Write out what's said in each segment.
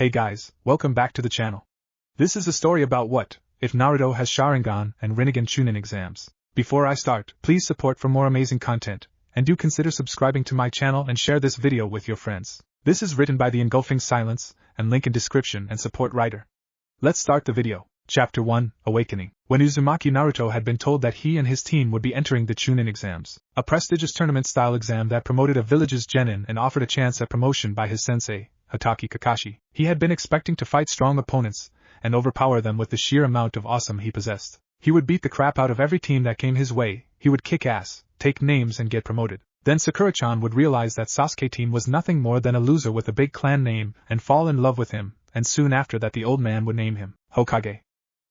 Hey guys, welcome back to the channel. This is a story about what if Naruto has sharingan and rinnegan Chunin exams. Before I start, please support for more amazing content, and do consider subscribing to my channel and share this video with your friends. This is written by the Engulfing Silence, and link in description and support writer. Let's start the video. Chapter 1, Awakening. When Uzumaki Naruto had been told that he and his team would be entering the Chunin exams, a prestigious tournament-style exam that promoted a village's genin and offered a chance at promotion by his sensei, Hokage Kakashi, he had been expecting to fight strong opponents and overpower them with the sheer amount of awesome he possessed. He would beat the crap out of every team that came his way, he would kick ass, take names and get promoted. Then Sakura-chan would realize that Sasuke team was nothing more than a loser with a big clan name and fall in love with him, and soon after that the old man would name him Hokage.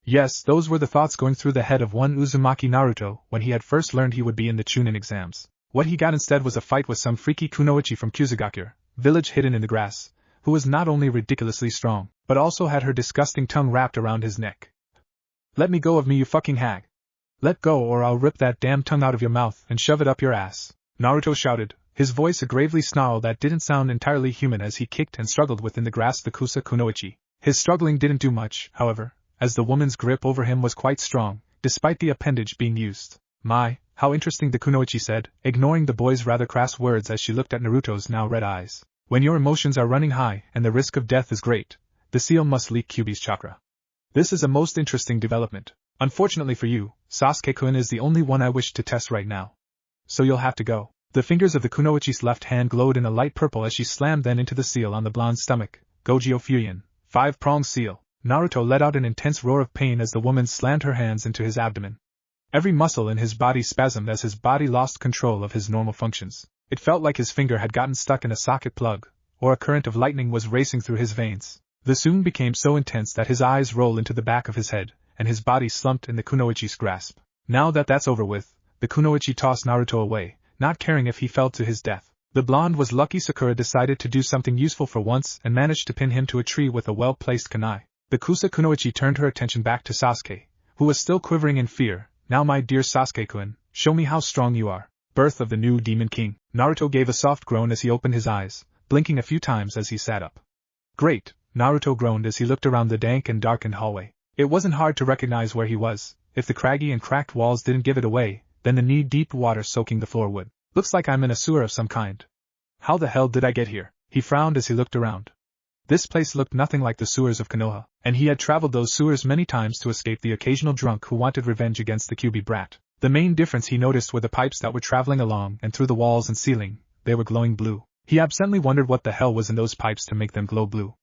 Yes, those were the thoughts going through the head of one Uzumaki Naruto when he had first learned he would be in the Chunin exams. What he got instead was a fight with some freaky kunoichi from Kusugakure, village hidden in the grass, who was not only ridiculously strong, but also had her disgusting tongue wrapped around his neck. "Let me go of me, you fucking hag! Let go or I'll rip that damn tongue out of your mouth and shove it up your ass!" Naruto shouted, his voice a gravely snarl that didn't sound entirely human as he kicked and struggled within the grass the Kusa kunoichi. His struggling didn't do much, however, as the woman's grip over him was quite strong, despite the appendage being used. "My, how interesting," the kunoichi said, ignoring the boy's rather crass words as she looked at Naruto's now red eyes. "When your emotions are running high and the risk of death is great, the seal must leak Kyuubi's chakra. This is a most interesting development. Unfortunately for you, Sasuke-kun is the only one I wish to test right now. So you'll have to go." The fingers of the kunoichi's left hand glowed in a light purple as she slammed them into the seal on the blonde's stomach. "Gojo Fuyin, 5-pronged seal." Naruto let out an intense roar of pain as the woman slammed her hands into his abdomen. Every muscle in his body spasmed as his body lost control of his normal functions. It felt like his finger had gotten stuck in a socket plug, or a current of lightning was racing through his veins. The soon became so intense that his eyes rolled into the back of his head, and his body slumped in the kunoichi's grasp. Now that that's over with, the kunoichi tossed Naruto away, not caring if he fell to his death. The blonde was lucky Sakura decided to do something useful for once and managed to pin him to a tree with a well-placed kunai. The Kusa kunoichi turned her attention back to Sasuke, who was still quivering in fear. "Now my dear Sasuke-kun, show me how strong you are." Birth of the new Demon King. Naruto gave a soft groan as he opened his eyes, blinking a few times as he sat up. "Great," Naruto groaned as he looked around the dank and darkened hallway. It wasn't hard to recognize where he was. If the craggy and cracked walls didn't give it away, then the knee-deep water soaking the floor would. "Looks like I'm in a sewer of some kind. How the hell did I get here?" He frowned as he looked around. This place looked nothing like the sewers of Konoha, and he had traveled those sewers many times to escape the occasional drunk who wanted revenge against the Kyuubi brat. The main difference he noticed were the pipes that were traveling along and through the walls and ceiling. They were glowing blue. He absently wondered what the hell was in those pipes to make them glow blue.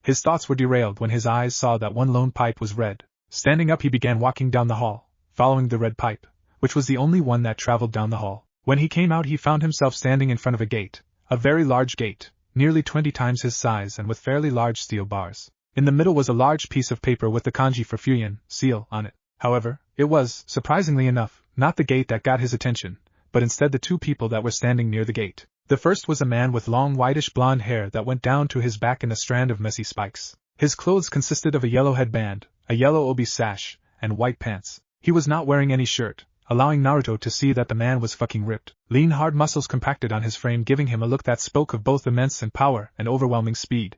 His thoughts were derailed when his eyes saw that one lone pipe was red. Standing up, he began walking down the hall, following the red pipe, which was the only one that traveled down the hall. When he came out, he found himself standing in front of a gate, a very large gate, nearly 20 times his size and with fairly large steel bars. In the middle was a large piece of paper with the kanji for Fuyin, seal, on it. However, it was, surprisingly enough, not the gate that got his attention, but instead the two people that were standing near the gate. The first was a man with long whitish blonde hair that went down to his back in a strand of messy spikes. His clothes consisted of a yellow headband, a yellow obi sash, and white pants. He was not wearing any shirt, allowing Naruto to see that the man was fucking ripped. Lean hard muscles compacted on his frame, giving him a look that spoke of both immense and power and overwhelming speed.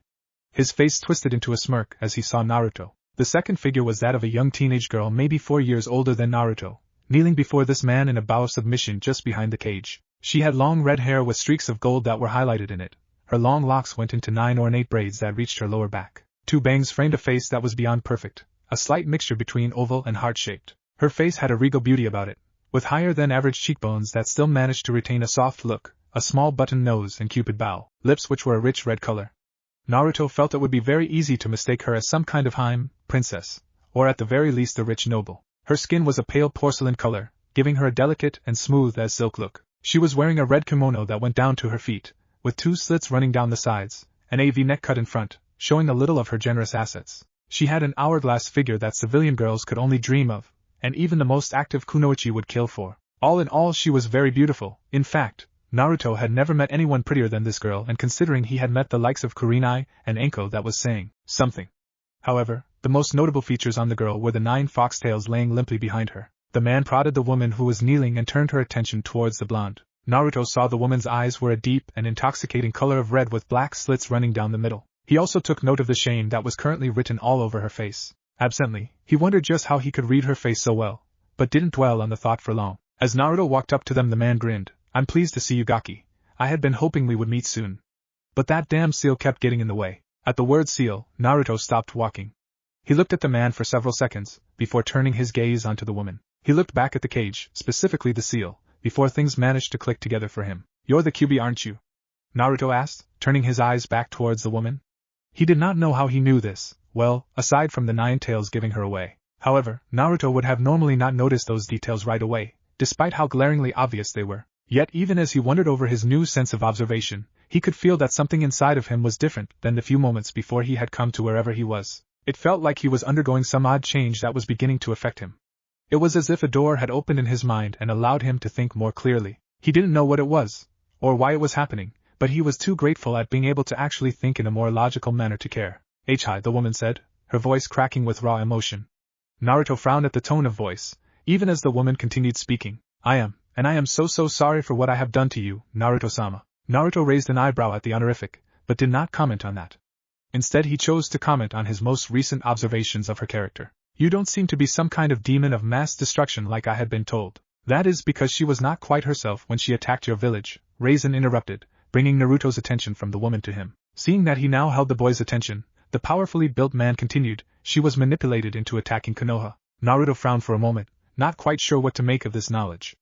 His face twisted into a smirk as he saw Naruto. The second figure was that of a young teenage girl maybe 4 years older than Naruto, kneeling before this man in a bow of submission just behind the cage. She had long red hair with streaks of gold that were highlighted in it. Her long locks went into 9 ornate braids that reached her lower back. 2 bangs framed a face that was beyond perfect, a slight mixture between oval and heart-shaped. Her face had a regal beauty about it, with higher-than-average cheekbones that still managed to retain a soft look, a small button nose and cupid bow, lips which were a rich red color. Naruto felt it would be very easy to mistake her as some kind of Haim princess, or at the very least a rich noble. Her skin was a pale porcelain color, giving her a delicate and smooth as silk look. She was wearing a red kimono that went down to her feet, with 2 slits running down the sides, and a V-neck cut in front, showing a little of her generous assets. She had an hourglass figure that civilian girls could only dream of, and even the most active kunoichi would kill for. All in all, she was very beautiful. In fact, Naruto had never met anyone prettier than this girl, and considering he had met the likes of Kurenai and Anko, that was saying something. However, the most notable features on the girl were the 9 foxtails laying limply behind her. The man prodded the woman who was kneeling and turned her attention towards the blonde. Naruto saw the woman's eyes were a deep and intoxicating color of red with black slits running down the middle. He also took note of the shame that was currently written all over her face. Absently, he wondered just how he could read her face so well, but didn't dwell on the thought for long. As Naruto walked up to them, the man grinned. "I'm pleased to see you, Gaki. I had been hoping we would meet soon. But that damn seal kept getting in the way." At the word seal, Naruto stopped walking. He looked at the man for several seconds, before turning his gaze onto the woman. He looked back at the cage, specifically the seal, before things managed to click together for him. "You're the Kyuubi, aren't you?" Naruto asked, turning his eyes back towards the woman. He did not know how he knew this, well, aside from the 9 tails giving her away. However, Naruto would have normally not noticed those details right away, despite how glaringly obvious they were. Yet even as he wondered over his new sense of observation, he could feel that something inside of him was different than the few moments before he had come to wherever he was. It felt like he was undergoing some odd change that was beginning to affect him. It was as if a door had opened in his mind and allowed him to think more clearly. He didn't know what it was, or why it was happening, but he was too grateful at being able to actually think in a more logical manner to care. "Hi," the woman said, her voice cracking with raw emotion. Naruto frowned at the tone of voice, even as the woman continued speaking. I am so sorry for what I have done to you, Naruto-sama." Naruto raised an eyebrow at the honorific, but did not comment on that. Instead he chose to comment on his most recent observations of her character. "You don't seem to be some kind of demon of mass destruction like I had been told." "That is because she was not quite herself when she attacked your village," Raisin interrupted, bringing Naruto's attention from the woman to him. Seeing that he now held the boy's attention, the powerfully built man continued, "She was manipulated into attacking Konoha." Naruto frowned for a moment, not quite sure what to make of this knowledge.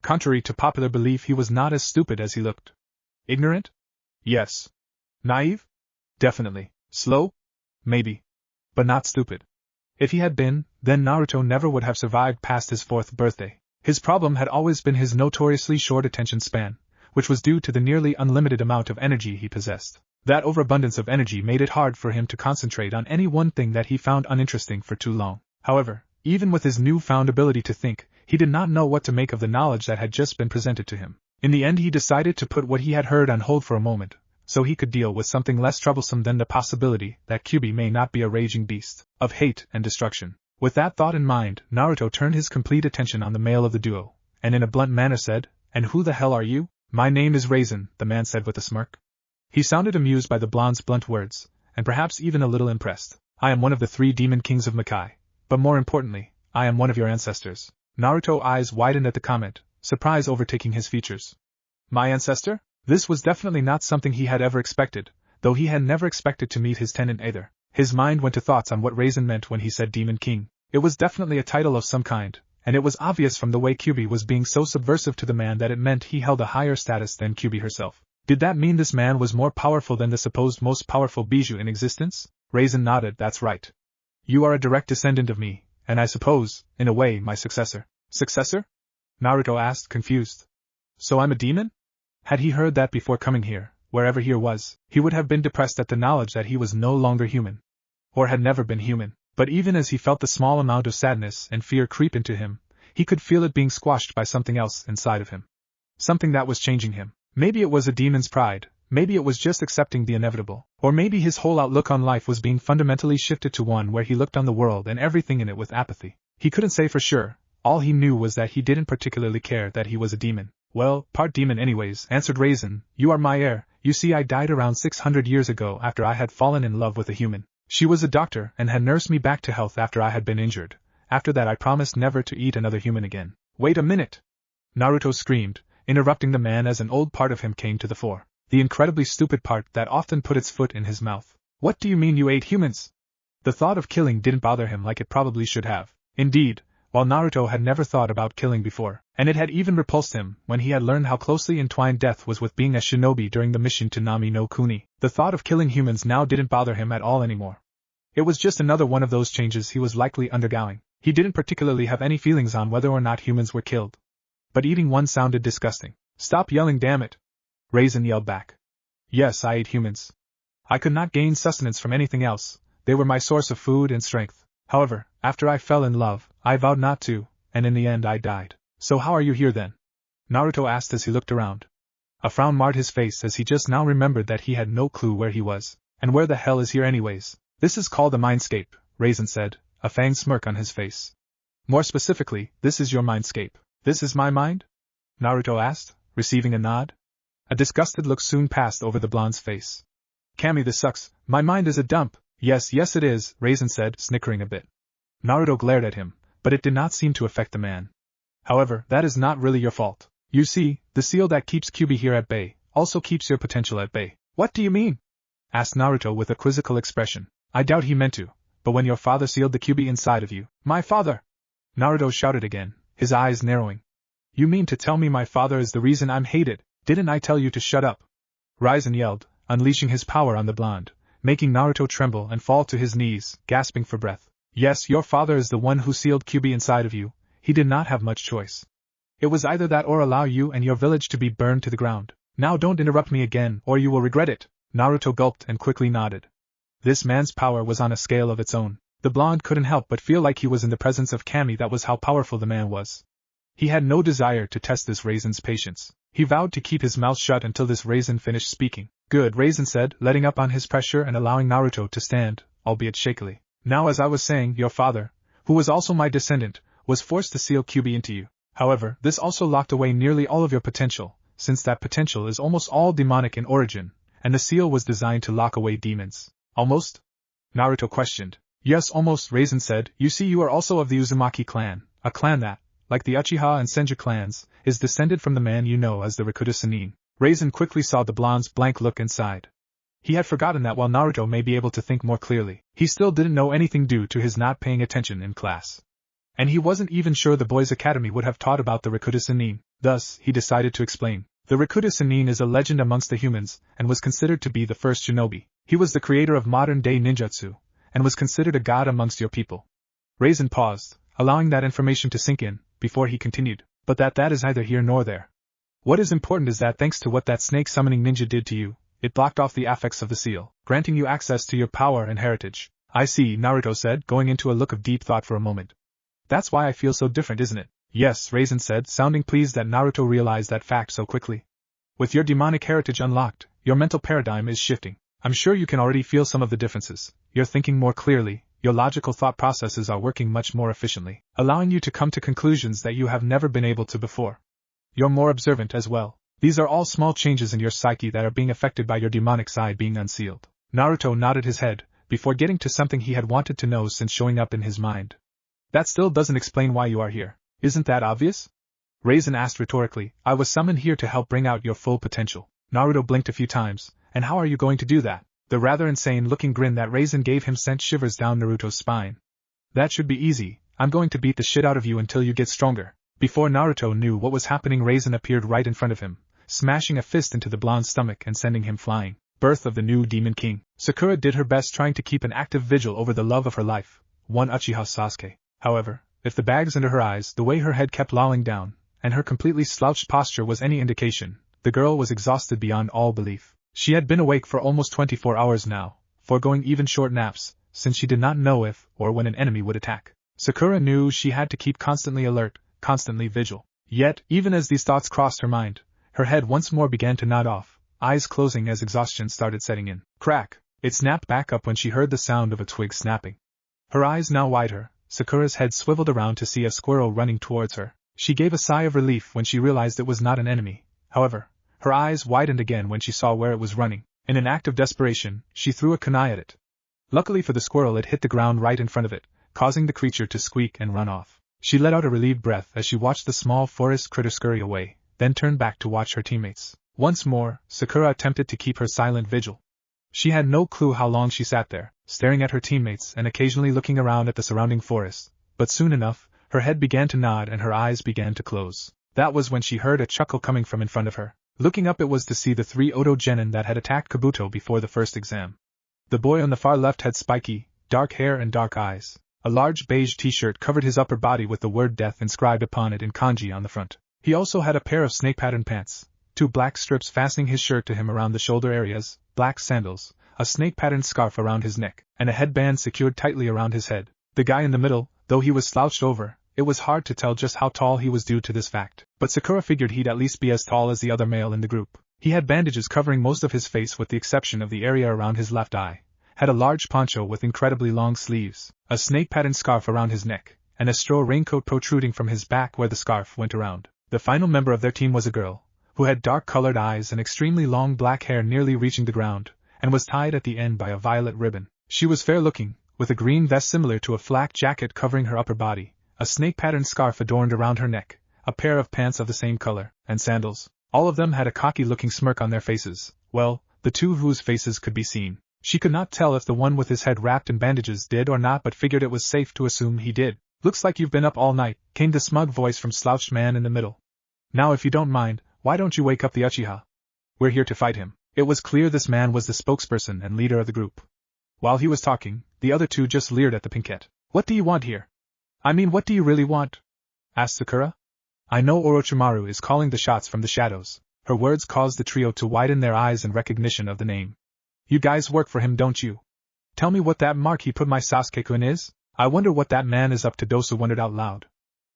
Contrary to popular belief, he was not as stupid as he looked. Ignorant? Yes. Naive? Definitely. Slow? Maybe. But not stupid. If he had been, then Naruto never would have survived past his 4th birthday. His problem had always been his notoriously short attention span, which was due to the nearly unlimited amount of energy he possessed. That overabundance of energy made it hard for him to concentrate on any one thing that he found uninteresting for too long. However, even with his newfound ability to think, he did not know what to make of the knowledge that had just been presented to him. In the end he decided to put what he had heard on hold for a moment, so he could deal with something less troublesome than the possibility that Kyuubi may not be a raging beast of hate and destruction. With that thought in mind, Naruto turned his complete attention on the male of the duo, and in a blunt manner said, "And who the hell are you?" "My name is Raisin," the man said with a smirk. He sounded amused by the blonde's blunt words, and perhaps even a little impressed. "I am one of the 3 demon kings of Makai, but more importantly, I am one of your ancestors." Naruto's eyes widened at the comment, surprise overtaking his features. "My ancestor?" This was definitely not something he had ever expected, though he had never expected to meet his tenant either. His mind went to thoughts on what Raisin meant when he said Demon King. It was definitely a title of some kind, and it was obvious from the way Kyuubi was being so subversive to the man that it meant he held a higher status than Kyuubi herself. Did that mean this man was more powerful than the supposed most powerful bijou in existence? Raisin nodded. "That's right. You are a direct descendant of me, and I suppose, in a way, my successor." "Successor?" Naruto asked, confused. "So I'm a demon?" Had he heard that before coming here, wherever he was, he would have been depressed at the knowledge that he was no longer human. Or had never been human. But even as he felt the small amount of sadness and fear creep into him, he could feel it being squashed by something else inside of him. Something that was changing him. Maybe it was a demon's pride, maybe it was just accepting the inevitable, or maybe his whole outlook on life was being fundamentally shifted to one where he looked on the world and everything in it with apathy. He couldn't say for sure. All he knew was that he didn't particularly care that he was a demon. "Well, part demon anyways," answered Raisin. "You are my heir. You see, I died around 600 years ago after I had fallen in love with a human. She was a doctor and had nursed me back to health after I had been injured. After that I promised never to eat another human again." "Wait a minute!" Naruto screamed, interrupting the man as an old part of him came to the fore. The incredibly stupid part that often put its foot in his mouth. "What do you mean you ate humans?" The thought of killing didn't bother him like it probably should have. Indeed, while Naruto had never thought about killing before, and it had even repulsed him when he had learned how closely entwined death was with being a shinobi during the mission to Nami no Kuni, the thought of killing humans now didn't bother him at all anymore. It was just another one of those changes he was likely undergoing. He didn't particularly have any feelings on whether or not humans were killed. But eating one sounded disgusting. "Stop yelling, damn it!" Raisin yelled back. "Yes, I ate humans. I could not gain sustenance from anything else. They were my source of food and strength. However, after I fell in love, I vowed not to, and in the end I died." "So how are you here then?" Naruto asked as he looked around. A frown marred his face as he just now remembered that he had no clue where he was. "And where the hell is here anyways?" "This is called a mindscape," Raisin said, a fanged smirk on his face. "More specifically, this is your mindscape." "This is my mind?" Naruto asked, receiving a nod. A disgusted look soon passed over the blonde's face. Cammy, this sucks. My mind is a dump. Yes, it is, Raisin said, snickering a bit. Naruto glared at him, but it did not seem to affect the man. However, that is not really your fault. You see, the seal that keeps Kyuubi here at bay also keeps your potential at bay. What do you mean? Asked Naruto with a quizzical expression. I doubt he meant to, but when your father sealed the Kyuubi inside of you— My father! Naruto shouted again, his eyes narrowing. You mean to tell me my father is the reason I'm hated? Didn't I tell you to shut up? Raisin yelled, unleashing his power on the blonde, making Naruto tremble and fall to his knees, gasping for breath. Yes, your father is the one who sealed Kyuubi inside of you. He did not have much choice. It was either that or allow you and your village to be burned to the ground. Now don't interrupt me again, or you will regret it. Naruto gulped and quickly nodded. This man's power was on a scale of its own. The blonde couldn't help but feel like he was in the presence of Cammy. That was how powerful the man was. He had no desire to test this Raisin's patience. He vowed to keep his mouth shut until this Raisin finished speaking. Good, Raisin said, letting up on his pressure and allowing Naruto to stand, albeit shakily. Now, as I was saying, your father, who was also my descendant, was forced to seal Kyuubi into you. However, this also locked away nearly all of your potential, since that potential is almost all demonic in origin, and the seal was designed to lock away demons. Almost? Naruto questioned. Yes, almost, Raisin said. You see, you are also of the Uzumaki clan, a clan that, like the Uchiha and Senju clans, is descended from the man you know as the Rikuta Sannin. Raisin quickly saw the blonde's blank look and sighed. He had forgotten that while Naruto may be able to think more clearly, he still didn't know anything due to his not paying attention in class. And he wasn't even sure the boys' academy would have taught about the Rikuta Sannin. Thus, he decided to explain. The Rikuta Sannin is a legend amongst the humans, and was considered to be the first shinobi. He was the creator of modern-day ninjutsu, and was considered a god amongst your people. Raisin paused, allowing that information to sink in, before he continued. But that is neither here nor there. What is important is that thanks to what that snake-summoning ninja did to you, it blocked off the affects of the seal, granting you access to your power and heritage. I see, Naruto said, going into a look of deep thought for a moment. That's why I feel so different, isn't it? Yes, Raisin said, sounding pleased that Naruto realized that fact so quickly. With your demonic heritage unlocked, your mental paradigm is shifting. I'm sure you can already feel some of the differences. You're thinking more clearly, your logical thought processes are working much more efficiently, allowing you to come to conclusions that you have never been able to before. You're more observant as well. These are all small changes in your psyche that are being affected by your demonic side being unsealed. Naruto nodded his head, before getting to something he had wanted to know since showing up in his mind. That still doesn't explain why you are here. Isn't that obvious? Raisin asked rhetorically. I was summoned here to help bring out your full potential. Naruto blinked a few times. And how are you going to do that? The rather insane-looking grin that Raisin gave him sent shivers down Naruto's spine. That should be easy. I'm going to beat the shit out of you until you get stronger. Before Naruto knew what was happening, Raisin appeared right in front of him, smashing a fist into the blonde's stomach and sending him flying. Birth of the new Demon King. Sakura did her best trying to keep an active vigil over the love of her life, one Uchiha Sasuke. However, if the bags under her eyes, the way her head kept lolling down, and her completely slouched posture was any indication, the girl was exhausted beyond all belief. She had been awake for almost 24 hours now, foregoing even short naps, since she did not know if or when an enemy would attack. Sakura knew she had to keep constantly alert, constantly vigil. Yet, even as these thoughts crossed her mind, her head once more began to nod off, eyes closing as exhaustion started setting in. Crack! It snapped back up when she heard the sound of a twig snapping. Her eyes now wider, Sakura's head swiveled around to see a squirrel running towards her. She gave a sigh of relief when she realized it was not an enemy. However, her eyes widened again when she saw where it was running. In an act of desperation, she threw a kunai at it. Luckily for the squirrel, it hit the ground right in front of it, causing the creature to squeak and run off. She let out a relieved breath as she watched the small forest critter scurry away, then turned back to watch her teammates. Once more, Sakura attempted to keep her silent vigil. She had no clue how long she sat there, staring at her teammates and occasionally looking around at the surrounding forest, but soon enough, her head began to nod and her eyes began to close. That was when she heard a chuckle coming from in front of her. Looking up, it was to see the 3 Oto genin that had attacked Kabuto before the first exam. The boy on the far left had spiky, dark hair and dark eyes. A large beige t-shirt covered his upper body with the word death inscribed upon it in kanji on the front. He also had a pair of snake-pattern pants, 2 black strips fastening his shirt to him around the shoulder areas, black sandals, a snake-patterned scarf around his neck, and a headband secured tightly around his head. The guy in the middle, though he was slouched over, it was hard to tell just how tall he was due to this fact, but Sakura figured he'd at least be as tall as the other male in the group. He had bandages covering most of his face with the exception of the area around his left eye, had a large poncho with incredibly long sleeves, a snake-patterned scarf around his neck, and a straw raincoat protruding from his back where the scarf went around. The final member of their team was a girl, who had dark-colored eyes and extremely long black hair nearly reaching the ground, and was tied at the end by a violet ribbon. She was fair-looking, with a green vest similar to a flak jacket covering her upper body, a snake-patterned scarf adorned around her neck, a pair of pants of the same color, and sandals. All of them had a cocky-looking smirk on their faces. Well, the two whose faces could be seen. She could not tell if the one with his head wrapped in bandages did or not, but figured it was safe to assume he did. "Looks like you've been up all night," came the smug voice from slouched man in the middle. "Now if you don't mind, why don't you wake up the Uchiha? We're here to fight him." It was clear this man was the spokesperson and leader of the group. While he was talking, the other two just leered at the pinkette. "What do you want here? I mean, what do you really want?" asked Sakura. "I know Orochimaru is calling the shots from the shadows." Her words caused the trio to widen their eyes in recognition of the name. "You guys work for him, don't you? Tell me what that mark he put my Sasuke-kun is? I wonder what that man is up to." Dosu wondered out loud.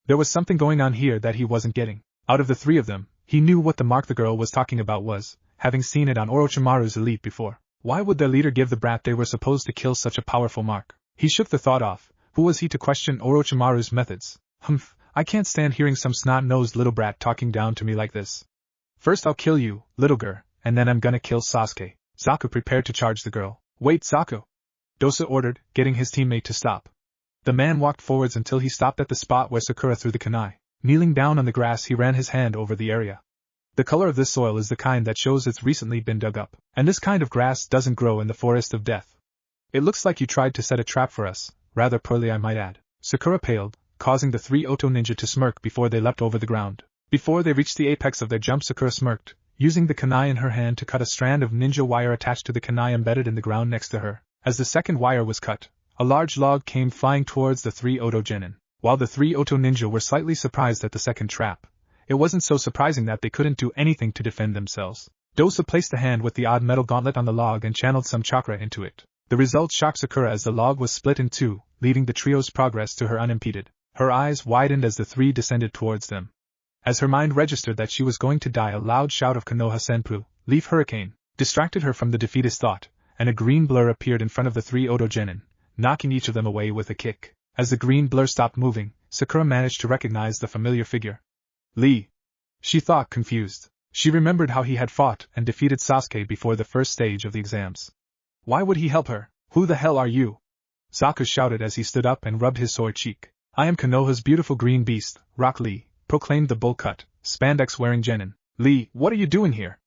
There was something going on here that he wasn't getting. Out of the three of them, he knew what the mark the girl was talking about was, having seen it on Orochimaru's elite before. Why would their leader give the brat they were supposed to kill such a powerful mark? He shook the thought off. Who was he to question Orochimaru's methods? Humph, I can't stand hearing some snot-nosed little brat talking down to me like this. "First I'll kill you, little girl, and then I'm gonna kill Sasuke." Zaku prepared to charge the girl. "Wait, Zaku!" Dosa ordered, getting his teammate to stop. The man walked forwards until he stopped at the spot where Sakura threw the kunai. Kneeling down on the grass, he ran his hand over the area. The color of this soil is the kind that shows it's recently been dug up, and this kind of grass doesn't grow in the forest of death. "It looks like you tried to set a trap for us, rather poorly I might add." Sakura paled, causing the three Oto ninja to smirk before they leapt over the ground. Before they reached the apex of their jump, Sakura smirked, using the kunai in her hand to cut a strand of ninja wire attached to the kunai embedded in the ground next to her. As the second wire was cut, a large log came flying towards the three Oto genin. While the three Oto ninja were slightly surprised at the second trap, it wasn't so surprising that they couldn't do anything to defend themselves. Dosa placed a hand with the odd metal gauntlet on the log and channeled some chakra into it. The result shocked Sakura as the log was split in two, leaving the trio's progress to her unimpeded. Her eyes widened as the three descended towards them. As her mind registered that she was going to die, a loud shout of Konoha Senpu, Leaf Hurricane, distracted her from the defeatist thought, and a green blur appeared in front of the three Oto genin, knocking each of them away with a kick. As the green blur stopped moving, Sakura managed to recognize the familiar figure. Lee. She thought, confused. She remembered how he had fought and defeated Sasuke before the first stage of the exams. Why would he help her? "Who the hell are you?" Zaku shouted as he stood up and rubbed his sore cheek. "I am Konoha's beautiful green beast, Rock Lee," proclaimed the bull-cut, spandex-wearing genin. "Lee, what are you doing here?"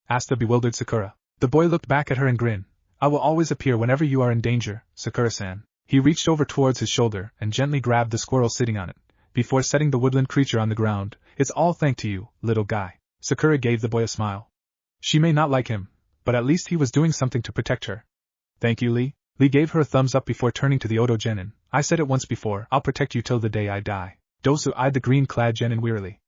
asked the bewildered Sakura. The boy looked back at her and grinned. "I will always appear whenever you are in danger, Sakura-san." He reached over towards his shoulder and gently grabbed the squirrel sitting on it, before setting the woodland creature on the ground. "It's all thanks to you, little guy." Sakura gave the boy a smile. She may not like him, but at least he was doing something to protect her. "Thank you, Lee." Lee gave her a thumbs up before turning to the Oto genin. "I said it once before, I'll protect you till the day I die." Dosu eyed the green-clad genin wearily.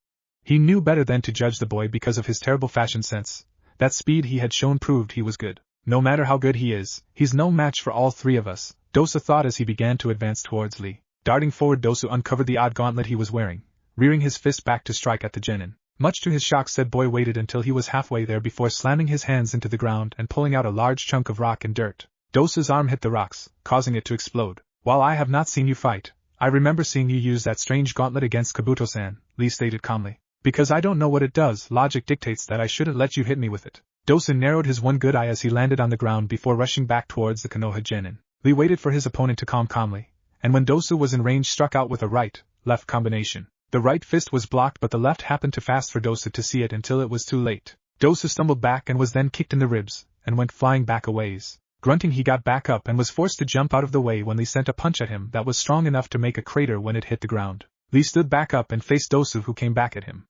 He knew better than to judge the boy because of his terrible fashion sense. That speed he had shown proved he was good. "No matter how good he is, he's no match for all three of us," Dosu thought as he began to advance towards Lee. Darting forward, Dosu uncovered the odd gauntlet he was wearing, rearing his fist back to strike at the genin. Much to his shock, said boy waited until he was halfway there before slamming his hands into the ground and pulling out a large chunk of rock and dirt. Dosu's arm hit the rocks, causing it to explode. "While I have not seen you fight, I remember seeing you use that strange gauntlet against Kabuto-san," Lee stated calmly. "Because I don't know what it does, logic dictates that I shouldn't let you hit me with it." Dosu narrowed his one good eye as he landed on the ground before rushing back towards the Konoha genin. Lee waited for his opponent to calm calmly, and when Dosu was in range struck out with a right-left combination. The right fist was blocked, but the left happened too fast for Dosu to see it until it was too late. Dosu stumbled back and was then kicked in the ribs, and went flying back a ways. Grunting, he got back up and was forced to jump out of the way when Lee sent a punch at him that was strong enough to make a crater when it hit the ground. Lee stood back up and faced Dosu, who came back at him.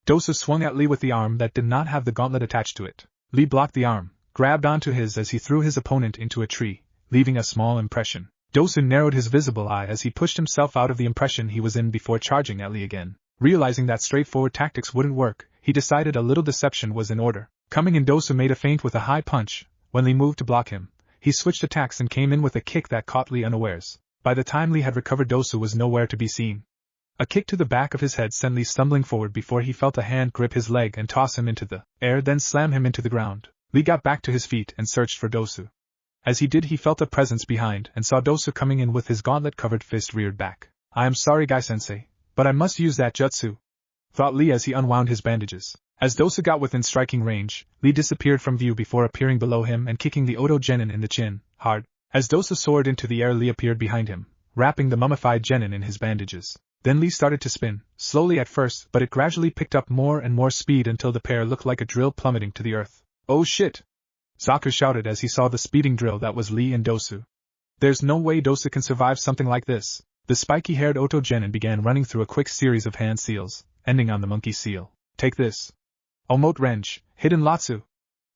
Dosu swung at Lee with the arm that did not have the gauntlet attached to it. Lee blocked the arm, grabbed onto his as he threw his opponent into a tree, leaving a small impression. Dosu narrowed his visible eye as he pushed himself out of the impression he was in before charging at Lee again. Realizing that straightforward tactics wouldn't work, he decided a little deception was in order. Coming in, Dosu made a feint with a high punch. When Lee moved to block him, he switched attacks and came in with a kick that caught Lee unawares. By the time Lee had recovered, Dosu was nowhere to be seen. A kick to the back of his head sent Lee stumbling forward before he felt a hand grip his leg and toss him into the air, then slam him into the ground. Lee got back to his feet and searched for Dosu. As he did, he felt a presence behind and saw Dosu coming in with his gauntlet-covered fist reared back. "I am sorry, Guy-sensei, but I must use that jutsu," thought Lee as he unwound his bandages. As Dosa got within striking range, Lee disappeared from view before appearing below him and kicking the Oto Genin in the chin, hard. As Dosa soared into the air, Lee appeared behind him, wrapping the mummified Genin in his bandages. Then Lee started to spin, slowly at first, but it gradually picked up more and more speed until the pair looked like a drill plummeting to the earth. Oh shit! Sakura shouted as he saw the speeding drill that was Lee and Dosu. There's no way Dosa can survive something like this. The spiky-haired Oto Genin began running through a quick series of hand seals, ending on the monkey seal. Take this. Omote Renj, Hidden Latsu!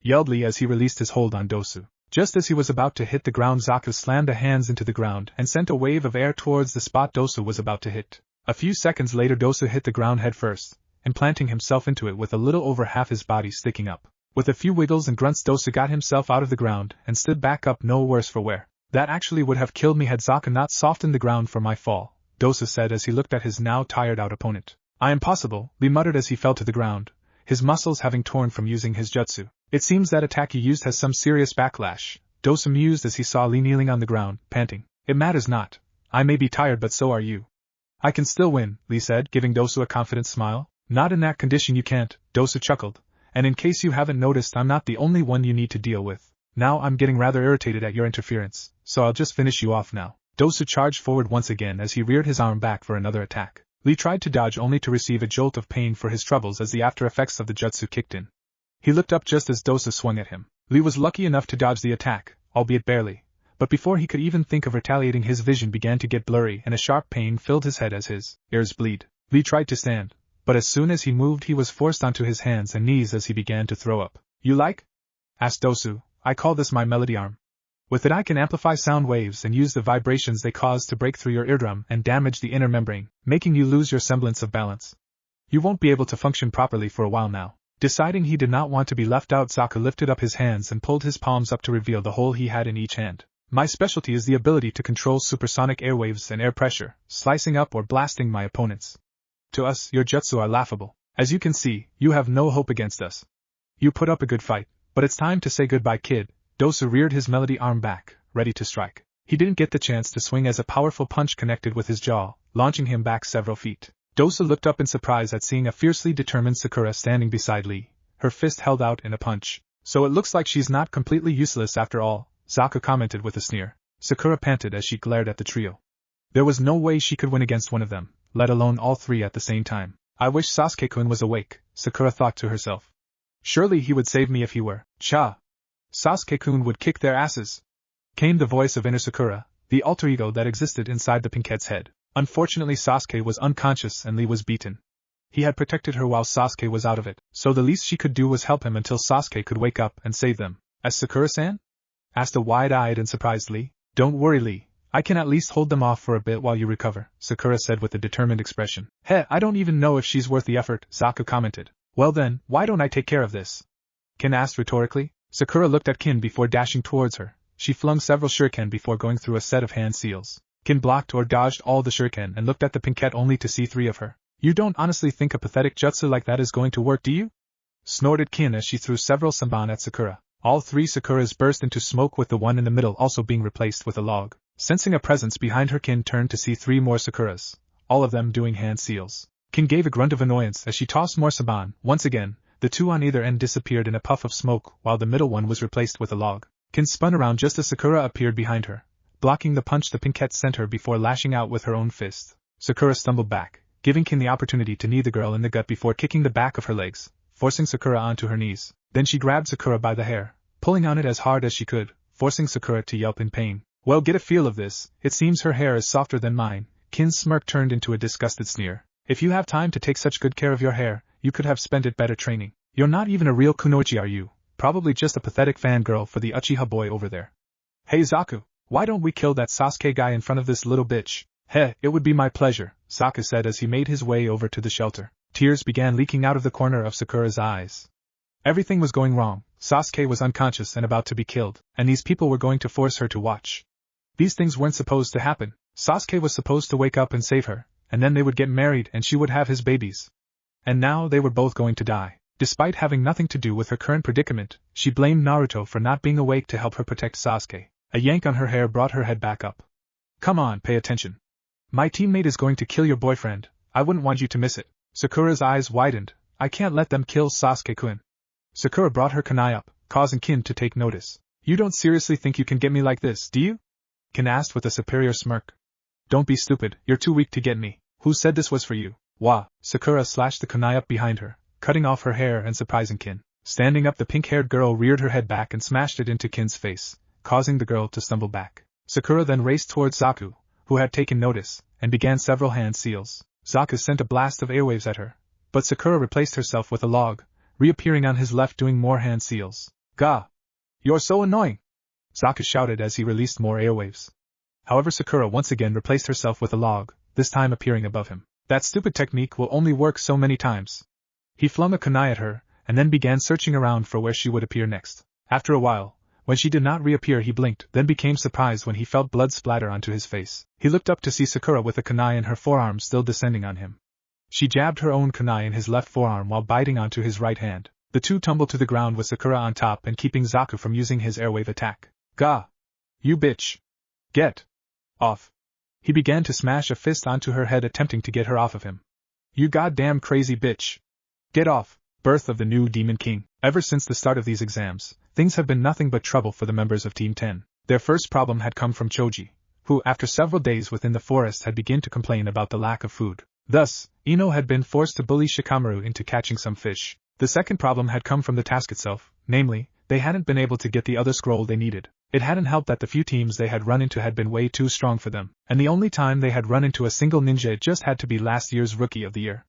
Yelled Lee as he released his hold on Dosu. Just as he was about to hit the ground, Zaku slammed the hands into the ground and sent a wave of air towards the spot Dosu was about to hit. A few seconds later, Dosu hit the ground head first, implanting himself into it with a little over half his body sticking up. With a few wiggles and grunts, Dosu got himself out of the ground and stood back up, no worse for wear. That actually would have killed me had Zaku not softened the ground for my fall, Dosu said as he looked at his now tired-out opponent. I am possible, Lee muttered as he fell to the ground, his muscles having torn from using his jutsu. It seems that attack you used has some serious backlash, Dosu mused as he saw Lee kneeling on the ground, panting. It matters not. I may be tired, but so are you. I can still win, Lee said, giving Dosu a confident smile. Not in that condition you can't, Dosu chuckled. And in case you haven't noticed, I'm not the only one you need to deal with. Now I'm getting rather irritated at your interference, so I'll just finish you off now. Dosu charged forward once again as he reared his arm back for another attack. Lee tried to dodge only to receive a jolt of pain for his troubles as the after effects of the jutsu kicked in. He looked up just as Dosu swung at him. Lee was lucky enough to dodge the attack, albeit barely. But before he could even think of retaliating, his vision began to get blurry and a sharp pain filled his head as his ears bleed. Lee tried to stand, but as soon as he moved he was forced onto his hands and knees as he began to throw up. You like? Asked Dosu. I call this my melody arm. With it I can amplify sound waves and use the vibrations they cause to break through your eardrum and damage the inner membrane, making you lose your semblance of balance. You won't be able to function properly for a while now. Deciding he did not want to be left out, Zaku lifted up his hands and pulled his palms up to reveal the hole he had in each hand. My specialty is the ability to control supersonic airwaves and air pressure, slicing up or blasting my opponents. To us, your jutsu are laughable. As you can see, you have no hope against us. You put up a good fight, but it's time to say goodbye, kid. Dosu reared his melody arm back, ready to strike. He didn't get the chance to swing as a powerful punch connected with his jaw, launching him back several feet. Dosu looked up in surprise at seeing a fiercely determined Sakura standing beside Lee, her fist held out in a punch. So it looks like she's not completely useless after all, Zaku commented with a sneer. Sakura panted as she glared at the trio. There was no way she could win against one of them, let alone all three at the same time. I wish Sasuke-kun was awake, Sakura thought to herself. Surely he would save me if he were. Cha! Sasuke-kun would kick their asses. Came the voice of inner Sakura, the alter ego that existed inside the pinkette's head. Unfortunately, Sasuke was unconscious and Lee was beaten. He had protected her while Sasuke was out of it, so the least she could do was help him until Sasuke could wake up and save them. As Sakura-san? Asked a wide-eyed and surprised Lee. Don't worry, Lee. I can at least hold them off for a bit while you recover, Sakura said with a determined expression. Heh, I don't even know if she's worth the effort, Zaku commented. Well then, why don't I take care of this? Kin asked rhetorically. Sakura looked at Kin before dashing towards her. She flung several shuriken before going through a set of hand seals. Kin blocked or dodged all the shuriken and looked at the pinkette only to see three of her. You don't honestly think a pathetic jutsu like that is going to work, do you? Snorted Kin as she threw several sanban at Sakura. All three Sakuras burst into smoke, with the one in the middle also being replaced with a log. Sensing a presence behind her, Kin turned to see three more Sakuras, all of them doing hand seals. Kin gave a grunt of annoyance as she tossed more sanban. Once again, the two on either end disappeared in a puff of smoke, while the middle one was replaced with a log. Kin spun around just as Sakura appeared behind her, blocking the punch the pinkette sent her before lashing out with her own fist. Sakura stumbled back, giving Kin the opportunity to knee the girl in the gut before kicking the back of her legs, forcing Sakura onto her knees. Then she grabbed Sakura by the hair, pulling on it as hard as she could, forcing Sakura to yelp in pain. Well, get a feel of this. It seems her hair is softer than mine. Kin's smirk turned into a disgusted sneer. If you have time to take such good care of your hair, you could have spent it better training. You're not even a real kunoichi, are you? Probably just a pathetic fangirl for the Uchiha boy over there. Hey Zaku, why don't we kill that Sasuke guy in front of this little bitch? Heh, it would be my pleasure, Zaku said as he made his way over to the shelter. Tears began leaking out of the corner of Sakura's eyes. Everything was going wrong. Sasuke was unconscious and about to be killed, and these people were going to force her to watch. These things weren't supposed to happen. Sasuke was supposed to wake up and save her, and then they would get married and she would have his babies. And now they were both going to die. Despite having nothing to do with her current predicament, she blamed Naruto for not being awake to help her protect Sasuke. A yank on her hair brought her head back up. Come on, pay attention. My teammate is going to kill your boyfriend. I wouldn't want you to miss it. Sakura's eyes widened. I can't let them kill Sasuke-kun. Sakura brought her kunai up, causing Kin to take notice. You don't seriously think you can get me like this, do you? Kin asked with a superior smirk. Don't be stupid, you're too weak to get me. Who said this was for you? Wah! Sakura slashed the kunai up behind her, cutting off her hair and surprising Kin. Standing up, the pink-haired girl reared her head back and smashed it into Kin's face, causing the girl to stumble back. Sakura then raced towards Zaku, who had taken notice, and began several hand seals. Zaku sent a blast of airwaves at her, but Sakura replaced herself with a log, reappearing on his left doing more hand seals. Gah! You're so annoying! Zaku shouted as he released more airwaves. However, Sakura once again replaced herself with a log, this time appearing above him. That stupid technique will only work so many times. He flung a kunai at her, and then began searching around for where she would appear next. After a while, when she did not reappear, he blinked, then became surprised when he felt blood splatter onto his face. He looked up to see Sakura with a kunai in her forearm still descending on him. She jabbed her own kunai in his left forearm while biting onto his right hand. The two tumbled to the ground with Sakura on top and keeping Zaku from using his airwave attack. Gah! You bitch! Get off! He began to smash a fist onto her head, attempting to get her off of him. You goddamn crazy bitch! Get off! Birth of the new Demon King. Ever since the start of these exams, things have been nothing but trouble for the members of Team 10. Their first problem had come from Choji, who, after several days within the forest, had begun to complain about the lack of food. Thus, Ino had been forced to bully Shikamaru into catching some fish. The second problem had come from the task itself, namely, they hadn't been able to get the other scroll they needed. It hadn't helped that the few teams they had run into had been way too strong for them, and the only time they had run into a single ninja, it just had to be last year's Rookie of the Year.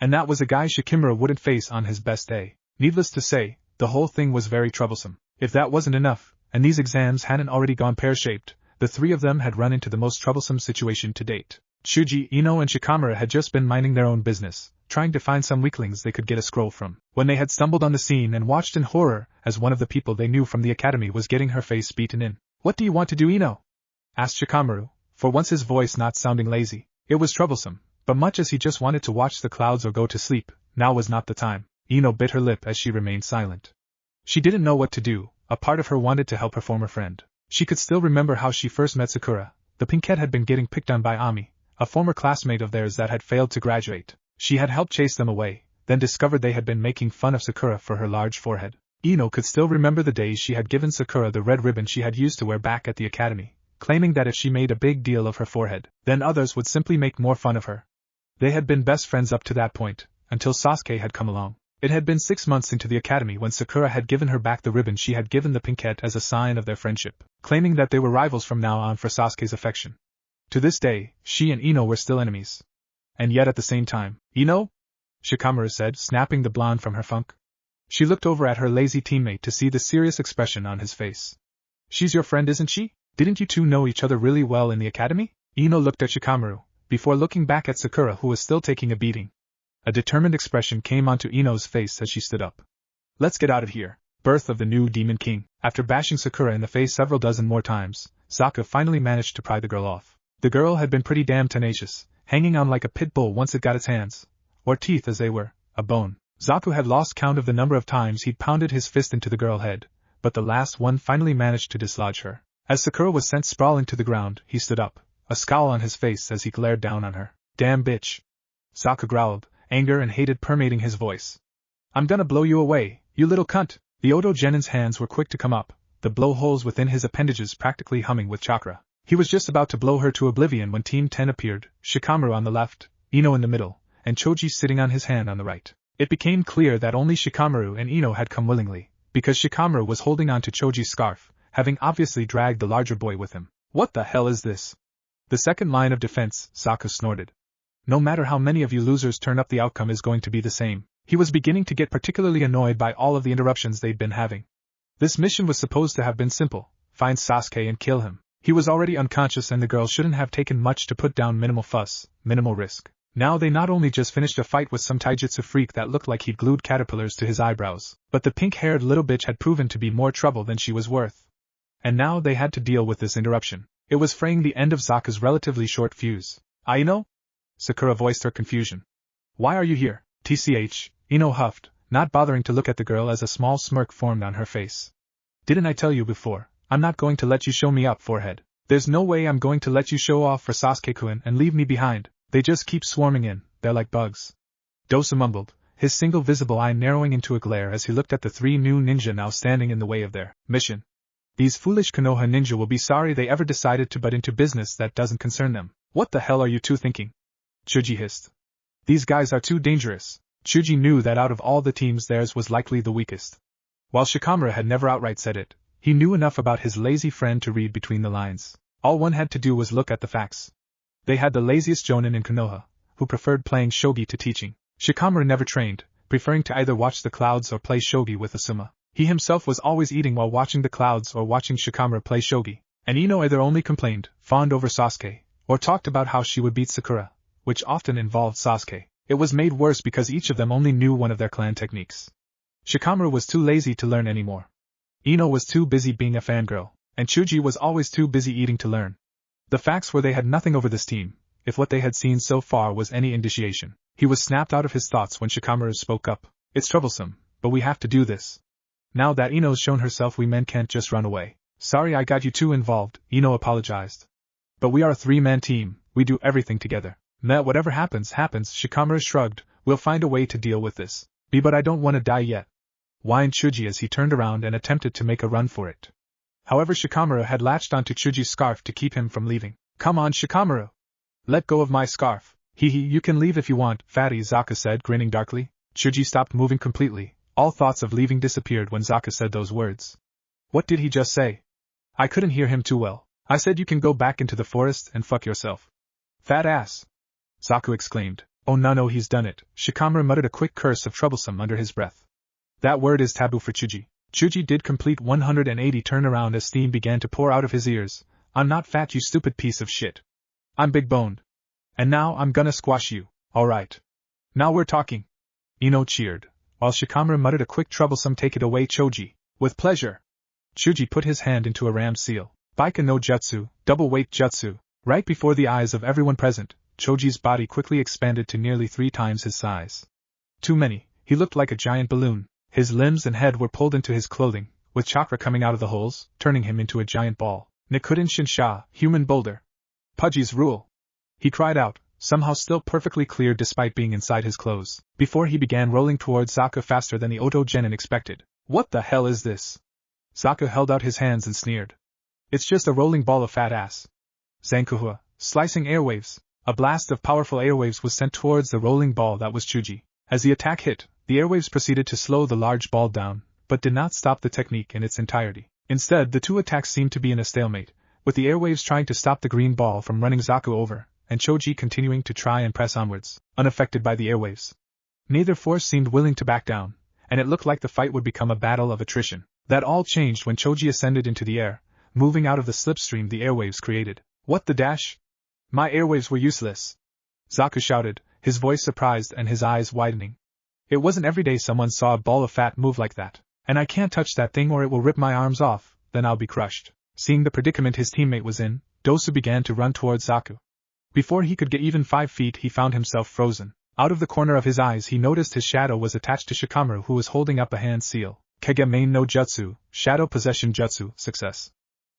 And that was a guy Shikamaru wouldn't face on his best day. Needless to say, the whole thing was very troublesome. If that wasn't enough, and these exams hadn't already gone pear-shaped, the three of them had run into the most troublesome situation to date. Shuji, Ino and Shikamaru had just been minding their own business, trying to find some weaklings they could get a scroll from, when they had stumbled on the scene and watched in horror as one of the people they knew from the academy was getting her face beaten in. What do you want to do, Ino? Asked Shikamaru, for once his voice not sounding lazy. It was troublesome, but much as he just wanted to watch the clouds or go to sleep, now was not the time. Ino bit her lip as she remained silent. She didn't know what to do. A part of her wanted to help her former friend. She could still remember how she first met Sakura. The pinkette had been getting picked on by Ami, a former classmate of theirs that had failed to graduate. She had helped chase them away, then discovered they had been making fun of Sakura for her large forehead. Ino could still remember the days she had given Sakura the red ribbon she had used to wear back at the academy, claiming that if she made a big deal of her forehead, then others would simply make more fun of her. They had been best friends up to that point, until Sasuke had come along. It had been 6 months into the academy when Sakura had given her back the ribbon she had given the pinkette as a sign of their friendship, claiming that they were rivals from now on for Sasuke's affection. To this day, she and Ino were still enemies. And yet at the same time, Ino? Shikamaru said, snapping the blonde from her funk. She looked over at her lazy teammate to see the serious expression on his face. She's your friend, isn't she? Didn't you two know each other really well in the academy? Ino looked at Shikamaru, before looking back at Sakura, who was still taking a beating. A determined expression came onto Ino's face as she stood up. Let's get out of here. Birth of the new Demon King. After bashing Sakura in the face several dozen more times, Zaku finally managed to pry the girl off. The girl had been pretty damn tenacious, hanging on like a pit bull once it got its hands, or teeth as they were, a bone. Zaku had lost count of the number of times he'd pounded his fist into the girl's head, but the last one finally managed to dislodge her. As Sakura was sent sprawling to the ground, he stood up, a scowl on his face as he glared down on her. Damn bitch! Zaku growled, anger and hatred permeating his voice. I'm gonna blow you away, you little cunt! The Odo Genin's hands were quick to come up, the blowholes within his appendages practically humming with chakra. He was just about to blow her to oblivion when Team 10 appeared, Shikamaru on the left, Ino in the middle, and Choji sitting on his hand on the right. It became clear that only Shikamaru and Ino had come willingly, because Shikamaru was holding on to Choji's scarf, having obviously dragged the larger boy with him. What the hell is this? The second line of defense, Zaku snorted. No matter how many of you losers turn up, the outcome is going to be the same. He was beginning to get particularly annoyed by all of the interruptions they'd been having. This mission was supposed to have been simple: find Sasuke and kill him. He was already unconscious and the girl shouldn't have taken much to put down. Minimal fuss, minimal risk. Now they not only just finished a fight with some taijutsu freak that looked like he'd glued caterpillars to his eyebrows, but the pink-haired little bitch had proven to be more trouble than she was worth. And now they had to deal with this interruption. It was fraying the end of Zaku's relatively short fuse. Ino? Sakura voiced her confusion. Why are you here? TCH, Ino huffed, not bothering to look at the girl as a small smirk formed on her face. Didn't I tell you before? I'm not going to let you show me up, forehead. There's no way I'm going to let you show off for Sasuke-kun and leave me behind. They just keep swarming in, they're like bugs. Dosa mumbled, his single visible eye narrowing into a glare as he looked at the three new ninja now standing in the way of their mission. These foolish Konoha ninja will be sorry they ever decided to butt into business that doesn't concern them. What the hell are you two thinking? Chuji hissed. These guys are too dangerous. Chuji knew that out of all the teams theirs was likely the weakest. While Shikamura had never outright said it, he knew enough about his lazy friend to read between the lines. All one had to do was look at the facts. They had the laziest jonin in Konoha, who preferred playing shogi to teaching. Shikamura never trained, preferring to either watch the clouds or play shogi with Asuma. He himself was always eating while watching the clouds or watching Shikamura play shogi, and Ino either only complained, fawned over Sasuke, or talked about how she would beat Sakura, which often involved Sasuke. It was made worse because each of them only knew one of their clan techniques. Shikamura was too lazy to learn anymore. Ino was too busy being a fangirl, and Chuji was always too busy eating to learn. The facts were they had nothing over this team, if what they had seen so far was any indication. He was snapped out of his thoughts when Shikamura spoke up. It's troublesome, but we have to do this. Now that Ino's shown herself, we men can't just run away. Sorry I got you two involved, Ino apologized. But we are a three-man team, we do everything together. Whatever happens, Shikamura shrugged, we'll find a way to deal with this. But I don't want to die yet, whined Chuji as he turned around and attempted to make a run for it. However, Shikamura had latched onto Chuji's scarf to keep him from leaving. Come on, Shikamura! Let go of my scarf. You can leave if you want, fatty, Zaka said, grinning darkly. Chuji stopped moving completely. All thoughts of leaving disappeared when Zaka said those words. What did he just say? I couldn't hear him too well. I said you can go back into the forest and fuck yourself. Fat ass! Zaku exclaimed. Oh no, he's done it. Shikamura muttered a quick curse of troublesome under his breath. That word is taboo for Chuji. Chuji did complete 180 turnaround as steam began to pour out of his ears. I'm not fat, you stupid piece of shit. I'm big boned. And now I'm gonna squash you. Alright. Now we're talking. Ino cheered, while Shikamura muttered a quick troublesome take it away Choji. With pleasure. Chuji put his hand into a ram seal. Baika no jutsu, double weight jutsu. Right before the eyes of everyone present, Choji's body quickly expanded to nearly 3 times his size. Too many, he looked like a giant balloon. His limbs and head were pulled into his clothing, with chakra coming out of the holes, turning him into a giant ball. Nikuden Shinsha, human boulder. Pudgy's rule. He cried out, somehow still perfectly clear despite being inside his clothes, before he began rolling towards Zaka faster than the Oto Genin expected. What the hell is this? Zaka held out his hands and sneered. It's just a rolling ball of fat ass. Zankuhua, slicing airwaves. A blast of powerful airwaves was sent towards the rolling ball that was Chuji. As the attack hit, the airwaves proceeded to slow the large ball down, but did not stop the technique in its entirety. Instead, the two attacks seemed to be in a stalemate, with the airwaves trying to stop the green ball from running Zaku over, and Choji continuing to try and press onwards, unaffected by the airwaves. Neither force seemed willing to back down, and it looked like the fight would become a battle of attrition. That all changed when Choji ascended into the air, moving out of the slipstream the airwaves created. What the dash? My airwaves were useless! Zaku shouted, his voice surprised and his eyes widening. It wasn't every day someone saw a ball of fat move like that. And I can't touch that thing or it will rip my arms off, then I'll be crushed. Seeing the predicament his teammate was in, Dosu began to run towards Zaku. Before he could get even 5 feet he found himself frozen. Out of the corner of his eyes he noticed his shadow was attached to Shikamura, who was holding up a hand seal. Kege main no jutsu, shadow possession jutsu, success.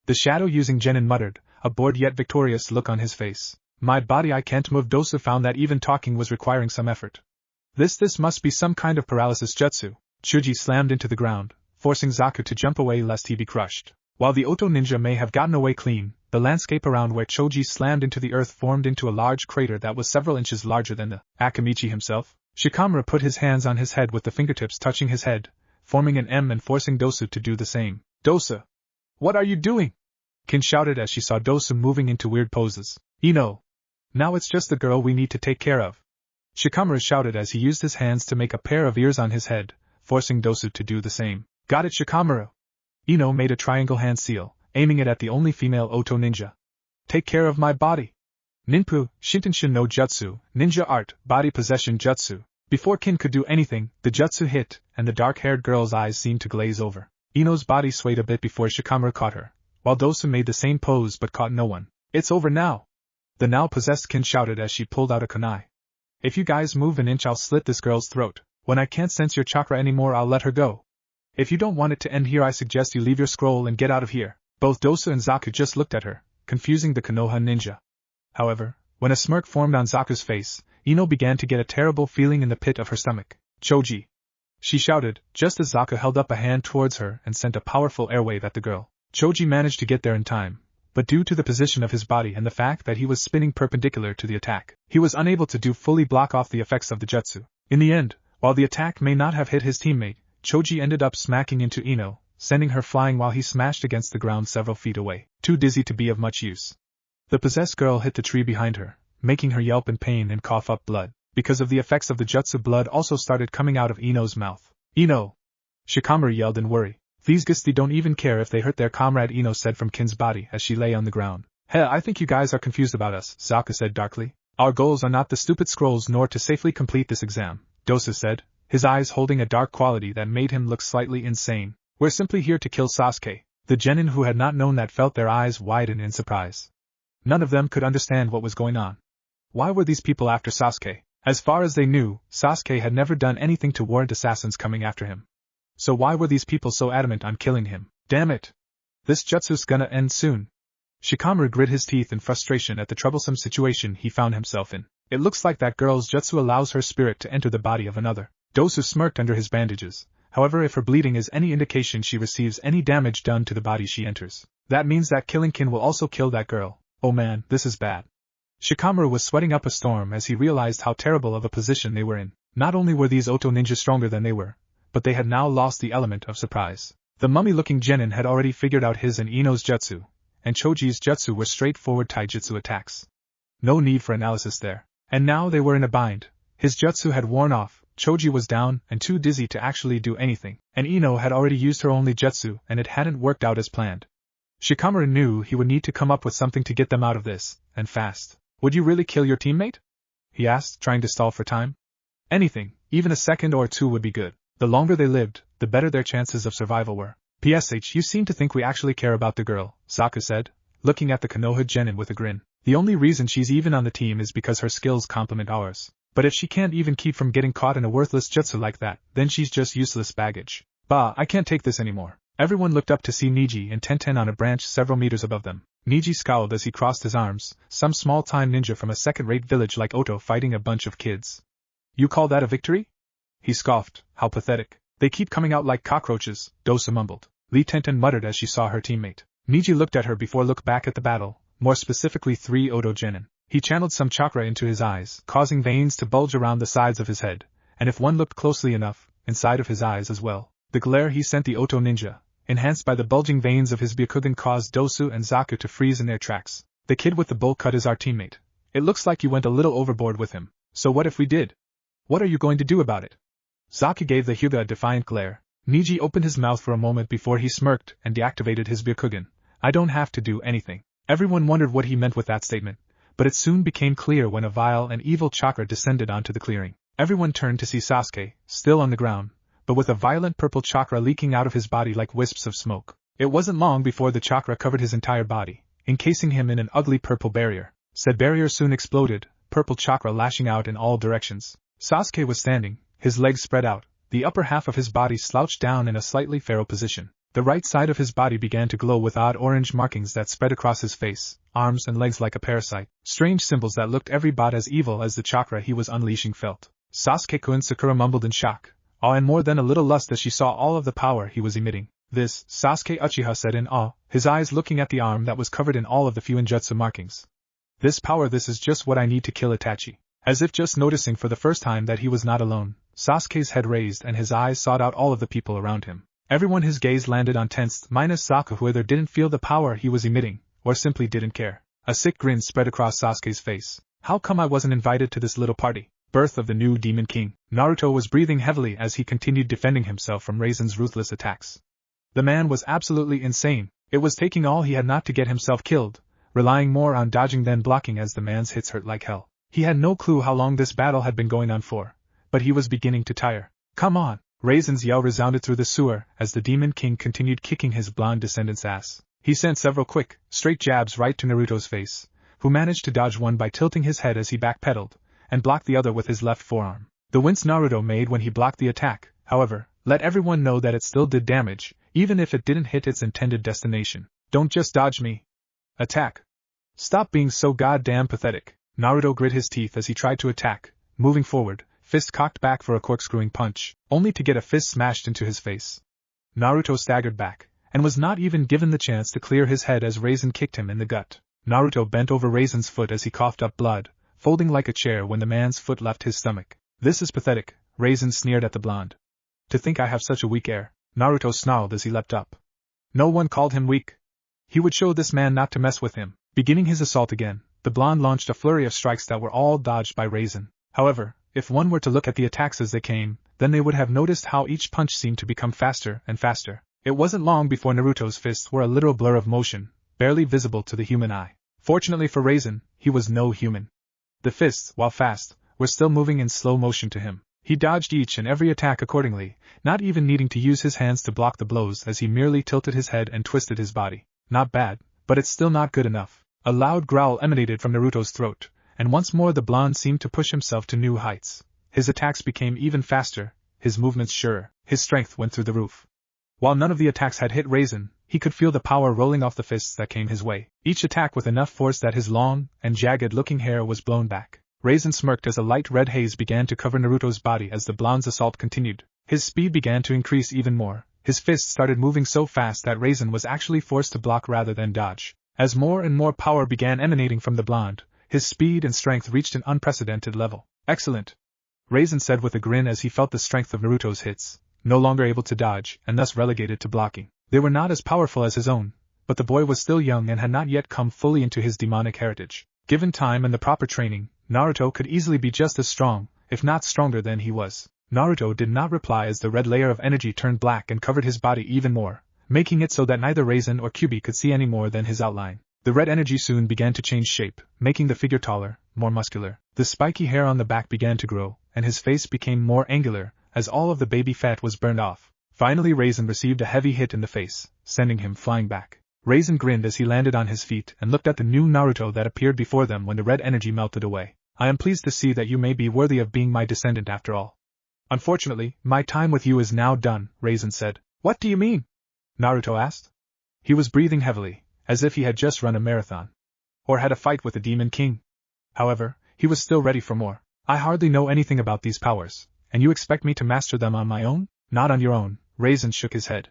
The shadow using Genin muttered, a bored yet victorious look on his face. My body, I can't move. Dosu found that even talking was requiring some effort. This must be some kind of paralysis jutsu. Chuji slammed into the ground, forcing Zaku to jump away lest he be crushed. While the Oto ninja may have gotten away clean, the landscape around where Choji slammed into the earth formed into a large crater that was several inches larger than the Akamichi himself. Shikamura put his hands on his head with the fingertips touching his head, forming an M and forcing Dosu to do the same. Dosu! What are you doing? Kin shouted as she saw Dosu moving into weird poses. Ino! Now it's just the girl we need to take care of. Shikamura shouted as he used his hands to make a pair of ears on his head, forcing Dosu to do the same. Got it, Shikamura! Ino made a triangle hand seal, aiming it at the only female Oto ninja. Take care of my body. Ninpu, Shintenshin no Jutsu, ninja art, body possession jutsu. Before Kin could do anything, the jutsu hit, and the dark-haired girl's eyes seemed to glaze over. Ino's body swayed a bit before Shikamura caught her, while Dosu made the same pose but caught no one. It's over now! The now-possessed Kin shouted as she pulled out a kunai. If you guys move an inch I'll slit this girl's throat. When I can't sense your chakra anymore I'll let her go. If you don't want it to end here I suggest you leave your scroll and get out of here. Both Dosu and Zaku just looked at her, confusing the Konoha ninja. However, when a smirk formed on Zaku's face, Ino began to get a terrible feeling in the pit of her stomach. Choji! She shouted, just as Sasuke held up a hand towards her and sent a powerful airwave at the girl. Choji managed to get there in time, but due to the position of his body and the fact that he was spinning perpendicular to the attack, he was unable to fully block off the effects of the jutsu. In the end, while the attack may not have hit his teammate, Choji ended up smacking into Ino, sending her flying while he smashed against the ground several feet away, too dizzy to be of much use. The possessed girl hit the tree behind her, making her yelp in pain and cough up blood. Because of the effects of the jutsu, blood also started coming out of Ino's mouth. Ino! Shikamaru yelled in worry. These Gisti don't even care if they hurt their comrade, Ino said from Kin's body as she lay on the ground. Heh, I think you guys are confused about us, Sasuke said darkly. Our goals are not the stupid scrolls nor to safely complete this exam, Dosu said, his eyes holding a dark quality that made him look slightly insane. We're simply here to kill Sasuke. The genin who had not known that felt their eyes widen in surprise. None of them could understand what was going on. Why were these people after Sasuke? As far as they knew, Sasuke had never done anything to warrant assassins coming after him. So why were these people so adamant on killing him? Damn it! This jutsu's gonna end soon. Shikamaru grit his teeth in frustration at the troublesome situation he found himself in. It looks like that girl's jutsu allows her spirit to enter the body of another. Dosu smirked under his bandages. However, if her bleeding is any indication, she receives any damage done to the body she enters. That means that killing Kin will also kill that girl. Oh man, this is bad. Shikamaru was sweating up a storm as he realized how terrible of a position they were in. Not only were these Oto ninjas stronger than they were, but they had now lost the element of surprise. The mummy-looking genin had already figured out his and Ino's jutsu, and Choji's jutsu were straightforward taijutsu attacks. No need for analysis there. And now they were in a bind. His jutsu had worn off, Choji was down and too dizzy to actually do anything, and Ino had already used her only jutsu and it hadn't worked out as planned. Shikamaru knew he would need to come up with something to get them out of this, and fast. Would you really kill your teammate? He asked, trying to stall for time. Anything, even a second or two would be good. The longer they lived, the better their chances of survival were. PSH, you seem to think we actually care about the girl, Sasuke said, looking at the Konoha genin with a grin. The only reason she's even on the team is because her skills complement ours. But if she can't even keep from getting caught in a worthless jutsu like that, then she's just useless baggage. Bah, I can't take this anymore. Everyone looked up to see Niji and Tenten on a branch several meters above them. Niji scowled as he crossed his arms, some small-time ninja from a second-rate village like Oto fighting a bunch of kids. You call that a victory? He scoffed. How pathetic. They keep coming out like cockroaches, Dosa mumbled. Lee Tenten muttered as she saw her teammate. Niji looked at her before look back at the battle, more specifically 3 Oto genin. He channeled some chakra into his eyes, causing veins to bulge around the sides of his head, and if one looked closely enough, inside of his eyes as well. The glare he sent the Oto ninja, enhanced by the bulging veins of his Byakugan, caused Dosu and Zaku to freeze in their tracks. The kid with the bowl cut is our teammate. It looks like you went a little overboard with him. So what if we did? What are you going to do about it? Zaku gave the Hyuga a defiant glare. Niji opened his mouth for a moment before he smirked and deactivated his Byakugan. I don't have to do anything. Everyone wondered what he meant with that statement, but it soon became clear when a vile and evil chakra descended onto the clearing. Everyone turned to see Sasuke, still on the ground, but with a violent purple chakra leaking out of his body like wisps of smoke. It wasn't long before the chakra covered his entire body, encasing him in an ugly purple barrier. Said barrier soon exploded, purple chakra lashing out in all directions. Sasuke was standing, his legs spread out, the upper half of his body slouched down in a slightly feral position. The right side of his body began to glow with odd orange markings that spread across his face, arms and legs like a parasite, strange symbols that looked every bit as evil as the chakra he was unleashing felt. Sasuke-kun, Sakura mumbled in shock, awe and more than a little lust as she saw all of the power he was emitting. This, Sasuke Uchiha said in awe, his eyes looking at the arm that was covered in all of the Fuinjutsu markings. This power, this is just what I need to kill Itachi. As if just noticing for the first time that he was not alone, Sasuke's head raised and his eyes sought out all of the people around him. Everyone his gaze landed on tensed, minus Zaku, who either didn't feel the power he was emitting, or simply didn't care. A sick grin spread across Sasuke's face. How come I wasn't invited to this little party? Birth of the new Demon King. Naruto was breathing heavily as he continued defending himself from Raisin's ruthless attacks. The man was absolutely insane. It was taking all he had not to get himself killed, relying more on dodging than blocking as the man's hits hurt like hell. He had no clue how long this battle had been going on for, but he was beginning to tire. Come on! Raisin's yell resounded through the sewer as the Demon King continued kicking his blonde descendant's ass. He sent several quick, straight jabs right to Naruto's face, who managed to dodge one by tilting his head as he backpedaled, and blocked the other with his left forearm. The wince Naruto made when he blocked the attack, however, let everyone know that it still did damage, even if it didn't hit its intended destination. Don't just dodge me. Attack. Stop being so goddamn pathetic. Naruto grit his teeth as he tried to attack, moving forward, fist cocked back for a corkscrewing punch, only to get a fist smashed into his face. Naruto staggered back, and was not even given the chance to clear his head as Raisin kicked him in the gut. Naruto bent over Raisin's foot as he coughed up blood, folding like a chair when the man's foot left his stomach. "This is pathetic," Raisin sneered at the blonde. "To think I have such a weak air," Naruto snarled as he leapt up. No one called him weak. He would show this man not to mess with him. Beginning his assault again, the blonde launched a flurry of strikes that were all dodged by Raisin. However, if one were to look at the attacks as they came, then they would have noticed how each punch seemed to become faster and faster. It wasn't long before Naruto's fists were a literal blur of motion, barely visible to the human eye. Fortunately for Raisin, he was no human. The fists, while fast, were still moving in slow motion to him. He dodged each and every attack accordingly, not even needing to use his hands to block the blows as he merely tilted his head and twisted his body. Not bad, but it's still not good enough. A loud growl emanated from Naruto's throat, and once more the blonde seemed to push himself to new heights. His attacks became even faster, his movements surer, his strength went through the roof. While none of the attacks had hit Raisin, he could feel the power rolling off the fists that came his way, each attack with enough force that his long and jagged-looking hair was blown back. Raisin smirked as a light red haze began to cover Naruto's body as the blonde's assault continued. His speed began to increase even more. His fists started moving so fast that Raisin was actually forced to block rather than dodge. As more and more power began emanating from the blonde, his speed and strength reached an unprecedented level. "Excellent," Raisin said with a grin as he felt the strength of Naruto's hits, no longer able to dodge and thus relegated to blocking. They were not as powerful as his own, but the boy was still young and had not yet come fully into his demonic heritage. Given time and the proper training, Naruto could easily be just as strong, if not stronger than he was. Naruto did not reply as the red layer of energy turned black and covered his body even more, making it so that neither Raisin or Kiba could see any more than his outline. The red energy soon began to change shape, making the figure taller, more muscular. The spiky hair on the back began to grow, and his face became more angular, as all of the baby fat was burned off. Finally Raisin received a heavy hit in the face, sending him flying back. Raisin grinned as he landed on his feet and looked at the new Naruto that appeared before them when the red energy melted away. "I am pleased to see that you may be worthy of being my descendant after all. Unfortunately, my time with you is now done," Raisin said. "What do you mean?" Naruto asked. He was breathing heavily, as if he had just run a marathon. Or had a fight with the Demon King. However, he was still ready for more. "I hardly know anything about these powers, and you expect me to master them on my own?" "Not on your own," Raisin shook his head.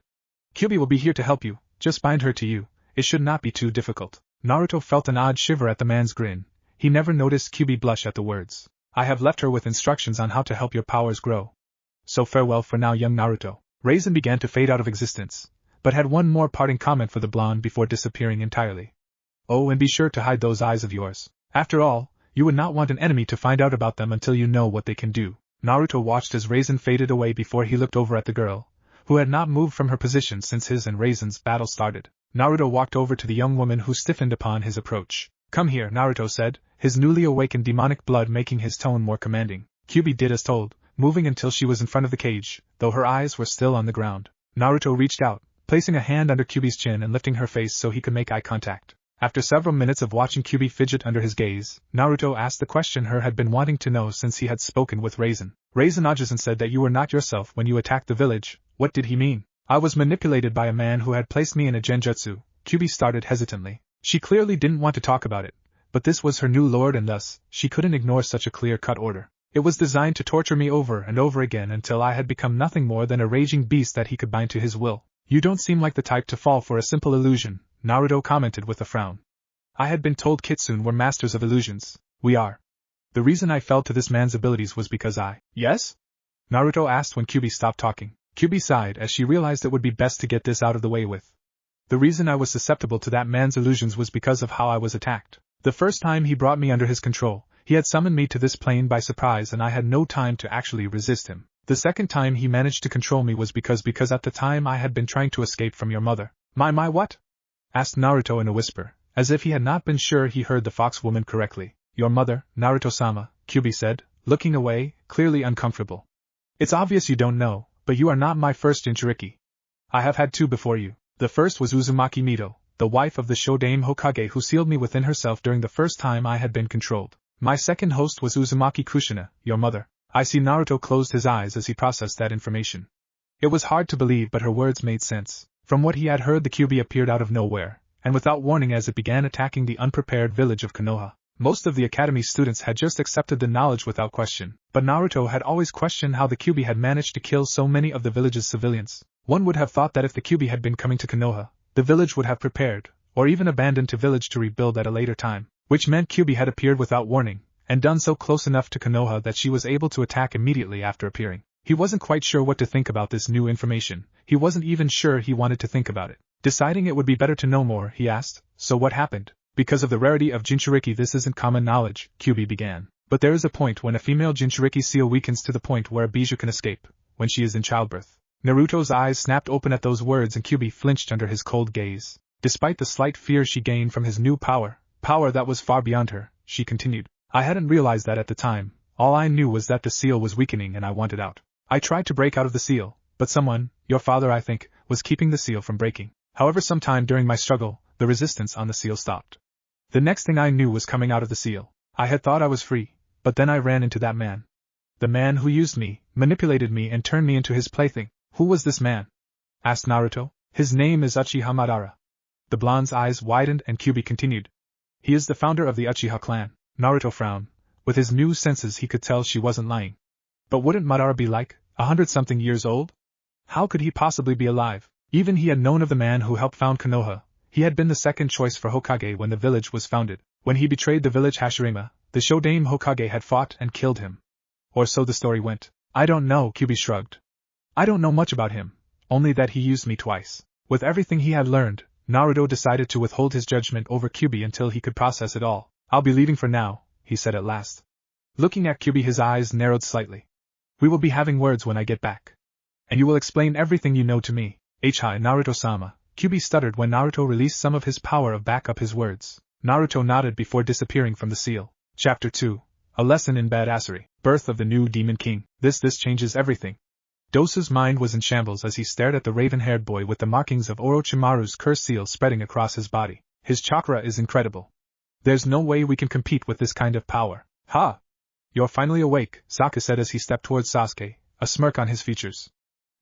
"Kiba will be here to help you, just bind her to you, it should not be too difficult." Naruto felt an odd shiver at the man's grin. He never noticed Kiba blush at the words. "I have left her with instructions on how to help your powers grow. So farewell for now, young Naruto." Raisin began to fade out of existence, but had one more parting comment for the blonde before disappearing entirely. "Oh, and be sure to hide those eyes of yours. After all, you would not want an enemy to find out about them until you know what they can do." Naruto watched as Raisin faded away before he looked over at the girl, who had not moved from her position since his and Raisin's battle started. Naruto walked over to the young woman who stiffened upon his approach. "Come here," Naruto said, his newly awakened demonic blood making his tone more commanding. Kiba did as told, moving until she was in front of the cage, though her eyes were still on the ground. Naruto reached out, placing a hand under Kiba's chin and lifting her face so he could make eye contact. After several minutes of watching Kiba fidget under his gaze, Naruto asked the question her had been wanting to know since he had spoken with Raisin. "Raisin Ajisen said that you were not yourself when you attacked the village. What did he mean?" "I was manipulated by a man who had placed me in a genjutsu," Kiba started hesitantly. She clearly didn't want to talk about it, but this was her new lord and thus, she couldn't ignore such a clear-cut order. "It was designed to torture me over and over again until I had become nothing more than a raging beast that he could bind to his will." "You don't seem like the type to fall for a simple illusion," Naruto commented with a frown. "I had been told Kitsune were masters of illusions." "We are. The reason I fell to this man's abilities was because I—" "Yes?" Naruto asked when Kiba stopped talking. Kiba sighed as she realized it would be best to get this out of the way with. "The reason I was susceptible to that man's illusions was because of how I was attacked. The first time he brought me under his control, he had summoned me to this plane by surprise and I had no time to actually resist him. The second time he managed to control me was because at the time I had been trying to escape from your mother." My what?" asked Naruto in a whisper, as if he had not been sure he heard the fox woman correctly. "Your mother, Naruto-sama," Kiba said, looking away, clearly uncomfortable. "It's obvious you don't know, but you are not my first Jinchuriki. I have had two before you. The first was Uzumaki Mito, the wife of the Showdown Hokage who sealed me within herself during the first time I had been controlled. My second host was Uzumaki Kushina, your mother." I see. Naruto closed his eyes as he processed that information. It was hard to believe, but her words made sense. From what he had heard, the Kyuubi appeared out of nowhere, and without warning as it began attacking the unprepared village of Konoha. Most of the academy students had just accepted the knowledge without question, but Naruto had always questioned how the Kyuubi had managed to kill so many of the village's civilians. One would have thought that if the Kyuubi had been coming to Konoha, the village would have prepared, or even abandoned the village to rebuild at a later time, which meant Kyuubi had appeared without warning, and done so close enough to Konoha that she was able to attack immediately after appearing. He wasn't quite sure what to think about this new information. He wasn't even sure he wanted to think about it. Deciding it would be better to know more, he asked, "So what happened?" "Because of the rarity of Jinchuriki, this isn't common knowledge," Kyuubi began. "But there is a point when a female Jinchuriki seal weakens to the point where a bijou can escape, when she is in childbirth." Naruto's eyes snapped open at those words and Kyuubi flinched under his cold gaze. Despite the slight fear she gained from his new power that was far beyond her, she continued, "I hadn't realized that at the time. All I knew was that the seal was weakening and I wanted out. I tried to break out of the seal, but someone, your father I think, was keeping the seal from breaking. However, sometime during my struggle, the resistance on the seal stopped. The next thing I knew was coming out of the seal. I had thought I was free, but then I ran into that man. The man who used me, manipulated me and turned me into his plaything." "Who was this man?" asked Naruto. "His name is Uchiha Madara." The blonde's eyes widened and Kyuubi continued, "He is the founder of the Uchiha clan." Naruto frowned. With his new senses he could tell she wasn't lying. But wouldn't Madara be like 100-something years old? How could he possibly be alive? Even he had known of the man who helped found Konoha. He had been the second choice for Hokage when the village was founded. When he betrayed the village Hashirama, the Showdown Hokage had fought and killed him. Or so the story went. "I don't know," Kyuubi shrugged. "I don't know much about him, only that he used me twice." With everything he had learned, Naruto decided to withhold his judgment over Kyuubi until he could process it all. "I'll be leaving for now," he said at last. Looking at Kyuubi, his eyes narrowed slightly. "We will be having words when I get back. And you will explain everything you know to me." "Hi, Naruto-sama," Kyuubi stuttered when Naruto released some of his power of back up his words. Naruto nodded before disappearing from the seal. Chapter 2. A Lesson in Badassery. Birth of the New Demon King. This changes everything. Dosu's mind was in shambles as he stared at the raven-haired boy with the markings of Orochimaru's curse seal spreading across his body. His chakra is incredible. There's no way we can compete with this kind of power. "Ha! You're finally awake," Sasuke said as he stepped towards Sasuke, a smirk on his features.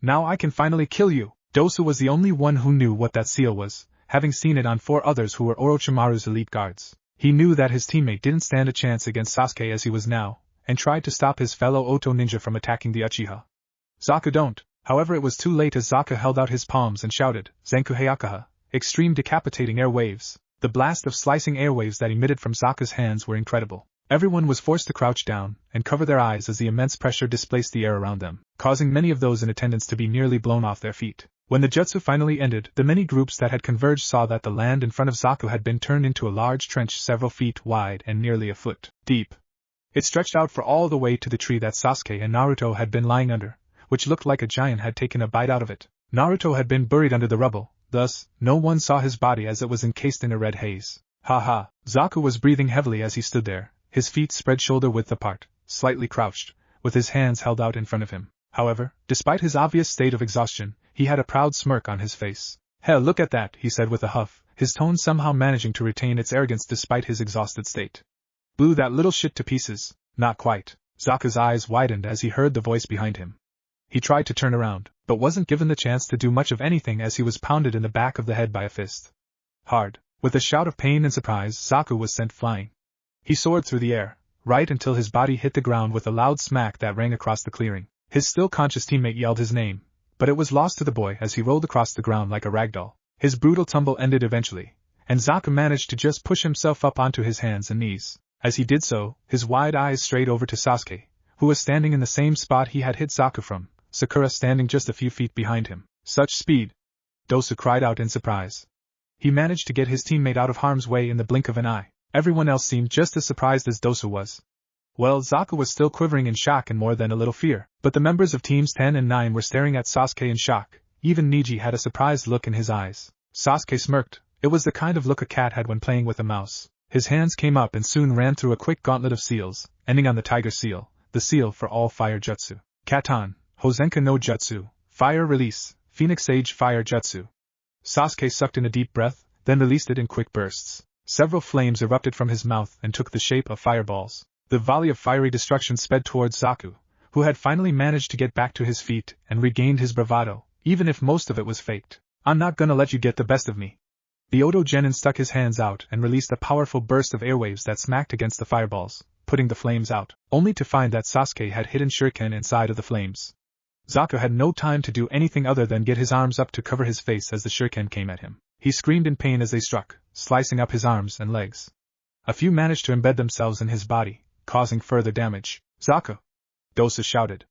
"Now I can finally kill you." Dosu was the only one who knew what that seal was, having seen it on 4 others who were Orochimaru's elite guards. He knew that his teammate didn't stand a chance against Sasuke as he was now, and tried to stop his fellow Oto ninja from attacking the Uchiha. "Zaku, don't." However, it was too late as Zaku held out his palms and shouted, "Zenku Hayakaha," extreme decapitating air waves. The blast of slicing airwaves that emitted from Zaku's hands were incredible. Everyone was forced to crouch down and cover their eyes as the immense pressure displaced the air around them, causing many of those in attendance to be nearly blown off their feet. When the jutsu finally ended, the many groups that had converged saw that the land in front of Zaku had been turned into a large trench several feet wide and nearly a foot deep. It stretched out for all the way to the tree that Sasuke and Naruto had been lying under, which looked like a giant had taken a bite out of it. Naruto had been buried under the rubble, thus, no one saw his body as it was encased in a red haze. Ha! Zaku was breathing heavily as he stood there, his feet spread shoulder-width apart, slightly crouched, with his hands held out in front of him. However, despite his obvious state of exhaustion, he had a proud smirk on his face. "Hell, look at that," he said with a huff, his tone somehow managing to retain its arrogance despite his exhausted state. "Blew that little shit to pieces." "Not quite." Zaku's eyes widened as he heard the voice behind him. He tried to turn around, but wasn't given the chance to do much of anything as he was pounded in the back of the head by a fist. Hard. With a shout of pain and surprise, Zaku was sent flying. He soared through the air, right until his body hit the ground with a loud smack that rang across the clearing. His still conscious teammate yelled his name, but it was lost to the boy as he rolled across the ground like a ragdoll. His brutal tumble ended eventually, and Zaku managed to just push himself up onto his hands and knees. As he did so, his wide eyes strayed over to Sasuke, who was standing in the same spot he had hit Zaku from, Sakura standing just a few feet behind him. "Such speed!" Dosu cried out in surprise. He managed to get his teammate out of harm's way in the blink of an eye. Everyone else seemed just as surprised as Dosu was. Well, Zaku was still quivering in shock and more than a little fear, but the members of Teams 10 and 9 were staring at Sasuke in shock. Even Neji had a surprised look in his eyes. Sasuke smirked. It was the kind of look a cat had when playing with a mouse. His hands came up and soon ran through a quick gauntlet of seals, ending on the Tiger Seal, the seal for all fire jutsu. Katan, Hozenka no Jutsu, Fire Release, Phoenix Age Fire Jutsu. Sasuke sucked in a deep breath, then released it in quick bursts. Several flames erupted from his mouth and took the shape of fireballs. The volley of fiery destruction sped towards Zaku, who had finally managed to get back to his feet and regained his bravado, even if most of it was faked. "I'm not gonna let you get the best of me." The Oto Genin stuck his hands out and released a powerful burst of airwaves that smacked against the fireballs, putting the flames out, only to find that Sasuke had hidden shuriken inside of the flames. Zaku had no time to do anything other than get his arms up to cover his face as the shuriken came at him. He screamed in pain as they struck, slicing up his arms and legs. A few managed to embed themselves in his body, causing further damage. Zaku! Dosa shouted.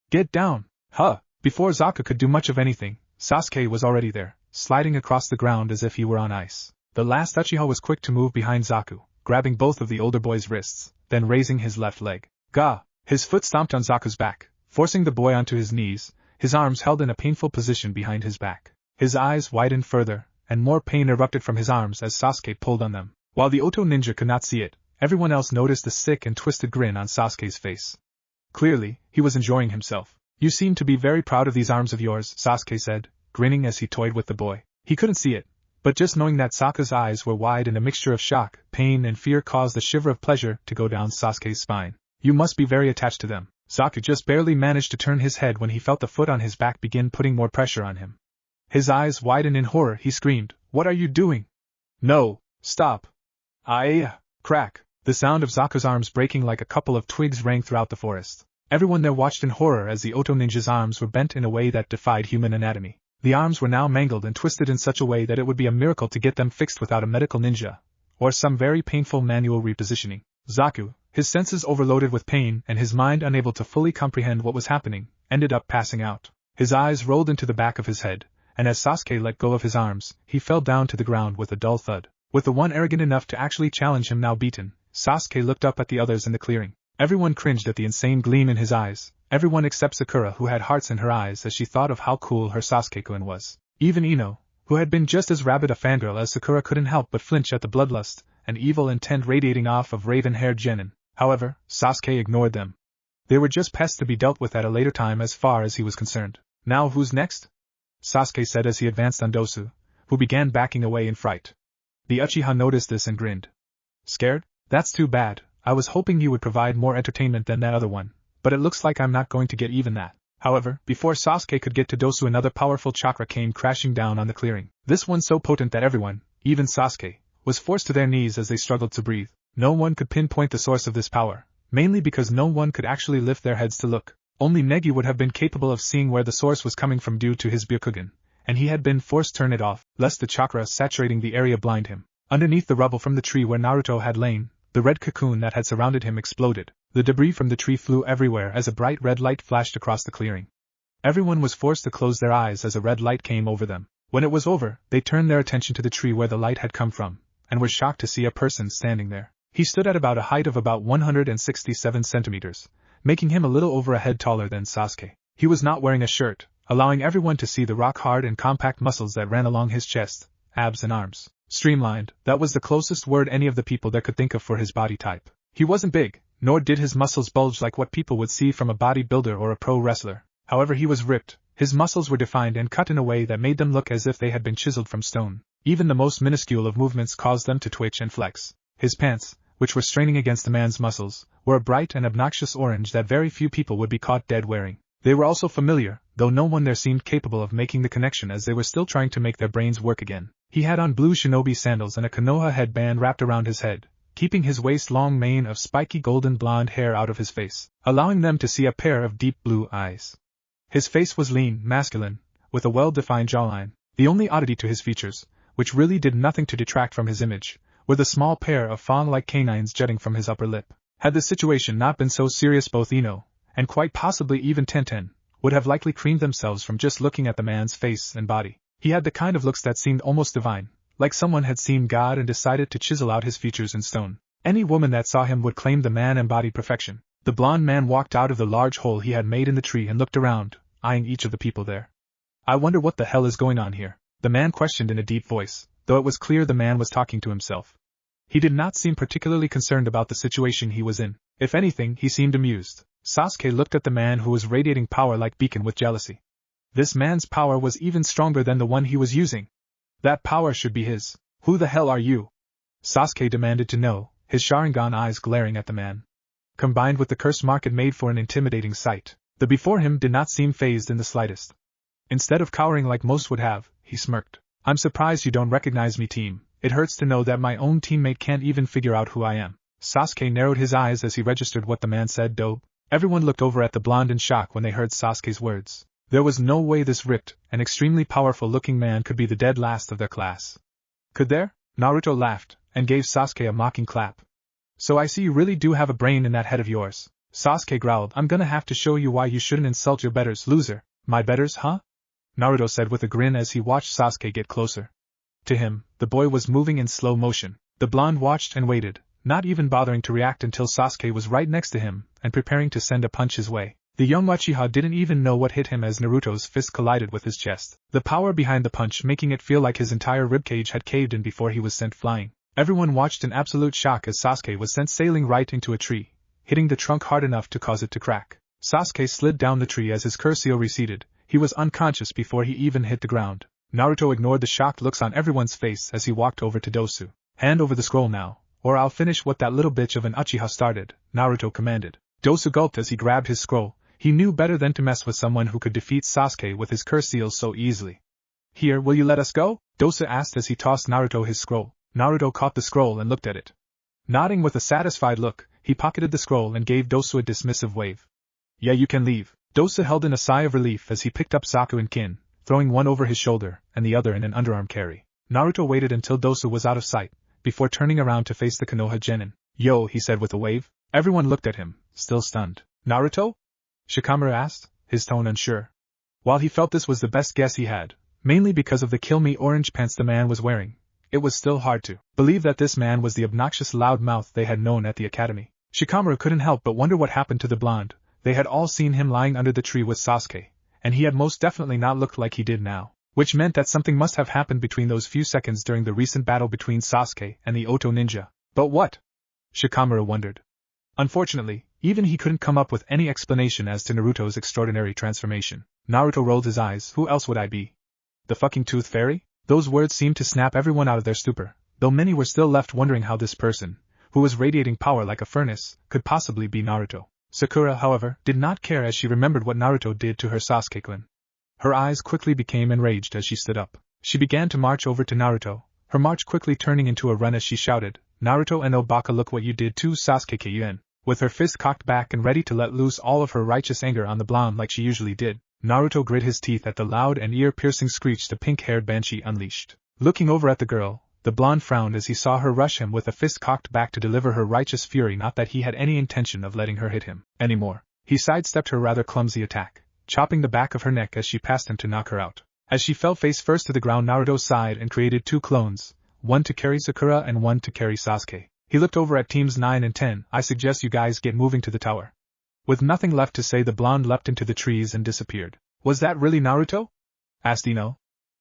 Get down! Huh! Before Zaku could do much of anything, Sasuke was already there, sliding across the ground as if he were on ice. The last Uchiha was quick to move behind Zaku, grabbing both of the older boy's wrists, then raising his left leg. Gah! His foot stomped on Zaku's back, forcing the boy onto his knees, his arms held in a painful position behind his back. His eyes widened further, and more pain erupted from his arms as Sasuke pulled on them. While the Oto ninja could not see it, everyone else noticed the sick and twisted grin on Sasuke's face. Clearly, he was enjoying himself. You seem to be very proud of these arms of yours, Sasuke said, grinning as he toyed with the boy. He couldn't see it, but just knowing that Sasuke's eyes were wide in a mixture of shock, pain and fear caused a shiver of pleasure to go down Sasuke's spine. You must be very attached to them. Zaku just barely managed to turn his head when he felt the foot on his back begin putting more pressure on him. His eyes widened in horror. He screamed, "What are you doing? No, stop!" Crack! The sound of Zaku's arms breaking like a couple of twigs rang throughout the forest. Everyone there watched in horror as the Oto ninja's arms were bent in a way that defied human anatomy. The arms were now mangled and twisted in such a way that it would be a miracle to get them fixed without a medical ninja, or some very painful manual repositioning. Zaku, his senses overloaded with pain and his mind unable to fully comprehend what was happening, ended up passing out. His eyes rolled into the back of his head, and as Sasuke let go of his arms, he fell down to the ground with a dull thud. With the one arrogant enough to actually challenge him now beaten, Sasuke looked up at the others in the clearing. Everyone cringed at the insane gleam in his eyes, everyone except Sakura, who had hearts in her eyes as she thought of how cool her Sasuke-kun was. Even Ino, who had been just as rabid a fangirl as Sakura, couldn't help but flinch at the bloodlust and evil intent radiating off of raven-haired Genin. However, Sasuke ignored them. They were just pests to be dealt with at a later time as far as he was concerned. Now who's next? Sasuke said as he advanced on Dosu, who began backing away in fright. The Uchiha noticed this and grinned. Scared? That's too bad. I was hoping you would provide more entertainment than that other one, but it looks like I'm not going to get even that. However, before Sasuke could get to Dosu, another powerful chakra came crashing down on the clearing. This one so potent that everyone, even Sasuke, was forced to their knees as they struggled to breathe. No one could pinpoint the source of this power, mainly because no one could actually lift their heads to look. Only Negi would have been capable of seeing where the source was coming from due to his Byakugan, and he had been forced to turn it off, lest the chakra saturating the area blind him. Underneath the rubble from the tree where Naruto had lain, the red cocoon that had surrounded him exploded. The debris from the tree flew everywhere as a bright red light flashed across the clearing. Everyone was forced to close their eyes as a red light came over them. When it was over, they turned their attention to the tree where the light had come from, and were shocked to see a person standing there. He stood at about a height of about 167 centimeters, making him a little over a head taller than Sasuke. He was not wearing a shirt, allowing everyone to see the rock-hard and compact muscles that ran along his chest, abs and arms. Streamlined, that was the closest word any of the people there could think of for his body type. He wasn't big, nor did his muscles bulge like what people would see from a bodybuilder or a pro wrestler. However, he was ripped, his muscles were defined and cut in a way that made them look as if they had been chiseled from stone. Even the most minuscule of movements caused them to twitch and flex. His pants, which were straining against the man's muscles, were a bright and obnoxious orange that very few people would be caught dead wearing. They were also familiar, though no one there seemed capable of making the connection as they were still trying to make their brains work again. He had on blue shinobi sandals and a Konoha headband wrapped around his head, keeping his waist-long mane of spiky golden blonde hair out of his face, allowing them to see a pair of deep blue eyes. His face was lean, masculine, with a well-defined jawline. The only oddity to his features, which really did nothing to detract from his image, were the small pair of fawn-like canines jutting from his upper lip. Had the situation not been so serious, both Ino, and quite possibly even Tenten, would have likely creamed themselves from just looking at the man's face and body. He had the kind of looks that seemed almost divine, like someone had seen God and decided to chisel out his features in stone. Any woman that saw him would claim the man embodied perfection. The blonde man walked out of the large hole he had made in the tree and looked around, eyeing each of the people there. I wonder what the hell is going on here? The man questioned in a deep voice, though it was clear the man was talking to himself. He did not seem particularly concerned about the situation he was in. If anything, he seemed amused. Sasuke looked at the man who was radiating power like beacon with jealousy. This man's power was even stronger than the one he was using. That power should be his. Who the hell are you? Sasuke demanded to know, his sharingan eyes glaring at the man. Combined with the curse mark, it made for an intimidating sight. The before him did not seem fazed in the slightest. Instead of cowering like most would have, he smirked. I'm surprised you don't recognize me, team. It hurts to know that my own teammate can't even figure out who I am. Sasuke narrowed his eyes as he registered what the man said. Dope. Everyone looked over at the blonde in shock when they heard Sasuke's words. There was no way this ripped and extremely powerful-looking man could be the dead last of their class. Could there? Naruto laughed and gave Sasuke a mocking clap. So I see you really do have a brain in that head of yours. Sasuke growled. I'm gonna have to show you why you shouldn't insult your betters, loser. My betters, huh? Naruto said with a grin as he watched Sasuke get closer. To him, the boy was moving in slow motion. The blonde watched and waited, not even bothering to react until Sasuke was right next to him and preparing to send a punch his way. The young Uchiha didn't even know what hit him as Naruto's fist collided with his chest, the power behind the punch making it feel like his entire ribcage had caved in before he was sent flying. Everyone watched in absolute shock as Sasuke was sent sailing right into a tree, hitting the trunk hard enough to cause it to crack. Sasuke slid down the tree as his curse-seal receded. He was unconscious before he even hit the ground. Naruto ignored the shocked looks on everyone's face as he walked over to Dosu. Hand over the scroll now, or I'll finish what that little bitch of an Uchiha started, Naruto commanded. Dosu gulped as he grabbed his scroll. He knew better than to mess with someone who could defeat Sasuke with his curse seals so easily. Here, will you let us go? Dosu asked as he tossed Naruto his scroll. Naruto caught the scroll and looked at it. Nodding with a satisfied look, he pocketed the scroll and gave Dosu a dismissive wave. Yeah, you can leave. Dosu held in a sigh of relief as he picked up Saku and Kin, throwing one over his shoulder and the other in an underarm carry. Naruto waited until Dosu was out of sight, before turning around to face the Konoha genin. Yo, he said with a wave. Everyone looked at him, still stunned. Naruto? Shikamaru asked, his tone unsure. While he felt this was the best guess he had, mainly because of the kill me orange pants the man was wearing, it was still hard to believe that this man was the obnoxious loudmouth they had known at the academy. Shikamaru couldn't help but wonder what happened to the blonde. They had all seen him lying under the tree with Sasuke, and he had most definitely not looked like he did now, which meant that something must have happened between those few seconds during the recent battle between Sasuke and the Oto ninja. But what? Shikamaru wondered. Unfortunately, even he couldn't come up with any explanation as to Naruto's extraordinary transformation. Naruto rolled his eyes. Who else would I be? The fucking Tooth Fairy? Those words seemed to snap everyone out of their stupor, though many were still left wondering how this person, who was radiating power like a furnace, could possibly be Naruto. Sakura, however, did not care as she remembered what Naruto did to her Sasuke-kun. Her eyes quickly became enraged as she stood up. She began to march over to Naruto, her march quickly turning into a run as she shouted, Naruto and Obaka, look what you did to Sasuke-kun. With her fist cocked back and ready to let loose all of her righteous anger on the blonde like she usually did, Naruto grit his teeth at the loud and ear-piercing screech the pink-haired banshee unleashed. Looking over at the girl, the blonde frowned as he saw her rush him with a fist cocked back to deliver her righteous fury, not that he had any intention of letting her hit him anymore. He sidestepped her rather clumsy attack, chopping the back of her neck as she passed him to knock her out. As she fell face first to the ground, Naruto sighed and created two clones, one to carry Sakura and one to carry Sasuke. He looked over at teams 9 and 10. I suggest you guys get moving to the tower. With nothing left to say, the blonde leapt into the trees and disappeared. Was that really Naruto? Asked Ino.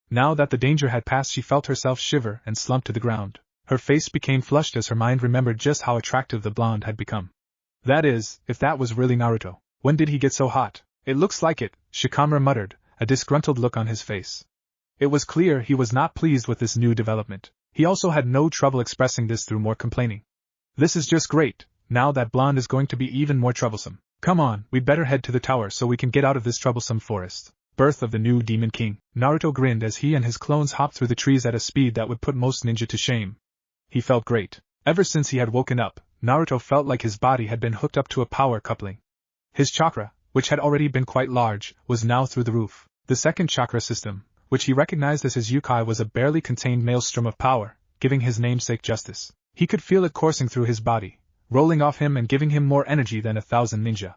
Now that the danger had passed, she felt herself shiver and slump to the ground. Her face became flushed as her mind remembered just how attractive the blonde had become. That is, if that was really Naruto. When did he get so hot? It looks like it, Shikamaru muttered, a disgruntled look on his face. It was clear he was not pleased with this new development. He also had no trouble expressing this through more complaining. This is just great. Now that blonde is going to be even more troublesome. Come on, we'd better head to the tower so we can get out of this troublesome forest. Birth of the new Demon King. Naruto grinned as he and his clones hopped through the trees at a speed that would put most ninja to shame. He felt great. Ever since he had woken up, Naruto felt like his body had been hooked up to a power coupling. His chakra, which had already been quite large, was now through the roof. The second chakra system, which he recognized as his Yukai, was a barely contained maelstrom of power, giving his namesake justice. He could feel it coursing through his body, rolling off him and giving him more energy than 1,000 ninja.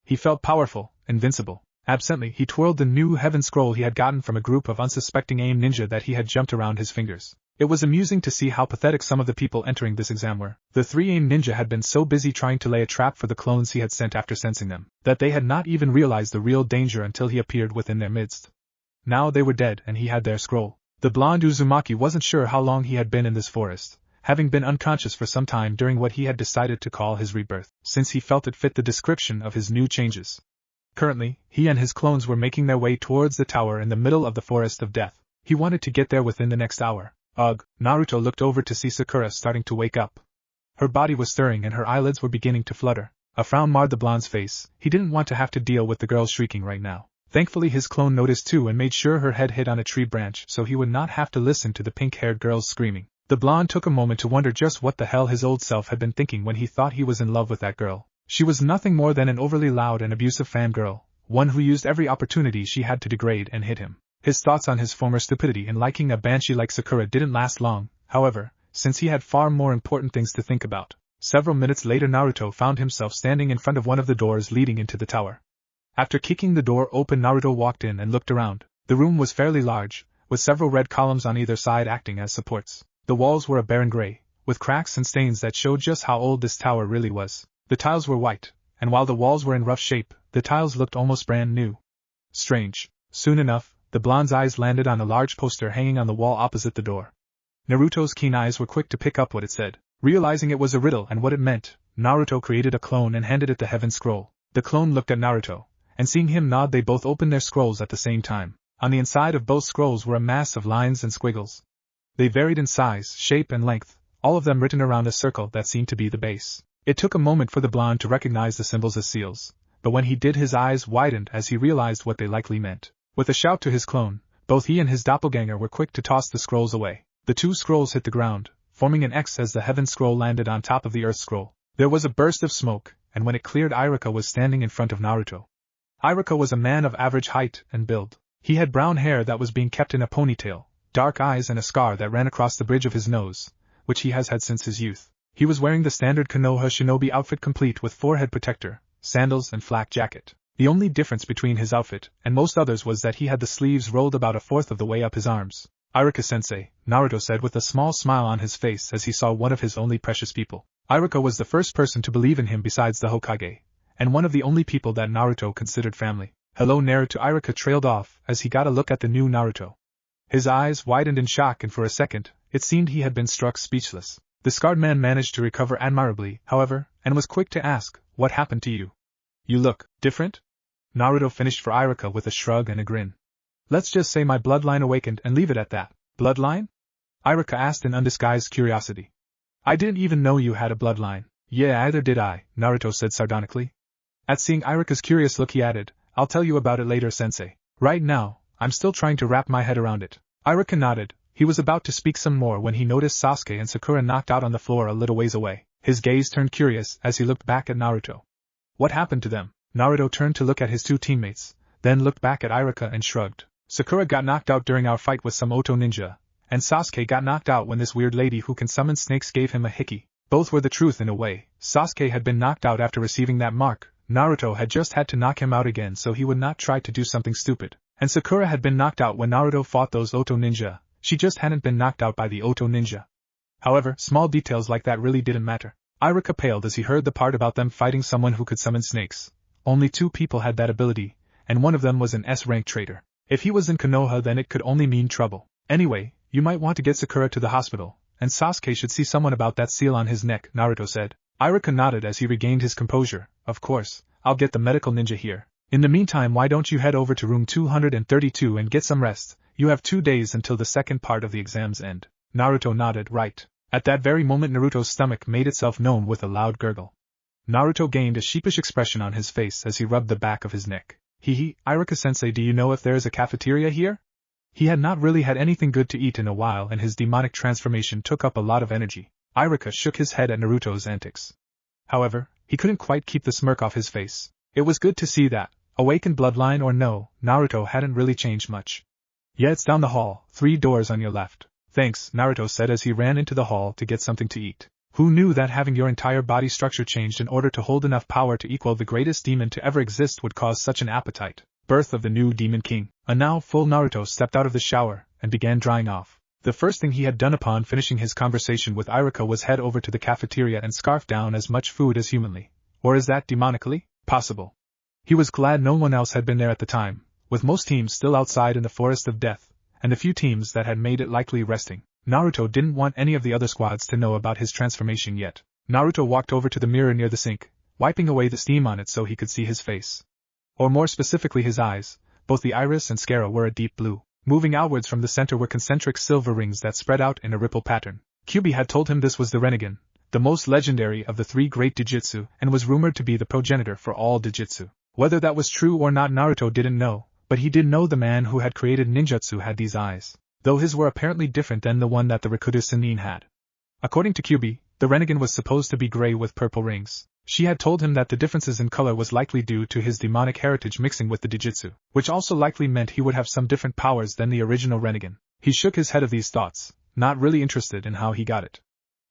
He felt powerful, invincible. Absently, he twirled the new heaven scroll he had gotten from a group of unsuspecting AIM ninja that he had jumped around his fingers. It was amusing to see how pathetic some of the people entering this exam were. The 3 AIM ninja had been so busy trying to lay a trap for the clones he had sent after sensing them, that they had not even realized the real danger until he appeared within their midst. Now they were dead and he had their scroll. The blonde Uzumaki wasn't sure how long he had been in this forest, having been unconscious for some time during what he had decided to call his rebirth, since he felt it fit the description of his new changes. Currently, he and his clones were making their way towards the tower in the middle of the forest of death. He wanted to get there within the next hour. Ugh, Naruto looked over to see Sakura starting to wake up. Her body was stirring and her eyelids were beginning to flutter. A frown marred the blonde's face. He didn't want to have to deal with the girl shrieking right now. Thankfully his clone noticed too and made sure her head hit on a tree branch so he would not have to listen to the pink-haired girls screaming. The blonde took a moment to wonder just what the hell his old self had been thinking when he thought he was in love with that girl. She was nothing more than an overly loud and abusive fangirl, one who used every opportunity she had to degrade and hit him. His thoughts on his former stupidity in liking a banshee like Sakura didn't last long, however, since he had far more important things to think about. Several minutes later Naruto found himself standing in front of one of the doors leading into the tower. After kicking the door open, Naruto walked in and looked around. The room was fairly large, with several red columns on either side acting as supports. The walls were a barren gray, with cracks and stains that showed just how old this tower really was. The tiles were white, and while the walls were in rough shape, the tiles looked almost brand new. Strange. Soon enough, the blonde's eyes landed on a large poster hanging on the wall opposite the door. Naruto's keen eyes were quick to pick up what it said. Realizing it was a riddle and what it meant, Naruto created a clone and handed it the heaven scroll. The clone looked at Naruto, and seeing him nod, they both opened their scrolls at the same time. On the inside of both scrolls were a mass of lines and squiggles. They varied in size, shape and length, all of them written around a circle that seemed to be the base. It took a moment for the blonde to recognize the symbols as seals, but when he did his eyes widened as he realized what they likely meant. With a shout to his clone, both he and his doppelganger were quick to toss the scrolls away. The two scrolls hit the ground, forming an X as the heaven scroll landed on top of the earth scroll. There was a burst of smoke, and when it cleared, Iruka was standing in front of Naruto. Iruka was a man of average height and build. He had brown hair that was being kept in a ponytail, dark eyes and a scar that ran across the bridge of his nose, which he has had since his youth. He was wearing the standard Konoha shinobi outfit complete with forehead protector, sandals and flak jacket. The only difference between his outfit and most others was that he had the sleeves rolled about a fourth of the way up his arms. Iruka-sensei, Naruto said with a small smile on his face as he saw one of his only precious people. Iruka was the first person to believe in him besides the Hokage, and one of the only people that Naruto considered family. Hello Naruto. Iruka trailed off as he got a look at the new Naruto. His eyes widened in shock and for a second, it seemed he had been struck speechless. The scarred man managed to recover admirably, however, and was quick to ask, "What happened to you? You look different?" Naruto finished for Iruka with a shrug and a grin. "Let's just say my bloodline awakened and leave it at that." "Bloodline?" Iruka asked in undisguised curiosity. "I didn't even know you had a bloodline." "Yeah, either did I," Naruto said sardonically. At seeing Iruka's curious look he added, "I'll tell you about it later, sensei. Right now, I'm still trying to wrap my head around it." Iruka nodded. He was about to speak some more when he noticed Sasuke and Sakura knocked out on the floor a little ways away. His gaze turned curious as he looked back at Naruto. "What happened to them?" Naruto turned to look at his two teammates, then looked back at Iruka and shrugged. "Sakura got knocked out during our fight with some Oto ninja, and Sasuke got knocked out when this weird lady who can summon snakes gave him a hickey. Both were the truth in a way. Sasuke had been knocked out after receiving that mark. Naruto had just had to knock him out again so he would not try to do something stupid. And Sakura had been knocked out when Naruto fought those Oto ninja. She just hadn't been knocked out by the Oto ninja." However, small details like that really didn't matter. Iruka paled as he heard the part about them fighting someone who could summon snakes. Only two people had that ability, and one of them was an S-rank traitor. If he was in Konoha, then it could only mean trouble. "Anyway, you might want to get Sakura to the hospital, and Sasuke should see someone about that seal on his neck," Naruto said. Iruka nodded as he regained his composure. "Of course, I'll get the medical ninja here. In the meantime, why don't you head over to room 232 and get some rest? You have 2 days until the second part of the exams end." Naruto nodded. "Right." At that very moment Naruto's stomach made itself known with a loud gurgle. Naruto gained a sheepish expression on his face as he rubbed the back of his neck. Iruka-sensei, do you know if there is a cafeteria here?" He had not really had anything good to eat in a while and his demonic transformation took up a lot of energy. Iruka shook his head at Naruto's antics. However, he couldn't quite keep the smirk off his face. It was good to see that, awakened bloodline or no, Naruto hadn't really changed much. "Yeah, it's down the hall, 3 doors on your left." "Thanks," Naruto said as he ran into the hall to get something to eat. Who knew that having your entire body structure changed in order to hold enough power to equal the greatest demon to ever exist would cause such an appetite? Birth of the new Demon King. A now full Naruto stepped out of the shower and began drying off. The first thing he had done upon finishing his conversation with Iruka was head over to the cafeteria and scarf down as much food as humanly. Or is that demonically possible? He was glad no one else had been there at the time, with most teams still outside in the forest of death, and the few teams that had made it likely resting. Naruto didn't want any of the other squads to know about his transformation yet. Naruto walked over to the mirror near the sink, wiping away the steam on it so he could see his face. Or more specifically his eyes. Both the iris and sclera were a deep blue. Moving outwards from the center were concentric silver rings that spread out in a ripple pattern. Kyubi had told him this was the rinnegan, the most legendary of the 3 great Dijutsu, and was rumored to be the progenitor for all Dijutsu. Whether that was true or not Naruto didn't know, but he did know the man who had created ninjutsu had these eyes, though his were apparently different than the one that the Rakuda Chunin had. According to Kiba, the rinnegan was supposed to be gray with purple rings. She had told him that the differences in color was likely due to his demonic heritage mixing with the Jujutsu, which also likely meant he would have some different powers than the original rinnegan. He shook his head of these thoughts, not really interested in how he got it.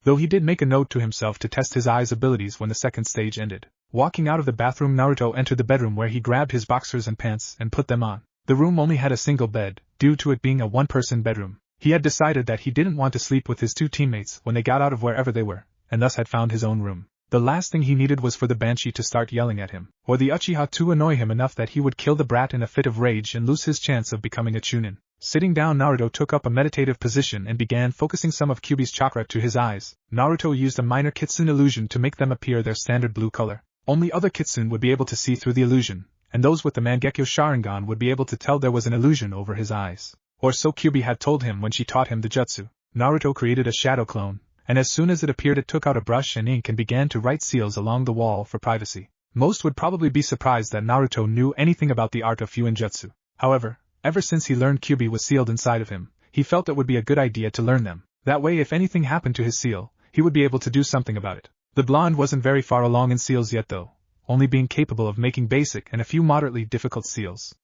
Though he did make a note to himself to test his eyes' abilities when the second stage ended. Walking out of the bathroom, Naruto entered the bedroom where he grabbed his boxers and pants and put them on. The room only had a single bed, due to it being a one-person bedroom. He had decided that he didn't want to sleep with his two teammates when they got out of wherever they were, and thus had found his own room. The last thing he needed was for the Banshee to start yelling at him, or the Uchiha to annoy him enough that he would kill the brat in a fit of rage and lose his chance of becoming a Chunin. Sitting down, Naruto took up a meditative position and began focusing some of Kyuubi's chakra to his eyes. Naruto used a minor kitsune illusion to make them appear their standard blue color. Only other kitsune would be able to see through the illusion, and those with the Mangekyo Sharingan would be able to tell there was an illusion over his eyes. Or so Kyuubi had told him when she taught him the jutsu. Naruto created a shadow clone, and as soon as it appeared it took out a brush and ink and began to write seals along the wall for privacy. Most would probably be surprised that Naruto knew anything about the art of Fuinjutsu. However, ever since he learned Kyuubi was sealed inside of him, he felt it would be a good idea to learn them. That way if anything happened to his seal, he would be able to do something about it. The blonde wasn't very far along in seals yet though, only being capable of making basic and a few moderately difficult seals.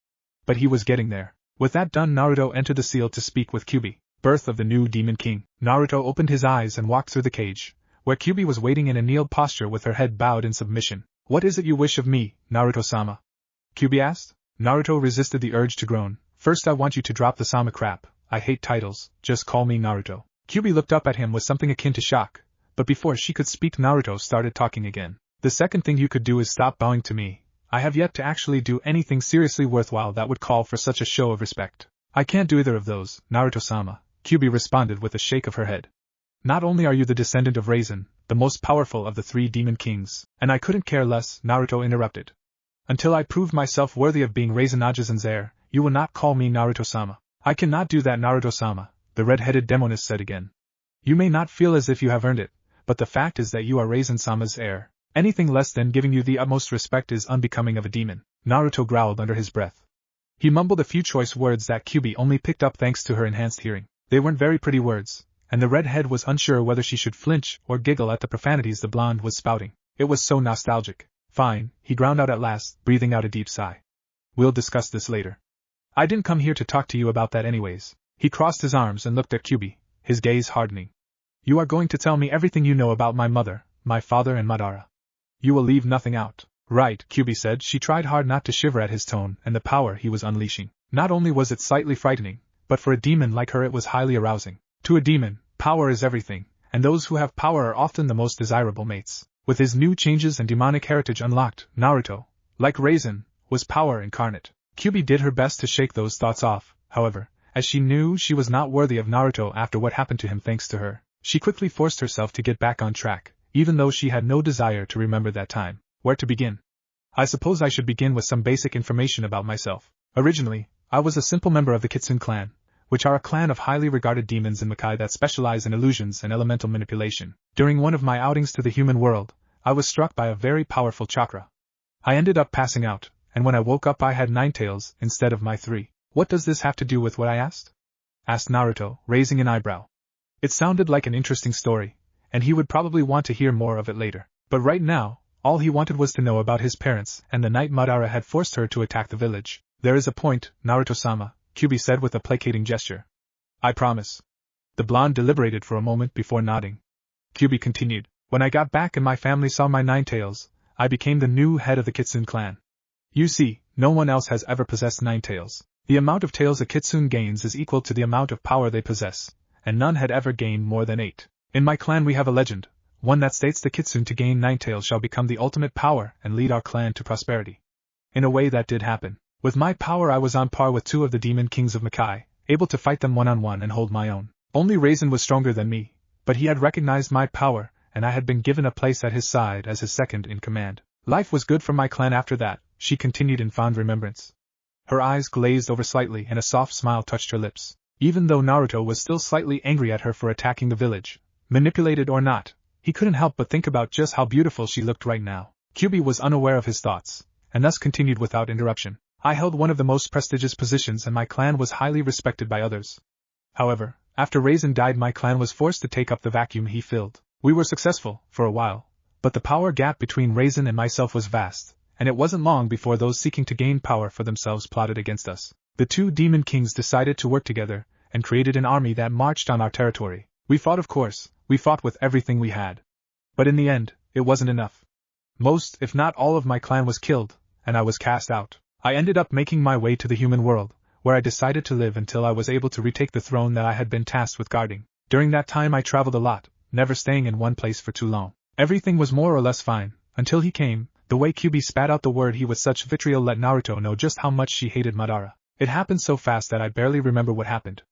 But he was getting there. With that done, Naruto entered the seal to speak with Kyuubi. Birth of the new Demon King. Naruto opened his eyes and walked through the cage, where Kyuubi was waiting in a kneeled posture with her head bowed in submission. What is it you wish of me, Naruto-sama? Kyuubi asked. Naruto resisted the urge to groan. First I want you to drop the sama crap. I hate titles, just call me Naruto. Kyuubi looked up at him with something akin to shock, but before she could speak Naruto started talking again. The second thing you could do is stop bowing to me. I have yet to actually do anything seriously worthwhile that would call for such a show of respect. I can't do either of those, Naruto-sama, Kyuubi responded with a shake of her head. Not only are you the descendant of Raisin, the most powerful of the three demon kings, and I couldn't care less, Naruto interrupted. Until I prove myself worthy of being Raisin-Ajazen's heir, you will not call me Naruto-sama. I cannot do that, Naruto-sama, the red-headed demoness said again. You may not feel as if you have earned it, but the fact is that you are Raisin-sama's heir. Anything less than giving you the utmost respect is unbecoming of a demon, Naruto growled under his breath. He mumbled a few choice words that Kyuubi only picked up thanks to her enhanced hearing. They weren't very pretty words, and the redhead was unsure whether she should flinch or giggle at the profanities the blonde was spouting. It was so nostalgic. Fine, he ground out at last, breathing out a deep sigh. We'll discuss this later. I didn't come here to talk to you about that anyways. He crossed his arms and looked at Kyuubi, his gaze hardening. You are going to tell me everything you know about my mother, my father and Madara. You will leave nothing out. Right, Kyuubi said. She tried hard not to shiver at his tone and the power he was unleashing. Not only was it slightly frightening, but for a demon like her it was highly arousing. To a demon, power is everything, and those who have power are often the most desirable mates. With his new changes and demonic heritage unlocked, Naruto, like Raisin, was power incarnate. Kyuubi did her best to shake those thoughts off, however, as she knew she was not worthy of Naruto after what happened to him thanks to her. She quickly forced herself to get back on track, even though she had no desire to remember that time. Where to begin? I suppose I should begin with some basic information about myself. Originally, I was a simple member of the Kitsune clan, which are a clan of highly regarded demons in Makai that specialize in illusions and elemental manipulation. During one of my outings to the human world, I was struck by a very powerful chakra. I ended up passing out, and when I woke up I had 9 tails instead of my 3. What does this have to do with what I asked? Asked Naruto, raising an eyebrow. It sounded like an interesting story, and he would probably want to hear more of it later. But right now, all he wanted was to know about his parents and the night Madara had forced her to attack the village. There is a point, Naruto-sama, Kyuubi said with a placating gesture. I promise. The blonde deliberated for a moment before nodding. Kyuubi continued. When I got back and my family saw my 9 tails, I became the new head of the Kitsune clan. You see, no one else has ever possessed 9 tails. The amount of tails a Kitsune gains is equal to the amount of power they possess, and none had ever gained more than 8. In my clan we have a legend, one that states the Kitsune to gain 9 tails shall become the ultimate power and lead our clan to prosperity. In a way that did happen. With my power I was on par with 2 of the demon kings of Makai, able to fight them one-on-one and hold my own. Only Raisin was stronger than me, but he had recognized my power, and I had been given a place at his side as his second in command. Life was good for my clan after that, she continued in fond remembrance. Her eyes glazed over slightly and a soft smile touched her lips. Even though Naruto was still slightly angry at her for attacking the village, manipulated or not, he couldn't help but think about just how beautiful she looked right now. Kyuubi was unaware of his thoughts, and thus continued without interruption. I held one of the most prestigious positions and my clan was highly respected by others. However, after Raisin died my clan was forced to take up the vacuum he filled. We were successful, for a while, but the power gap between Raisin and myself was vast, and it wasn't long before those seeking to gain power for themselves plotted against us. The two demon kings decided to work together, and created an army that marched on our territory. We fought, of course, we fought with everything we had. But in the end, it wasn't enough. Most, if not all of my clan was killed, and I was cast out. I ended up making my way to the human world, where I decided to live until I was able to retake the throne that I had been tasked with guarding. During that time I traveled a lot, never staying in one place for too long. Everything was more or less fine, until he came. The way Kiba spat out the word he with such vitriol let Naruto know just how much she hated Madara. It happened so fast that I barely remember what happened.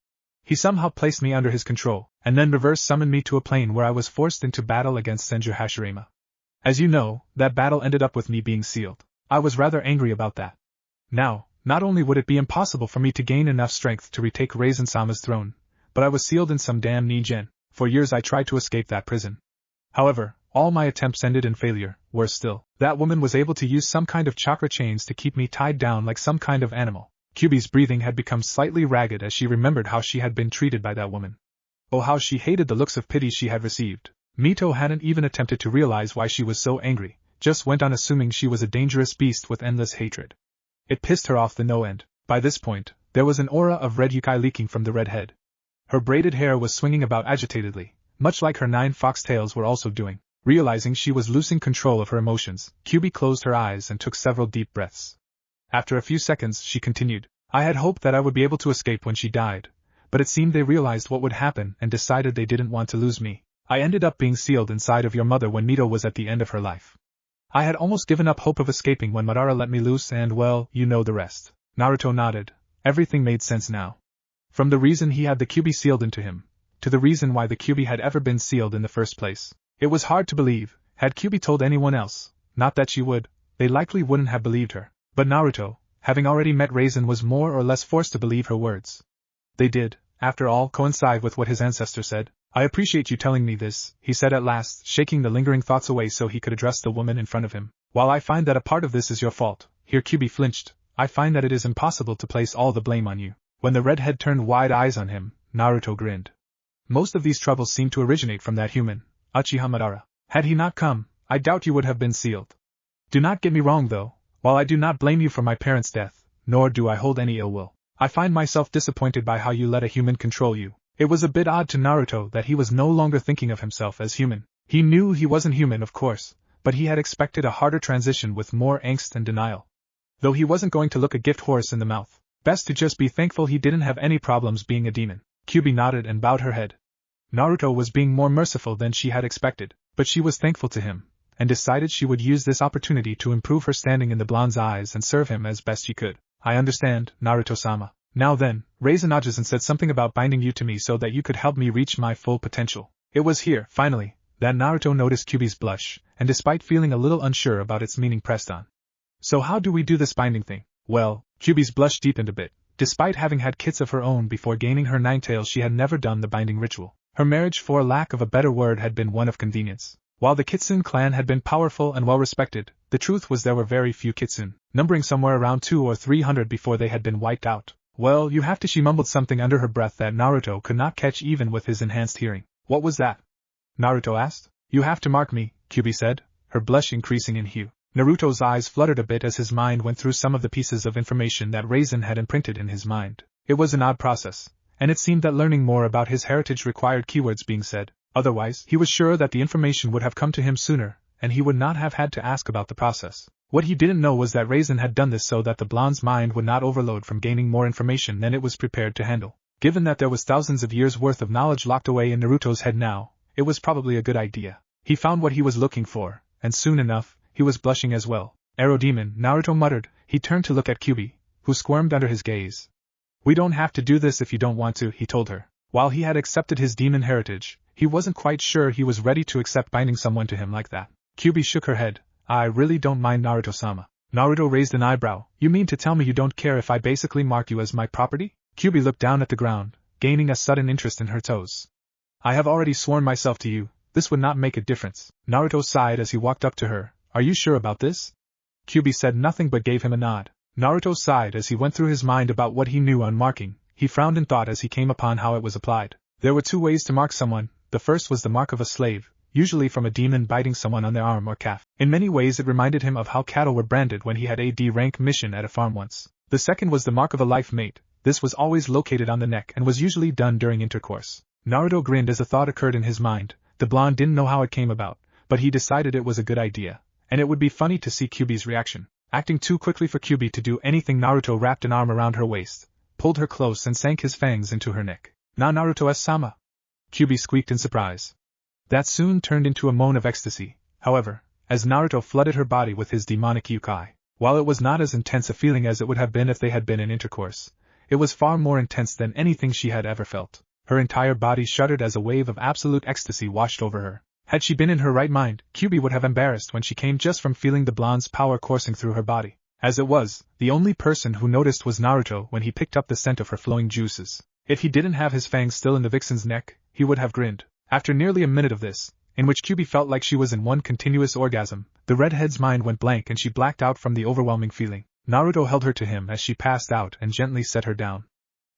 He somehow placed me under his control, and then reverse summoned me to a plane where I was forced into battle against Senju Hashirama. As you know, that battle ended up with me being sealed. I was rather angry about that. Now, not only would it be impossible for me to gain enough strength to retake Raisin-sama's throne, but I was sealed in some damn Nigen. For years I tried to escape that prison. However, all my attempts ended in failure. Worse still, that woman was able to use some kind of chakra chains to keep me tied down like some kind of animal. Kyubi's breathing had become slightly ragged as she remembered how she had been treated by that woman. Oh, how she hated the looks of pity she had received. Mito hadn't even attempted to realize why she was so angry, just went on assuming she was a dangerous beast with endless hatred. It pissed her off the no end. By this point, there was an aura of red yukai leaking from the red head. Her braided hair was swinging about agitatedly, much like her 9 foxtails were also doing. Realizing she was losing control of her emotions, Kyubi closed her eyes and took several deep breaths. After a few seconds, she continued, I had hoped that I would be able to escape when she died, but it seemed they realized what would happen and decided they didn't want to lose me. I ended up being sealed inside of your mother when Mito was at the end of her life. I had almost given up hope of escaping when Madara let me loose and, well, you know the rest. Naruto nodded. Everything made sense now. From the reason he had the Kyubi sealed into him, to the reason why the Kyubi had ever been sealed in the first place. It was hard to believe. Had Kyubi told anyone else, not that she would, they likely wouldn't have believed her. But Naruto, having already met Raisin, was more or less forced to believe her words. They did, after all, coincide with what his ancestor said. I appreciate you telling me this, he said at last, shaking the lingering thoughts away so he could address the woman in front of him. While I find that a part of this is your fault, here Kyubi flinched, I find that it is impossible to place all the blame on you. When the redhead turned wide eyes on him, Naruto grinned. Most of these troubles seem to originate from that human, Uchiha Madara. Had he not come, I doubt you would have been sealed. Do not get me wrong though, while I do not blame you for my parents' death, nor do I hold any ill will, I find myself disappointed by how you let a human control you. It was a bit odd to Naruto that he was no longer thinking of himself as human. He knew he wasn't human, of course, but he had expected a harder transition with more angst and denial. Though he wasn't going to look a gift horse in the mouth. Best to just be thankful he didn't have any problems being a demon. Kyubi nodded and bowed her head. Naruto was being more merciful than she had expected, but she was thankful to him, and decided she would use this opportunity to improve her standing in the blonde's eyes and serve him as best she could. I understand, Naruto-sama. Now then, Raisin and said something about binding you to me so that you could help me reach my full potential. It was here, finally, that Naruto noticed Kyubi's blush, and despite feeling a little unsure about its meaning pressed on. So how do we do this binding thing? Well, Kyubi's blush deepened a bit. Despite having had kids of her own before gaining her 9 tails, she had never done the binding ritual. Her marriage, for lack of a better word, had been one of convenience. While the Kitsune clan had been powerful and well respected, the truth was there were very few Kitsune, numbering somewhere around 200 or 300 before they had been wiped out. Well, you have to. She mumbled something under her breath that Naruto could not catch even with his enhanced hearing. What was that? Naruto asked. You have to mark me, Kyubi said, her blush increasing in hue. Naruto's eyes fluttered a bit as his mind went through some of the pieces of information that Raisin had imprinted in his mind. It was an odd process, and it seemed that learning more about his heritage required keywords being said. Otherwise, he was sure that the information would have come to him sooner, and he would not have had to ask about the process. What he didn't know was that Raisin had done this so that the blonde's mind would not overload from gaining more information than it was prepared to handle. Given that there was thousands of years' worth of knowledge locked away in Naruto's head now, it was probably a good idea. He found what he was looking for, and soon enough, he was blushing as well. Aerodemon, Naruto muttered. He turned to look at Kyubi, who squirmed under his gaze. We don't have to do this if you don't want to, he told her. While he had accepted his demon heritage, he wasn't quite sure he was ready to accept binding someone to him like that. Kyubi shook her head. I really don't mind, Naruto-sama. Naruto raised an eyebrow. You mean to tell me you don't care if I basically mark you as my property? Kyubi looked down at the ground, gaining a sudden interest in her toes. I have already sworn myself to you, this would not make a difference. Naruto sighed as he walked up to her. Are you sure about this? Kyubi said nothing but gave him a nod. Naruto sighed as he went through his mind about what he knew on marking. He frowned in thought as he came upon how it was applied. There were two ways to mark someone. The first was the mark of a slave, usually from a demon biting someone on their arm or calf. In many ways it reminded him of how cattle were branded when he had a D-rank mission at a farm once. The second was the mark of a life mate. This was always located on the neck and was usually done during intercourse. Naruto grinned as a thought occurred in his mind. The blonde didn't know how it came about, but he decided it was a good idea, and it would be funny to see Kyubi's reaction. Acting too quickly for Kyubi to do anything, Naruto wrapped an arm around her waist, pulled her close and sank his fangs into her neck. "Now Naruto-sama!" Kyubi squeaked in surprise. That soon turned into a moan of ecstasy, however, as Naruto flooded her body with his demonic yukai. While it was not as intense a feeling as it would have been if they had been in intercourse, it was far more intense than anything she had ever felt. Her entire body shuddered as a wave of absolute ecstasy washed over her. Had she been in her right mind, Kyubi would have embarrassed when she came just from feeling the blonde's power coursing through her body. As it was, the only person who noticed was Naruto when he picked up the scent of her flowing juices. If he didn't have his fangs still in the vixen's neck, he would have grinned. After nearly a minute of this, in which Kyubi felt like she was in one continuous orgasm, the redhead's mind went blank and she blacked out from the overwhelming feeling. Naruto held her to him as she passed out and gently set her down.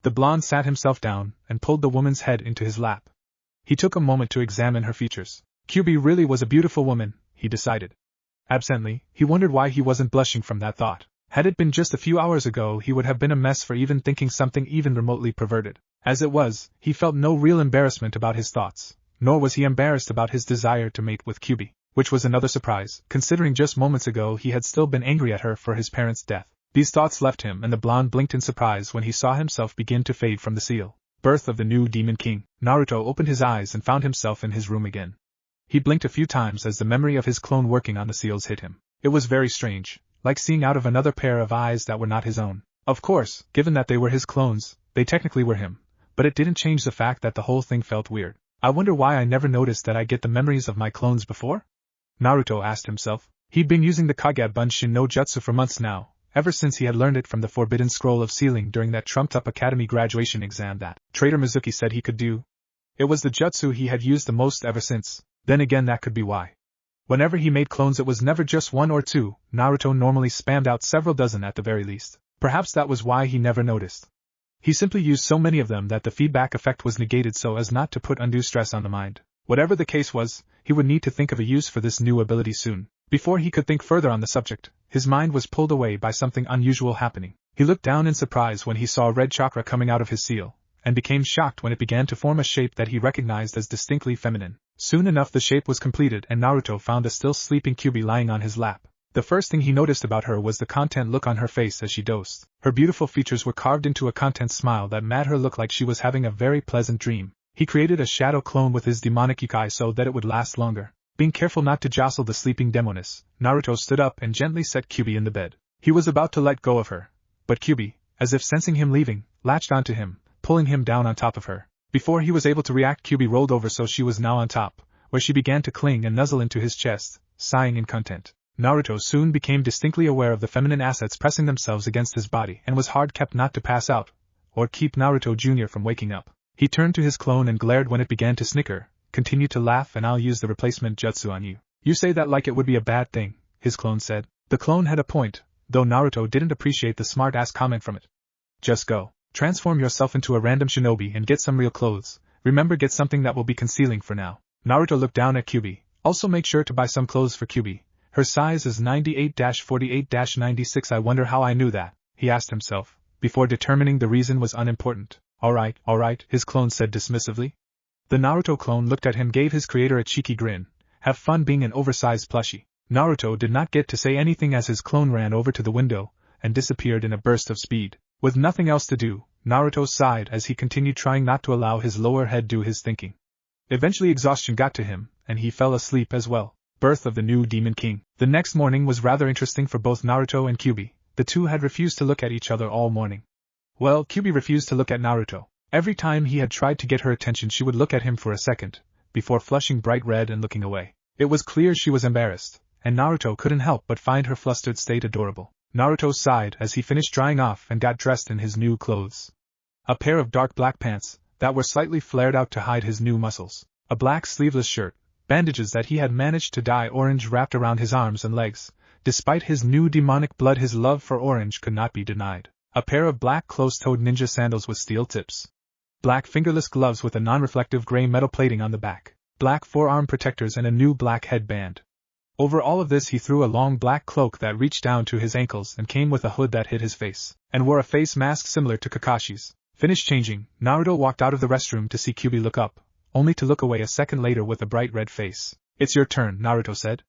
The blonde sat himself down and pulled the woman's head into his lap. He took a moment to examine her features. Kyubi really was a beautiful woman, he decided. Absently, he wondered why he wasn't blushing from that thought. Had it been just a few hours ago, he would have been a mess for even thinking something even remotely perverted. As it was, he felt no real embarrassment about his thoughts, nor was he embarrassed about his desire to mate with Kyubi, which was another surprise, considering just moments ago he had still been angry at her for his parents' death. These thoughts left him and the blonde blinked in surprise when he saw himself begin to fade from the seal. Birth of the new Demon King. Naruto opened his eyes and found himself in his room again. He blinked a few times as the memory of his clone working on the seals hit him. It was very strange, like seeing out of another pair of eyes that were not his own. Of course, given that they were his clones, they technically were him, but it didn't change the fact that the whole thing felt weird. I wonder why I never noticed that I get the memories of my clones before? Naruto asked himself. He'd been using the Kage Bunshin no Jutsu for months now, ever since he had learned it from the Forbidden Scroll of Sealing during that trumped-up academy graduation exam that Traitor Mizuki said he could do. It was the jutsu he had used the most ever since. Then again, that could be why. Whenever he made clones, it was never just one or two. Naruto normally spammed out several dozen at the very least. Perhaps that was why he never noticed. He simply used so many of them that the feedback effect was negated so as not to put undue stress on the mind. Whatever the case was, he would need to think of a use for this new ability soon. Before he could think further on the subject, his mind was pulled away by something unusual happening. He looked down in surprise when he saw red chakra coming out of his seal, and became shocked when it began to form a shape that he recognized as distinctly feminine. Soon enough the shape was completed and Naruto found a still sleeping Kyubi lying on his lap. The first thing he noticed about her was the content look on her face as she dozed. Her beautiful features were carved into a content smile that made her look like she was having a very pleasant dream. He created a shadow clone with his demonic yukai so that it would last longer. Being careful not to jostle the sleeping demoness, Naruto stood up and gently set Kyubi in the bed. He was about to let go of her, but Kyubi, as if sensing him leaving, latched onto him, pulling him down on top of her. Before he was able to react, Kyubi rolled over so she was now on top, where she began to cling and nuzzle into his chest, sighing in content. Naruto soon became distinctly aware of the feminine assets pressing themselves against his body and was hard kept not to pass out, or keep Naruto Jr. from waking up. He turned to his clone and glared when it began to snicker, "Continue to laugh and I'll use the replacement jutsu on you." "You say that like it would be a bad thing," his clone said. The clone had a point, though Naruto didn't appreciate the smart-ass comment from it. "Just go. Transform yourself into a random shinobi and get some real clothes. Remember, get something that will be concealing for now." Naruto looked down at Kyubi. "Also make sure to buy some clothes for Kyubi. Her size is 98-48-96. I wonder how I knew that," he asked himself, before determining the reason was unimportant. All right, his clone said dismissively. The Naruto clone looked at him, gave his creator a cheeky grin. Have fun being an oversized plushie. Naruto did not get to say anything as his clone ran over to the window and disappeared in a burst of speed. With nothing else to do, Naruto sighed as he continued trying not to allow his lower head do his thinking. Eventually exhaustion got to him, and he fell asleep as well. Birth of the new Demon King. The next morning was rather interesting for both Naruto and Kyubi. The two had refused to look at each other all morning. Well, Kyubi refused to look at Naruto. Every time he had tried to get her attention she would look at him for a second, before flushing bright red and looking away. It was clear she was embarrassed, and Naruto couldn't help but find her flustered state adorable. Naruto sighed as he finished drying off and got dressed in his new clothes. A pair of dark black pants, that were slightly flared out to hide his new muscles. A black sleeveless shirt, bandages that he had managed to dye orange wrapped around his arms and legs, Despite his new demonic blood, his love for orange could not be denied. A pair of black closed-toed ninja sandals with steel tips. Black fingerless gloves with a non-reflective gray metal plating on the back. Black forearm protectors and a new black headband. Over all of this he threw a long black cloak that reached down to his ankles and came with a hood that hid his face, and wore a face mask similar to Kakashi's. Finished changing, Naruto walked out of the restroom to see Kyubi look up, only to look away a second later with a bright red face. "It's your turn," Naruto said.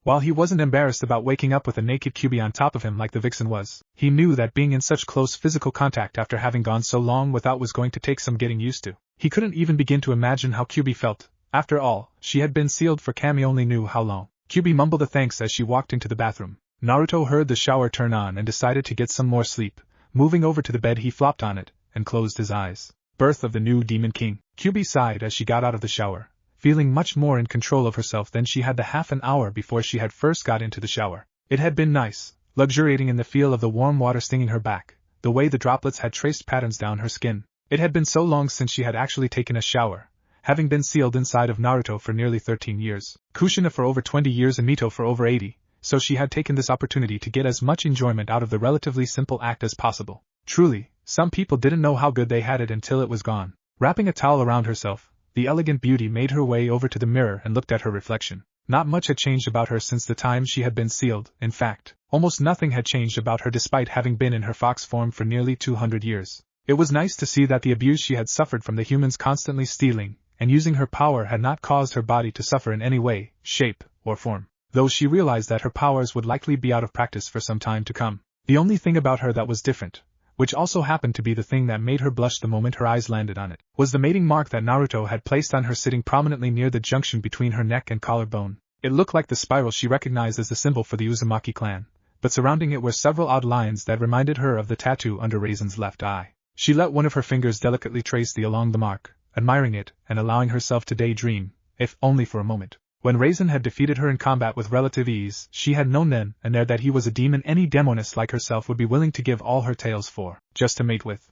While he wasn't embarrassed about waking up with a naked Kyubi on top of him like the vixen was, he knew that being in such close physical contact after having gone so long without was going to take some getting used to. He couldn't even begin to imagine how Kyubi felt. After all, she had been sealed for Kami only knew how long. Kyubi mumbled a thanks as she walked into the bathroom. Naruto heard the shower turn on and decided to get some more sleep. Moving over to the bed, he flopped on it and closed his eyes. Birth of the new Demon King. Kyubi sighed as she got out of the shower, feeling much more in control of herself than she had the half an hour before she had first got into the shower. It had been nice, luxuriating in the feel of the warm water stinging her back, the way the droplets had traced patterns down her skin. It had been so long since she had actually taken a shower, having been sealed inside of Naruto for nearly 13 years, Kushina for over 20 years and Mito for over 80, so she had taken this opportunity to get as much enjoyment out of the relatively simple act as possible. Truly, some people didn't know how good they had it until it was gone. Wrapping a towel around herself, the elegant beauty made her way over to the mirror and looked at her reflection. Not much had changed about her since the time she had been sealed. In fact, almost nothing had changed about her despite having been in her fox form for nearly 200 years. It was nice to see that the abuse she had suffered from the humans constantly stealing and using her power had not caused her body to suffer in any way, shape, or form, though she realized that her powers would likely be out of practice for some time to come. The only thing about her that was different, which also happened to be the thing that made her blush the moment her eyes landed on it, was the mating mark that Naruto had placed on her sitting prominently near the junction between her neck and collarbone. It looked like the spiral she recognized as the symbol for the Uzumaki clan, but surrounding it were several odd lines that reminded her of the tattoo under Raisin's left eye. She let one of her fingers delicately trace along the mark, admiring it and allowing herself to daydream, if only for a moment. When Raisin had defeated her in combat with relative ease, she had known then and there that he was a demon any demoness like herself would be willing to give all her tails for, just to mate with.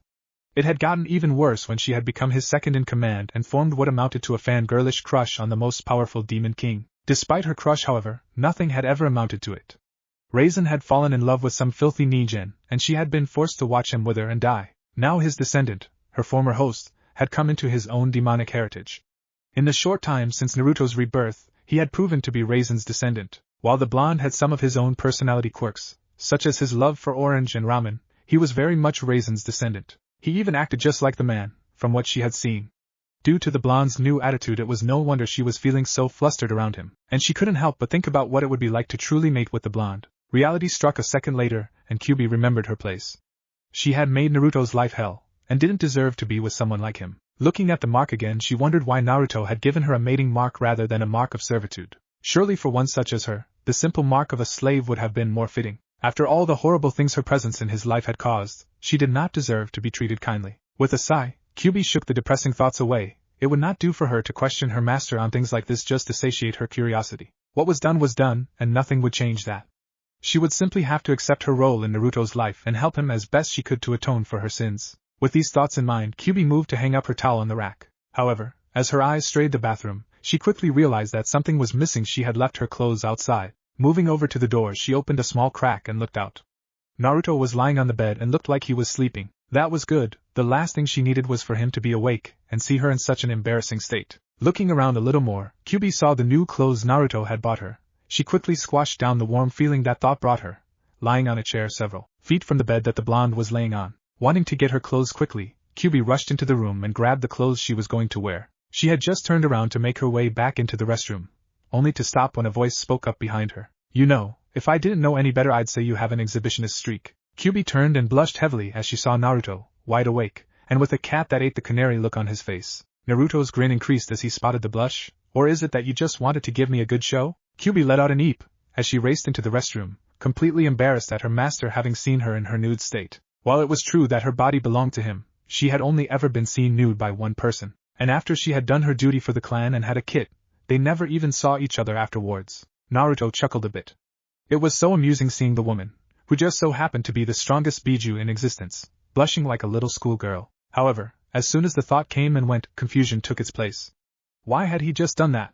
It had gotten even worse when she had become his second in command and formed what amounted to a fangirlish crush on the most powerful demon king. Despite her crush, however, nothing had ever amounted to it. Raisin had fallen in love with some filthy Ningen, and she had been forced to watch him wither and die. Now his descendant, her former host, had come into his own demonic heritage. In the short time since Naruto's rebirth, he had proven to be Raisin's descendant. While the blonde had some of his own personality quirks, such as his love for orange and ramen, he was very much Raisin's descendant. He even acted just like the man, from what she had seen. Due to the blonde's new attitude, it was no wonder she was feeling so flustered around him, and she couldn't help but think about what it would be like to truly mate with the blonde. Reality struck a second later, and Kyubi remembered her place. She had made Naruto's life hell, and didn't deserve to be with someone like him. Looking at the mark again, she wondered why Naruto had given her a mating mark rather than a mark of servitude. Surely for one such as her, the simple mark of a slave would have been more fitting. After all the horrible things her presence in his life had caused, she did not deserve to be treated kindly. With a sigh, Kyubi shook the depressing thoughts away. It would not do for her to question her master on things like this just to satiate her curiosity. What was done, and nothing would change that. She would simply have to accept her role in Naruto's life and help him as best she could to atone for her sins. With these thoughts in mind, Kyubi moved to hang up her towel on the rack. However, as her eyes strayed the bathroom, she quickly realized that something was missing. She had left her clothes outside. Moving over to the door, she opened a small crack and looked out. Naruto was lying on the bed and looked like he was sleeping. That was good. The last thing she needed was for him to be awake and see her in such an embarrassing state. Looking around a little more, Kyubi saw the new clothes Naruto had bought her. She quickly squashed down the warm feeling that thought brought her, lying on a chair several feet from the bed that the blonde was laying on. Wanting to get her clothes quickly, Kyubi rushed into the room and grabbed the clothes she was going to wear. She had just turned around to make her way back into the restroom, only to stop when a voice spoke up behind her. "You know, if I didn't know any better, I'd say you have an exhibitionist streak." Kyubi turned and blushed heavily as she saw Naruto, wide awake, and with a cat that ate the canary look on his face. Naruto's grin increased as he spotted the blush. "Or is it that you just wanted to give me a good show?" Kyubi let out an eep as she raced into the restroom, completely embarrassed at her master having seen her in her nude state. While it was true that her body belonged to him, she had only ever been seen nude by one person, and after she had done her duty for the clan and had a kit, they never even saw each other afterwards. Naruto chuckled a bit. It was so amusing seeing the woman, who just so happened to be the strongest Biju in existence, blushing like a little schoolgirl. However, as soon as the thought came and went, confusion took its place. Why had he just done that?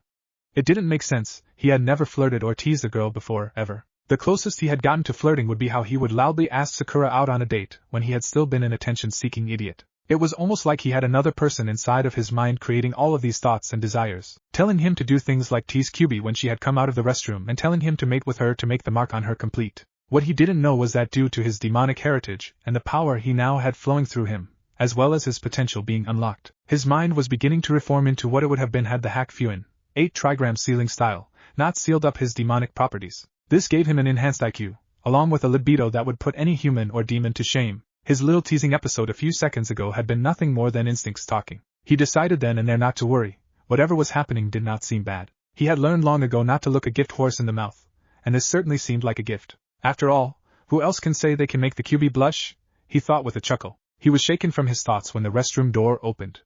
It didn't make sense. He had never flirted or teased a girl before, ever. The closest he had gotten to flirting would be how he would loudly ask Sakura out on a date when he had still been an attention-seeking idiot. It was almost like he had another person inside of his mind creating all of these thoughts and desires, telling him to do things like tease Kiba when she had come out of the restroom and telling him to mate with her to make the mark on her complete. What he didn't know was that due to his demonic heritage and the power he now had flowing through him, as well as his potential being unlocked, his mind was beginning to reform into what it would have been had the Hakfuin, 8 trigram sealing style, not sealed up his demonic properties. This gave him an enhanced IQ, along with a libido that would put any human or demon to shame. His little teasing episode a few seconds ago had been nothing more than instincts talking. He decided then and there not to worry. Whatever was happening did not seem bad. He had learned long ago not to look a gift horse in the mouth, and this certainly seemed like a gift. After all, who else can say they can make the Kiba blush? He thought with a chuckle. He was shaken from his thoughts when the restroom door opened.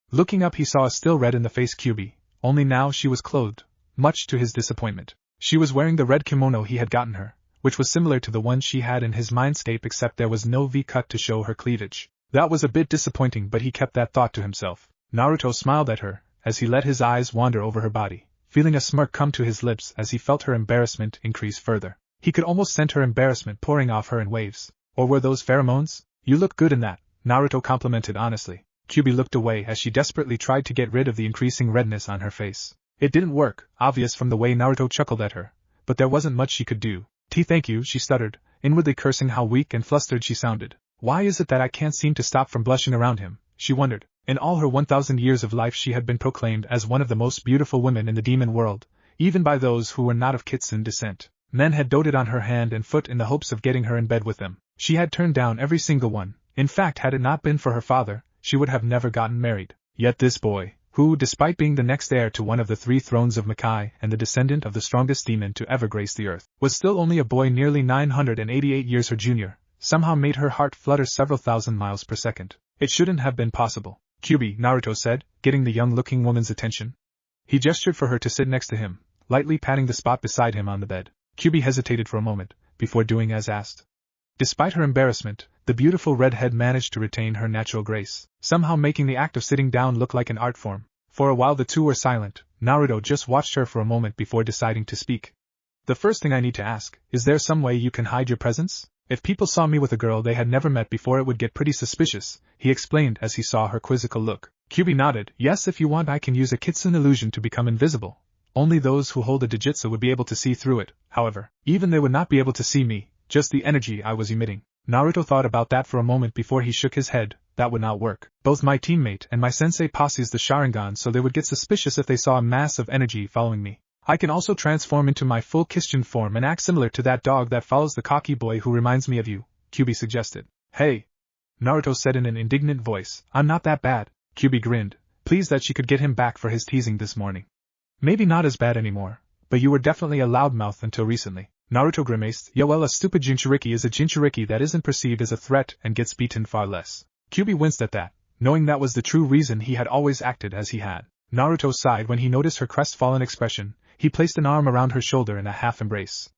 Looking up he saw a still red-in-the-face Kiba, only now she was clothed, much to his disappointment. She was wearing the red kimono he had gotten her, which was similar to the one she had in his mindscape except there was no V-cut to show her cleavage. That was a bit disappointing, but he kept that thought to himself. Naruto smiled at her, as he let his eyes wander over her body, feeling a smirk come to his lips as he felt her embarrassment increase further. He could almost scent her embarrassment pouring off her in waves. Or were those pheromones? You look good in that, Naruto complimented honestly. Kiba looked away as she desperately tried to get rid of the increasing redness on her face. It didn't work, obvious from the way Naruto chuckled at her, but there wasn't much she could do. Thank you, she stuttered, inwardly cursing how weak and flustered she sounded. Why is it that I can't seem to stop from blushing around him? She wondered. In all her 1,000 years of life she had been proclaimed as one of the most beautiful women in the demon world, even by those who were not of Kitsun descent. Men had doted on her hand and foot in the hopes of getting her in bed with them. She had turned down every single one. In fact, had it not been for her father, she would have never gotten married. Yet this boy, who, despite being the next heir to one of the 3 thrones of Makai and the descendant of the strongest demon to ever grace the earth, was still only a boy nearly 988 years her junior, somehow made her heart flutter several thousand miles per second. It shouldn't have been possible. Kiba, Naruto said, getting the young-looking woman's attention. He gestured for her to sit next to him, lightly patting the spot beside him on the bed. Kiba hesitated for a moment, before doing as asked. Despite her embarrassment, the beautiful redhead managed to retain her natural grace, somehow making the act of sitting down look like an art form. For a while the two were silent. Naruto just watched her for a moment before deciding to speak. The first thing I need to ask, is there some way you can hide your presence? If people saw me with a girl they had never met before it would get pretty suspicious, he explained as he saw her quizzical look. Kiba nodded. Yes, if you want I can use a Kitsun illusion to become invisible. Only those who hold a Jujutsu would be able to see through it, however. Even they would not be able to see me, just the energy I was emitting. Naruto thought about that for a moment before he shook his head. That would not work. Both my teammate and my sensei possess the sharingan, so they would get suspicious if they saw a mass of energy following me. I can also transform into my full Christian form and act similar to that dog that follows the cocky boy who reminds me of you, Kiba suggested. Hey! Naruto said in an indignant voice. I'm not that bad. Kiba grinned, pleased that she could get him back for his teasing this morning. Maybe not as bad anymore, but you were definitely a loudmouth until recently. Naruto grimaced. Yeah, well, a stupid Jinchuriki is a Jinchuriki that isn't perceived as a threat and gets beaten far less. Kiba winced at that, knowing that was the true reason he had always acted as he had. Naruto sighed when he noticed her crestfallen expression. He placed an arm around her shoulder in a half-embrace.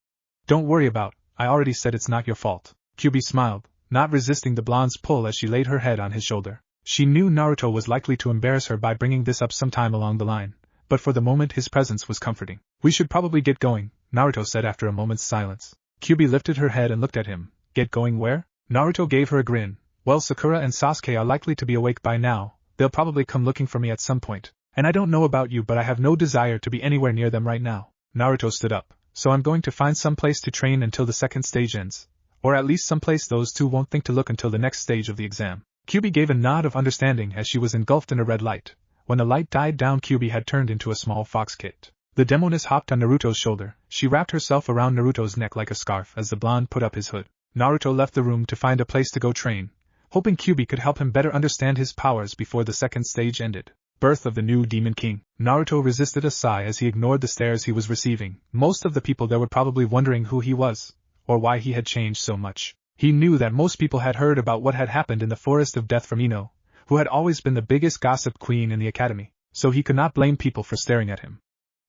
Don't worry about, I already said it's not your fault. Kiba smiled, not resisting the blonde's pull as she laid her head on his shoulder. She knew Naruto was likely to embarrass her by bringing this up sometime along the line, but for the moment his presence was comforting. We should probably get going, Naruto said after a moment's silence. Kiba lifted her head and looked at him. Get going where? Naruto gave her a grin. Well, Sakura and Sasuke are likely to be awake by now. They'll probably come looking for me at some point. And I don't know about you, but I have no desire to be anywhere near them right now. Naruto stood up. So I'm going to find some place to train until the second stage ends. Or at least some place those two won't think to look until the next stage of the exam. Kiba gave a nod of understanding as she was engulfed in a red light. When the light died down, Kiba had turned into a small fox kit. The demoness hopped on Naruto's shoulder. She wrapped herself around Naruto's neck like a scarf as the blonde put up his hood. Naruto left the room to find a place to go train, hoping Kiba could help him better understand his powers before the second stage ended. Birth of the new Demon King. Naruto resisted a sigh as he ignored the stares he was receiving. Most of the people there were probably wondering who he was, or why he had changed so much. He knew that most people had heard about what had happened in the Forest of Death from Ino, who had always been the biggest gossip queen in the academy, so he could not blame people for staring at him.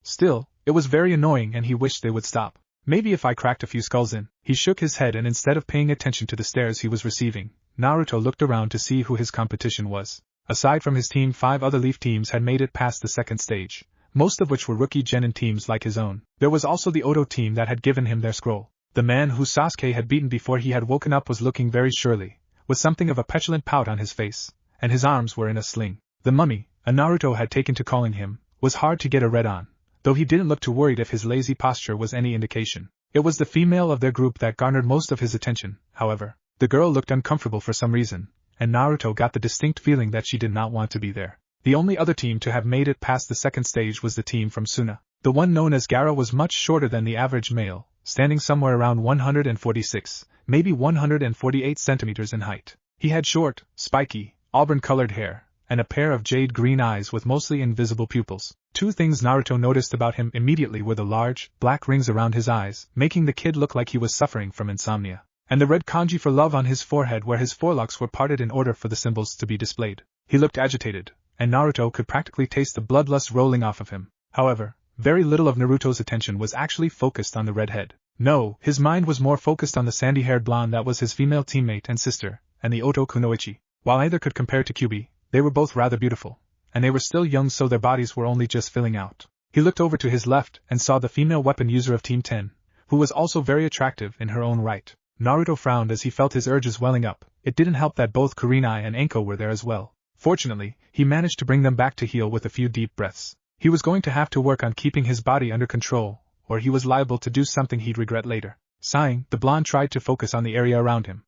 Still, it was very annoying and he wished they would stop. Maybe if I cracked a few skulls in. He shook his head and instead of paying attention to the stares he was receiving, Naruto looked around to see who his competition was. Aside from his team, 5 other Leaf teams had made it past the second stage, most of which were rookie genin teams like his own. There was also the Odo team that had given him their scroll. The man who Sasuke had beaten before he had woken up was looking very surly, with something of a petulant pout on his face, and his arms were in a sling. The mummy, a Naruto had taken to calling him, was hard to get a read on, though he didn't look too worried if his lazy posture was any indication. It was the female of their group that garnered most of his attention, however. The girl looked uncomfortable for some reason, and Naruto got the distinct feeling that she did not want to be there. The only other team to have made it past the second stage was the team from Suna. The one known as Gaara was much shorter than the average male, standing somewhere around 146, maybe 148 centimeters in height. He had short, spiky, auburn-colored hair, and a pair of jade-green eyes with mostly invisible pupils. Two things Naruto noticed about him immediately were the large, black rings around his eyes, making the kid look like he was suffering from insomnia, and the red kanji for love on his forehead where his forelocks were parted in order for the symbols to be displayed. He looked agitated, and Naruto could practically taste the bloodlust rolling off of him. However, very little of Naruto's attention was actually focused on the redhead. No, his mind was more focused on the sandy-haired blonde that was his female teammate and sister, and the Oto Kunoichi. While neither could compare to Kyubi, they were both rather beautiful, and they were still young, so their bodies were only just filling out. He looked over to his left and saw the female weapon user of Team 10, who was also very attractive in her own right. Naruto frowned as he felt his urges welling up. It didn't help that both Kurenai and Anko were there as well. Fortunately, he managed to bring them back to heel with a few deep breaths. He was going to have to work on keeping his body under control, or he was liable to do something he'd regret later. Sighing, the blonde tried to focus on the area around him.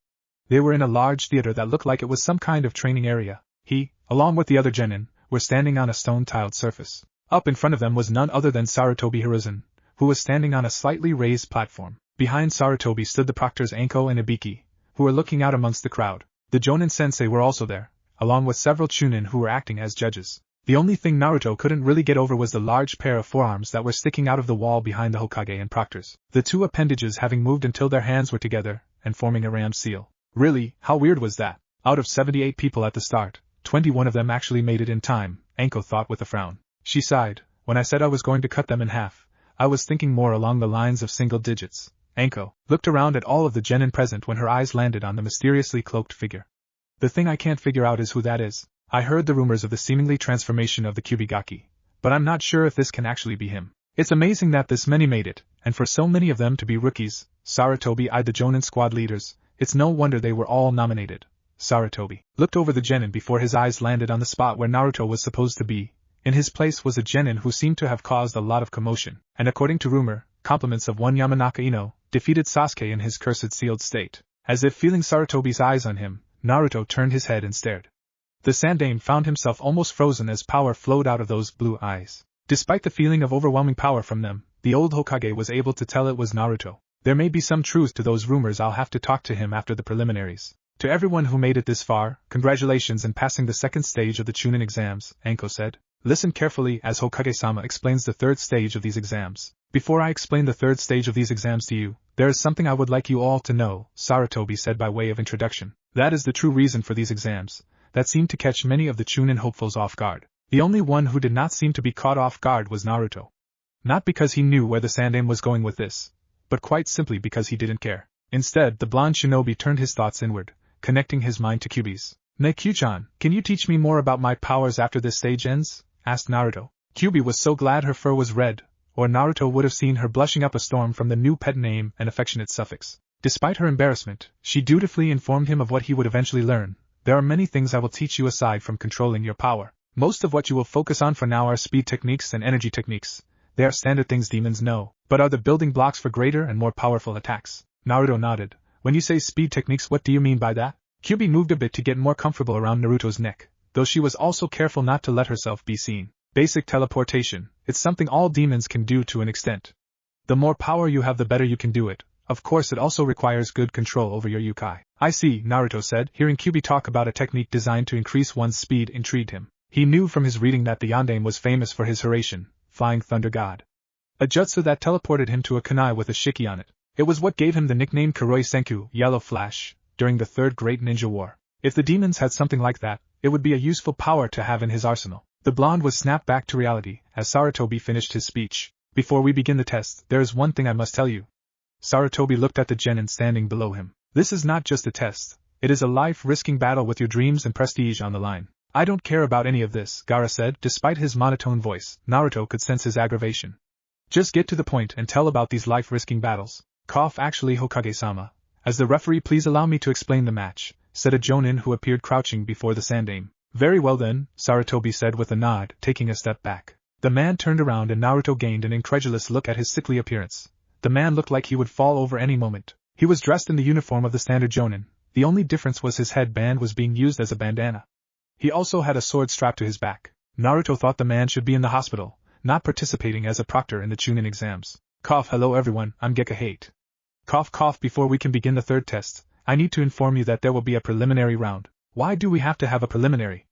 They were in a large theater that looked like it was some kind of training area. He, along with the other genin, were standing on a stone-tiled surface. Up in front of them was none other than Sarutobi Hiruzen, who was standing on a slightly raised platform. Behind Sarutobi stood the proctors Anko and Ibiki, who were looking out amongst the crowd. The Jonin sensei were also there, along with several Chunin who were acting as judges. The only thing Naruto couldn't really get over was the large pair of forearms that were sticking out of the wall behind the Hokage and proctors, the two appendages having moved until their hands were together, and forming a ram's seal. Really, how weird was that? Out of 78 people at the start, 21 of them actually made it in time, Anko thought with a frown. She sighed. When I said I was going to cut them in half, I was thinking more along the lines of single digits. Anko looked around at all of the genin present when her eyes landed on the mysteriously cloaked figure. The thing I can't figure out is who that is. I heard the rumors of the seemingly transformation of the Kyubigaki, but I'm not sure if this can actually be him. It's amazing that this many made it, and for so many of them to be rookies. Sarutobi eyed the Jonin squad leaders. It's no wonder they were all nominated. Sarutobi looked over the genin before his eyes landed on the spot where Naruto was supposed to be. In his place was a genin who seemed to have caused a lot of commotion, and according to rumor, compliments of one Yamanaka Ino, defeated Sasuke in his cursed sealed state. As if feeling Sarutobi's eyes on him, Naruto turned his head and stared. The Sandaime found himself almost frozen as power flowed out of those blue eyes. Despite the feeling of overwhelming power from them, the old Hokage was able to tell it was Naruto. There may be some truth to those rumors. I'll have to talk to him after the preliminaries. To everyone who made it this far, congratulations in passing the second stage of the Chunin exams, Anko said. Listen carefully as Hokage-sama explains the third stage of these exams. Before I explain the third stage of these exams to you, there is something I would like you all to know, Sarutobi said by way of introduction. That is the true reason for these exams, that seemed to catch many of the Chunin hopefuls off guard. The only one who did not seem to be caught off guard was Naruto. Not because he knew where the Sandaime was going with this, but quite simply because he didn't care. Instead, the blonde shinobi turned his thoughts inward, connecting his mind to Kyubi's. "Kyuchan, can you teach me more about my powers after this stage ends?" asked Naruto. Kyubi was so glad her fur was red, or Naruto would have seen her blushing up a storm from the new pet name and affectionate suffix. Despite her embarrassment, she dutifully informed him of what he would eventually learn. There are many things I will teach you aside from controlling your power. Most of what you will focus on for now are speed techniques and energy techniques. They are standard things demons know, but are the building blocks for greater and more powerful attacks. Naruto nodded. When you say speed techniques, what do you mean by that? Kyubi moved a bit to get more comfortable around Naruto's neck, though she was also careful not to let herself be seen. Basic teleportation. It's something all demons can do to an extent. The more power you have, the better you can do it. Of course, it also requires good control over your yokai. I see, Naruto said. Hearing Kyubi talk about a technique designed to increase one's speed intrigued him. He knew from his reading that the Yondaime was famous for his Hiraishin, Flying Thunder God, a jutsu that teleported him to a kunai with a shiki on it. It was what gave him the nickname Kuroi Senku, Yellow Flash, during the Third Great Ninja War. If the demons had something like that, it would be a useful power to have in his arsenal. The blonde was snapped back to reality as Sarutobi finished his speech. Before we begin the test, there is one thing I must tell you. Sarutobi looked at the genin standing below him. This is not just a test. It is a life-risking battle with your dreams and prestige on the line. I don't care about any of this, Gaara said. Despite his monotone voice, Naruto could sense his aggravation. Just get to the point and tell about these life-risking battles. Actually Hokage-sama. As the referee, please allow me to explain the match, said a Jonin who appeared crouching before the Sandaime. Very well then, Sarutobi said with a nod, taking a step back. The man turned around and Naruto gained an incredulous look at his sickly appearance. The man looked like he would fall over any moment. He was dressed in the uniform of the standard Jonin. The only difference was his headband was being used as a bandana. He also had a sword strapped to his back. Naruto thought the man should be in the hospital, not participating as a proctor in the Chunin exams. Hello everyone, I'm Gekahate. Before we can begin the third test, I need to inform you that there will be a preliminary round. Why do we have to have a preliminary?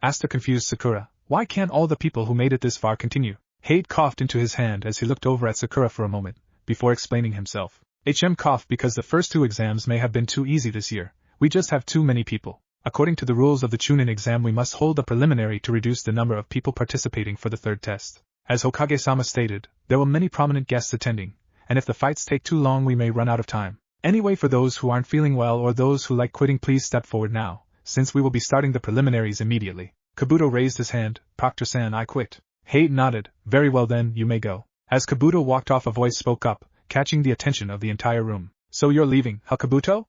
Asked a confused Sakura. Why can't all the people who made it this far continue? Hate coughed into his hand as he looked over at Sakura for a moment, before explaining himself. Because the first 2 exams may have been too easy this year. We just have too many people. According to the rules of the Chunin exam, we must hold a preliminary to reduce the number of people participating for the third test. As Hokage-sama stated, there were many prominent guests attending, and if the fights take too long we may run out of time. Anyway, for those who aren't feeling well or those who like quitting, please step forward now, since we will be starting the preliminaries immediately. Kabuto raised his hand. Proctor-san, I quit. Hate nodded. Very well then, you may go. As Kabuto walked off, a voice spoke up, catching the attention of the entire room. So you're leaving, huh, Kabuto?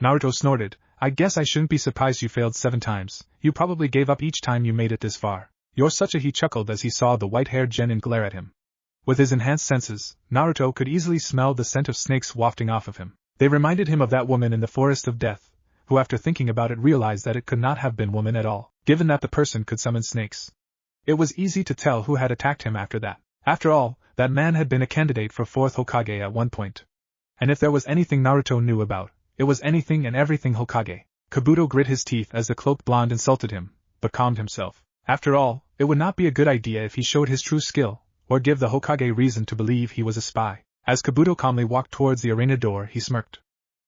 Naruto snorted. I guess I shouldn't be surprised you failed 7 times. You probably gave up each time you made it this far. You're such a— he chuckled as he saw the white-haired genin glare at him. With his enhanced senses, Naruto could easily smell the scent of snakes wafting off of him. They reminded him of that woman in the Forest of Death, who after thinking about it realized that it could not have been woman at all, given that the person could summon snakes. It was easy to tell who had attacked him after that. After all, that man had been a candidate for 4th Hokage at one point. And if there was anything Naruto knew about, it was anything and everything Hokage. Kabuto grit his teeth as the cloaked blonde insulted him, but calmed himself. After all, it would not be a good idea if he showed his true skill, or give the Hokage reason to believe he was a spy. As Kabuto calmly walked towards the arena door, he smirked.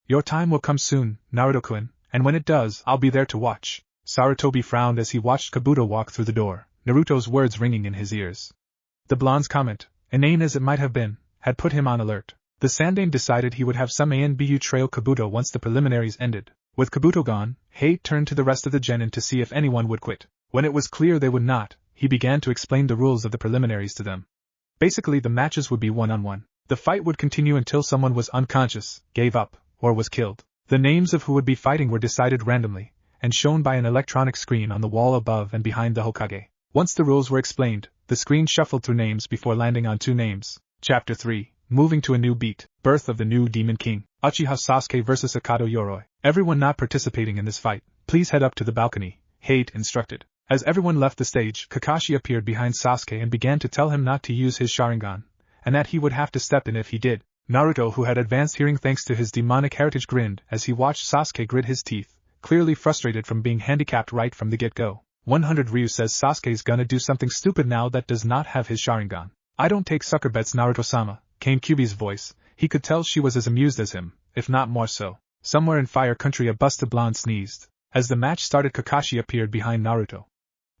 Your time will come soon, Naruto-kun, and when it does, I'll be there to watch. Sarutobi frowned as he watched Kabuto walk through the door, Naruto's words ringing in his ears. The blonde's comment, inane as it might have been, had put him on alert. The Sandaime decided he would have some ANBU trail Kabuto once the preliminaries ended. With Kabuto gone, Hate turned to the rest of the genin to see if anyone would quit. When it was clear they would not, he began to explain the rules of the preliminaries to them. Basically, the matches would be one-on-one. The fight would continue until someone was unconscious, gave up, or was killed. The names of who would be fighting were decided randomly, and shown by an electronic screen on the wall above and behind the Hokage. Once the rules were explained, the screen shuffled through names before landing on 2 names. Chapter 3. Moving to a new beat. Birth of the new Demon King. Uchiha Sasuke vs Akato Yoroi. Everyone not participating in this fight, please head up to the balcony, Hate instructed. As everyone left the stage, Kakashi appeared behind Sasuke and began to tell him not to use his sharingan, and that he would have to step in if he did. Naruto, who had advanced hearing thanks to his demonic heritage, grinned as he watched Sasuke grit his teeth, clearly frustrated from being handicapped right from the get-go. 100 Ryu says Sasuke's gonna do something stupid now that does not have his sharingan. I don't take sucker bets, Naruto-sama, came Kyubi's voice. He could tell she was as amused as him, if not more so. Somewhere in Fire Country, a busted blonde sneezed. As the match started, Kakashi appeared behind Naruto.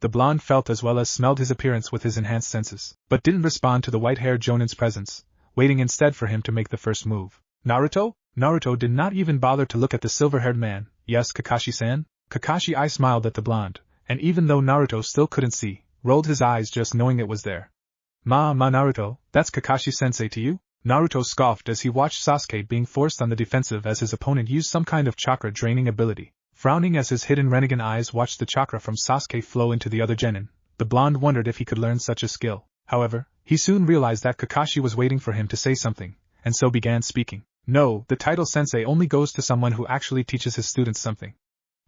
The blonde felt as well as smelled his appearance with his enhanced senses, but didn't respond to the white-haired Jonin's presence, waiting instead for him to make the first move. Naruto? Naruto did not even bother to look at the silver-haired man. Yes, Kakashi-san? Kakashi smiled at the blonde, and even though Naruto still couldn't see, rolled his eyes just knowing it was there. Ma Naruto, that's Kakashi-sensei to you? Naruto scoffed as he watched Sasuke being forced on the defensive as his opponent used some kind of chakra-draining ability. Frowning as his hidden rinnegan eyes watched the chakra from Sasuke flow into the other genin, the blonde wondered if he could learn such a skill. However, he soon realized that Kakashi was waiting for him to say something, and so began speaking. No, the title sensei only goes to someone who actually teaches his students something.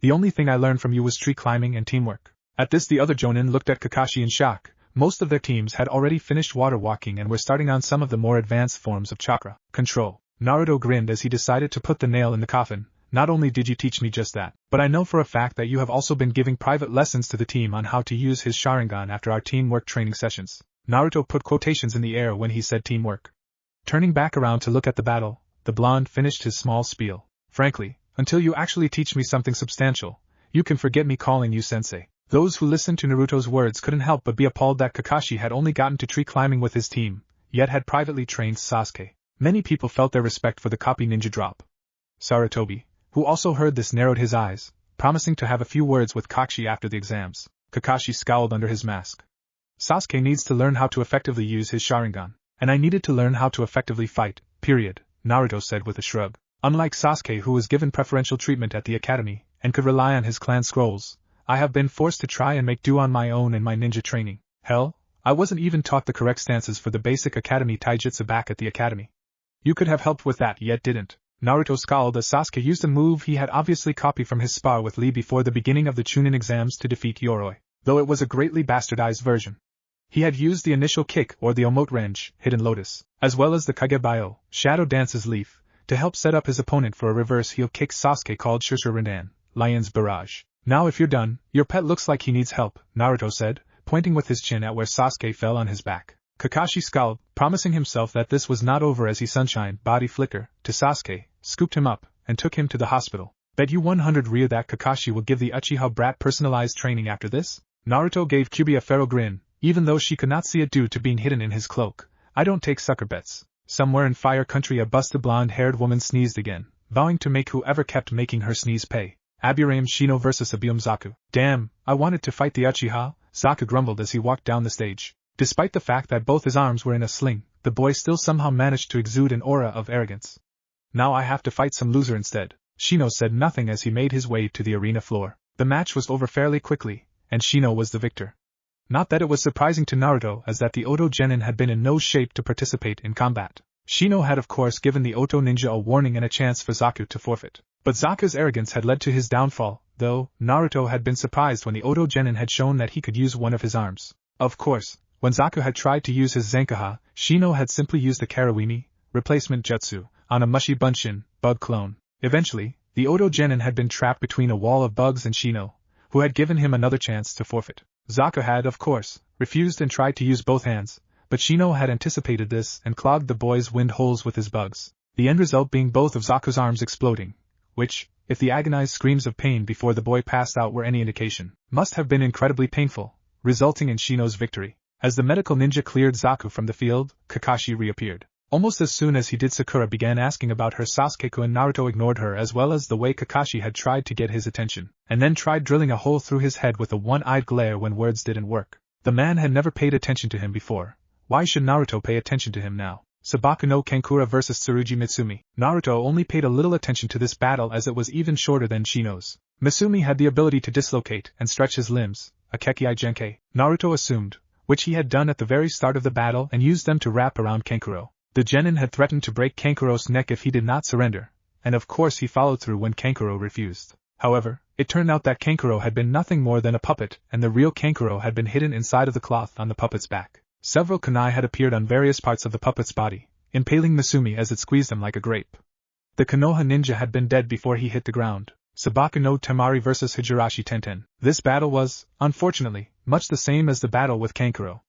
The only thing I learned from you was tree climbing and teamwork. At this, the other Jonin looked at Kakashi in shock. Most of their teams had already finished water walking and were starting on some of the more advanced forms of chakra control. Naruto grinned as he decided to put the nail in the coffin. Not only did you teach me just that, but I know for a fact that you have also been giving private lessons to the team on how to use his sharingan after our teamwork training sessions. Naruto put quotations in the air when he said teamwork. Turning back around to look at the battle, the blonde finished his small spiel. Frankly, until you actually teach me something substantial, you can forget me calling you sensei. Those who listened to Naruto's words couldn't help but be appalled that Kakashi had only gotten to tree climbing with his team, yet had privately trained Sasuke. Many people felt their respect for the copy ninja drop. Sarutobi, who also heard this, narrowed his eyes, promising to have a few words with Kakashi after the exams. Kakashi scowled under his mask. Sasuke needs to learn how to effectively use his sharingan, and I needed to learn how to effectively fight, period. Naruto said with a shrug. Unlike Sasuke, who was given preferential treatment at the academy, and could rely on his clan scrolls, I have been forced to try and make do on my own in my ninja training. Hell, I wasn't even taught the correct stances for the basic academy taijutsu back at the academy. You could have helped with that, yet didn't. Naruto scowled as Sasuke used a move he had obviously copied from his spar with Lee before the beginning of the Chunin exams to defeat Yoroi, though it was a greatly bastardized version. He had used the initial kick or the Omote Range, Hidden Lotus, as well as the Kagebayo, Shadow Dance's Leaf, to help set up his opponent for a reverse heel kick Sasuke called Rinnegan, Lion's Barrage. Now if you're done, your pet looks like he needs help, Naruto said, pointing with his chin at where Sasuke fell on his back. Kakashi scowled, promising himself that this was not over as he sunshine body flicker to Sasuke, scooped him up, and took him to the hospital. Bet you 100 ryu that Kakashi will give the Uchiha brat personalized training after this? Naruto gave Kiba a feral grin, even though she could not see it due to being hidden in his cloak. I don't take sucker bets. Somewhere in Fire Country a busted blonde-haired woman sneezed again, vowing to make whoever kept making her sneeze pay. Aburame Shino vs. Abium Zaku. Damn, I wanted to fight the Uchiha, Zaku grumbled as he walked down the stage. Despite the fact that both his arms were in a sling, the boy still somehow managed to exude an aura of arrogance. Now I have to fight some loser instead. Shino said nothing as he made his way to the arena floor. The match was over fairly quickly, and Shino was the victor. Not that it was surprising to Naruto as that the Oto Genin had been in no shape to participate in combat. Shino had of course given the Oto ninja a warning and a chance for Zaku to forfeit. But Zaku's arrogance had led to his downfall, though Naruto had been surprised when the Oto Genin had shown that he could use one of his arms. Of course, when Zaku had tried to use his Zenkaha, Shino had simply used the Karawimi, replacement jutsu, on a Mushi Bunshin, bug clone. Eventually, the Oto Genin had been trapped between a wall of bugs and Shino, who had given him another chance to forfeit. Zaku had, of course, refused and tried to use both hands, but Shino had anticipated this and clogged the boy's wind holes with his bugs, the end result being both of Zaku's arms exploding, which, if the agonized screams of pain before the boy passed out were any indication, must have been incredibly painful, resulting in Shino's victory. As the medical ninja cleared Zaku from the field, Kakashi reappeared. Almost as soon as he did, Sakura began asking about her Sasuke, and Naruto ignored her as well as the way Kakashi had tried to get his attention, and then tried drilling a hole through his head with a one-eyed glare when words didn't work. The man had never paid attention to him before. Why should Naruto pay attention to him now? Sabaku no Kankura vs. Tsurugi Mitsumi. Naruto only paid a little attention to this battle as it was even shorter than Shino's. Mitsumi had the ability to dislocate and stretch his limbs, a Kekei Genkai, Naruto assumed, which he had done at the very start of the battle and used them to wrap around Kankuro. The genin had threatened to break Kankuro's neck if he did not surrender, and of course he followed through when Kankuro refused. However, it turned out that Kankuro had been nothing more than a puppet, and the real Kankuro had been hidden inside of the cloth on the puppet's back. Several kunai had appeared on various parts of the puppet's body, impaling Mitsumi as it squeezed him like a grape. The Konoha ninja had been dead before he hit the ground. Sabaku no Temari vs. Higurashi Tenten. This battle was, unfortunately, much the same as the battle with Kankuro.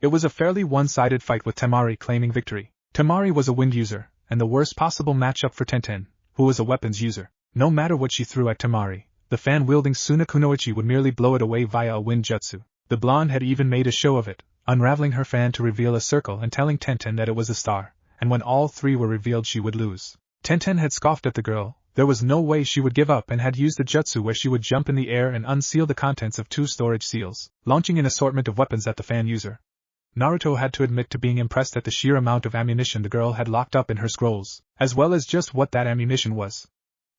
It was a fairly one-sided fight with Temari claiming victory. Temari was a wind user, and the worst possible matchup for Tenten, who was a weapons user. No matter what she threw at Temari, the fan-wielding Suna Kunoichi would merely blow it away via a wind jutsu. The blonde had even made a show of it, unraveling her fan to reveal a circle and telling Tenten that it was a star, and when all three were revealed she would lose. Tenten had scoffed at the girl. There was no way she would give up and had used the jutsu where she would jump in the air and unseal the contents of 2 storage seals, launching an assortment of weapons at the fan user. Naruto had to admit to being impressed at the sheer amount of ammunition the girl had locked up in her scrolls, as well as just what that ammunition was.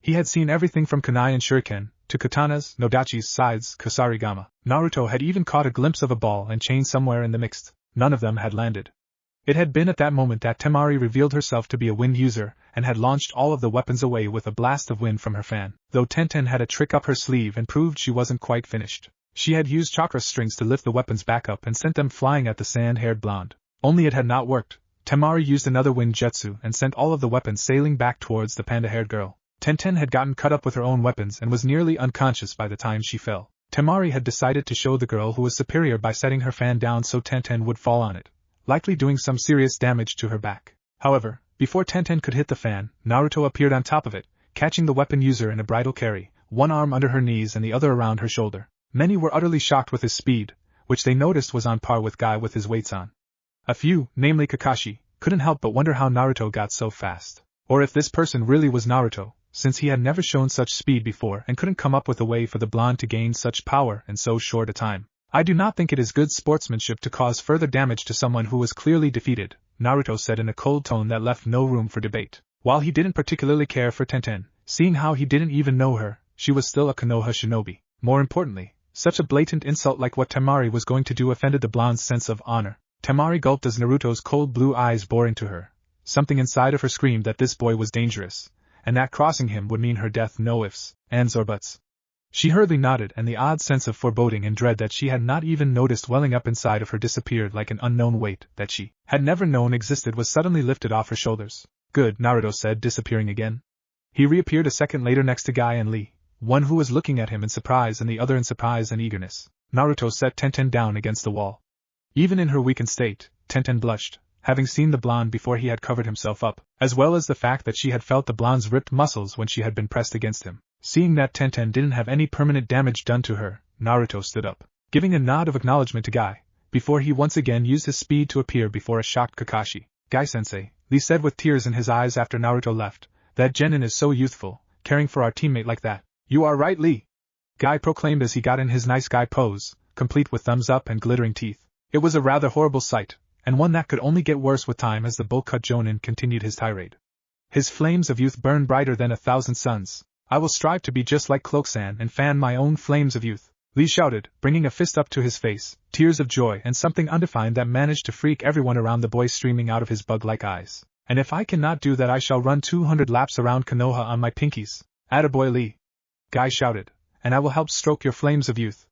He had seen everything from kunai and shuriken, to katanas, nodachis, scythes, kusarigama. Naruto had even caught a glimpse of a ball and chain somewhere in the mix. None of them had landed. It had been at that moment that Temari revealed herself to be a wind user, and had launched all of the weapons away with a blast of wind from her fan. Though Tenten had a trick up her sleeve and proved she wasn't quite finished. She had used chakra strings to lift the weapons back up and sent them flying at the sand-haired blonde. Only it had not worked. Temari used another wind jutsu and sent all of the weapons sailing back towards the panda-haired girl. Tenten had gotten cut up with her own weapons and was nearly unconscious by the time she fell. Temari had decided to show the girl who was superior by setting her fan down so Tenten would fall on it, likely doing some serious damage to her back. However, before Tenten could hit the fan, Naruto appeared on top of it, catching the weapon user in a bridal carry, one arm under her knees and the other around her shoulder. Many were utterly shocked with his speed, which they noticed was on par with Guy with his weights on. A few, namely Kakashi, couldn't help but wonder how Naruto got so fast. Or if this person really was Naruto, since he had never shown such speed before and couldn't come up with a way for the blonde to gain such power in so short a time. I do not think it is good sportsmanship to cause further damage to someone who was clearly defeated, Naruto said in a cold tone that left no room for debate. While he didn't particularly care for Tenten, seeing how he didn't even know her, she was still a Konoha shinobi. More importantly, such a blatant insult like what Temari was going to do offended the blonde's sense of honor. Temari gulped as Naruto's cold blue eyes bore into her. Something inside of her screamed that this boy was dangerous, and that crossing him would mean her death, no ifs, ands or buts. She hurriedly nodded, and the odd sense of foreboding and dread that she had not even noticed welling up inside of her disappeared like an unknown weight that she had never known existed was suddenly lifted off her shoulders. Good, Naruto said, disappearing again. He reappeared a second later next to Guy and Lee, one who was looking at him in surprise and the other in surprise and eagerness. Naruto set Tenten down against the wall. Even in her weakened state, Tenten blushed, having seen the blonde before he had covered himself up, as well as the fact that she had felt the blonde's ripped muscles when she had been pressed against him. Seeing that Tenten didn't have any permanent damage done to her, Naruto stood up, giving a nod of acknowledgement to Guy, before he once again used his speed to appear before a shocked Kakashi. Guy-sensei, Lee said with tears in his eyes after Naruto left, that genin is so youthful, caring for our teammate like that. You are right, Lee, Guy proclaimed as he got in his nice guy pose, complete with thumbs up and glittering teeth. It was a rather horrible sight, and one that could only get worse with time as the bull-cut Jonin continued his tirade. His flames of youth burn brighter than 1,000 suns. I will strive to be just like Cloak-san and fan my own flames of youth, Lee shouted, bringing a fist up to his face, tears of joy and something undefined that managed to freak everyone around the boy streaming out of his bug-like eyes. And if I cannot do that, I shall run 200 laps around Konoha on my pinkies. Attaboy, Lee, Guy shouted, and I will help stroke your flames of youth.